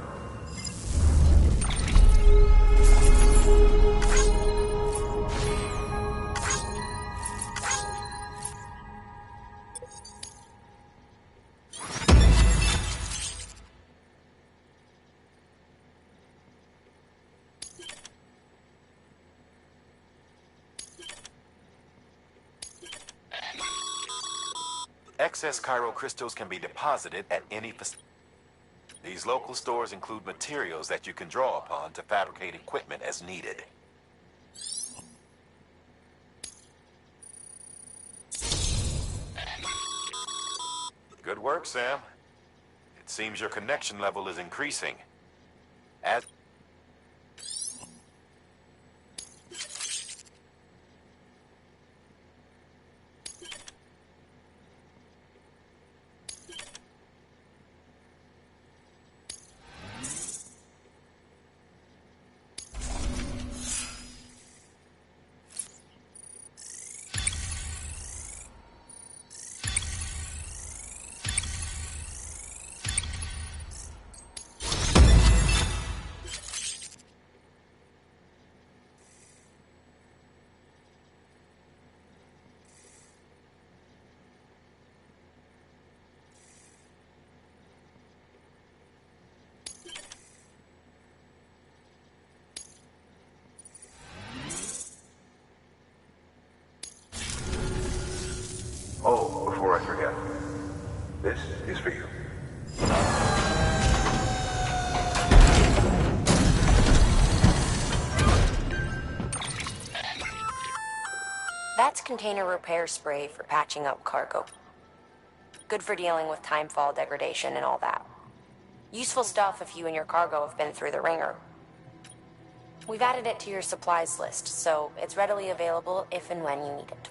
Excess Cairo crystals can be deposited at any facility. These local stores include materials that you can draw upon to fabricate equipment as needed. Good work, Sam. It seems your connection level is increasing. As This is for you. That's container repair spray for patching up cargo. Good for dealing with timefall degradation and all that. Useful stuff if you and your cargo have been through the ringer. We've added it to your supplies list, so it's readily available if and when you need it.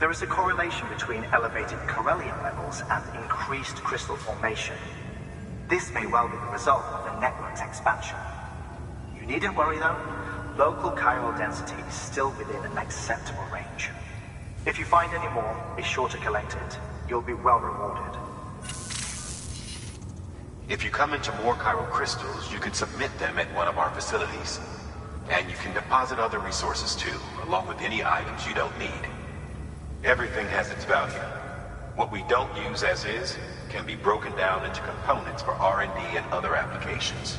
There is a correlation between elevated Corellium levels and increased crystal formation. This may well be the result of the network's expansion. You needn't worry though, local chiral density is still within an acceptable range. If you find any more, be sure to collect it. You'll be well rewarded. If you come into more chiral crystals, you can submit them at one of our facilities. And you can deposit other resources too, along with any items you don't need. Everything has its value. What we don't use as is can be broken down into components for R&D and other applications.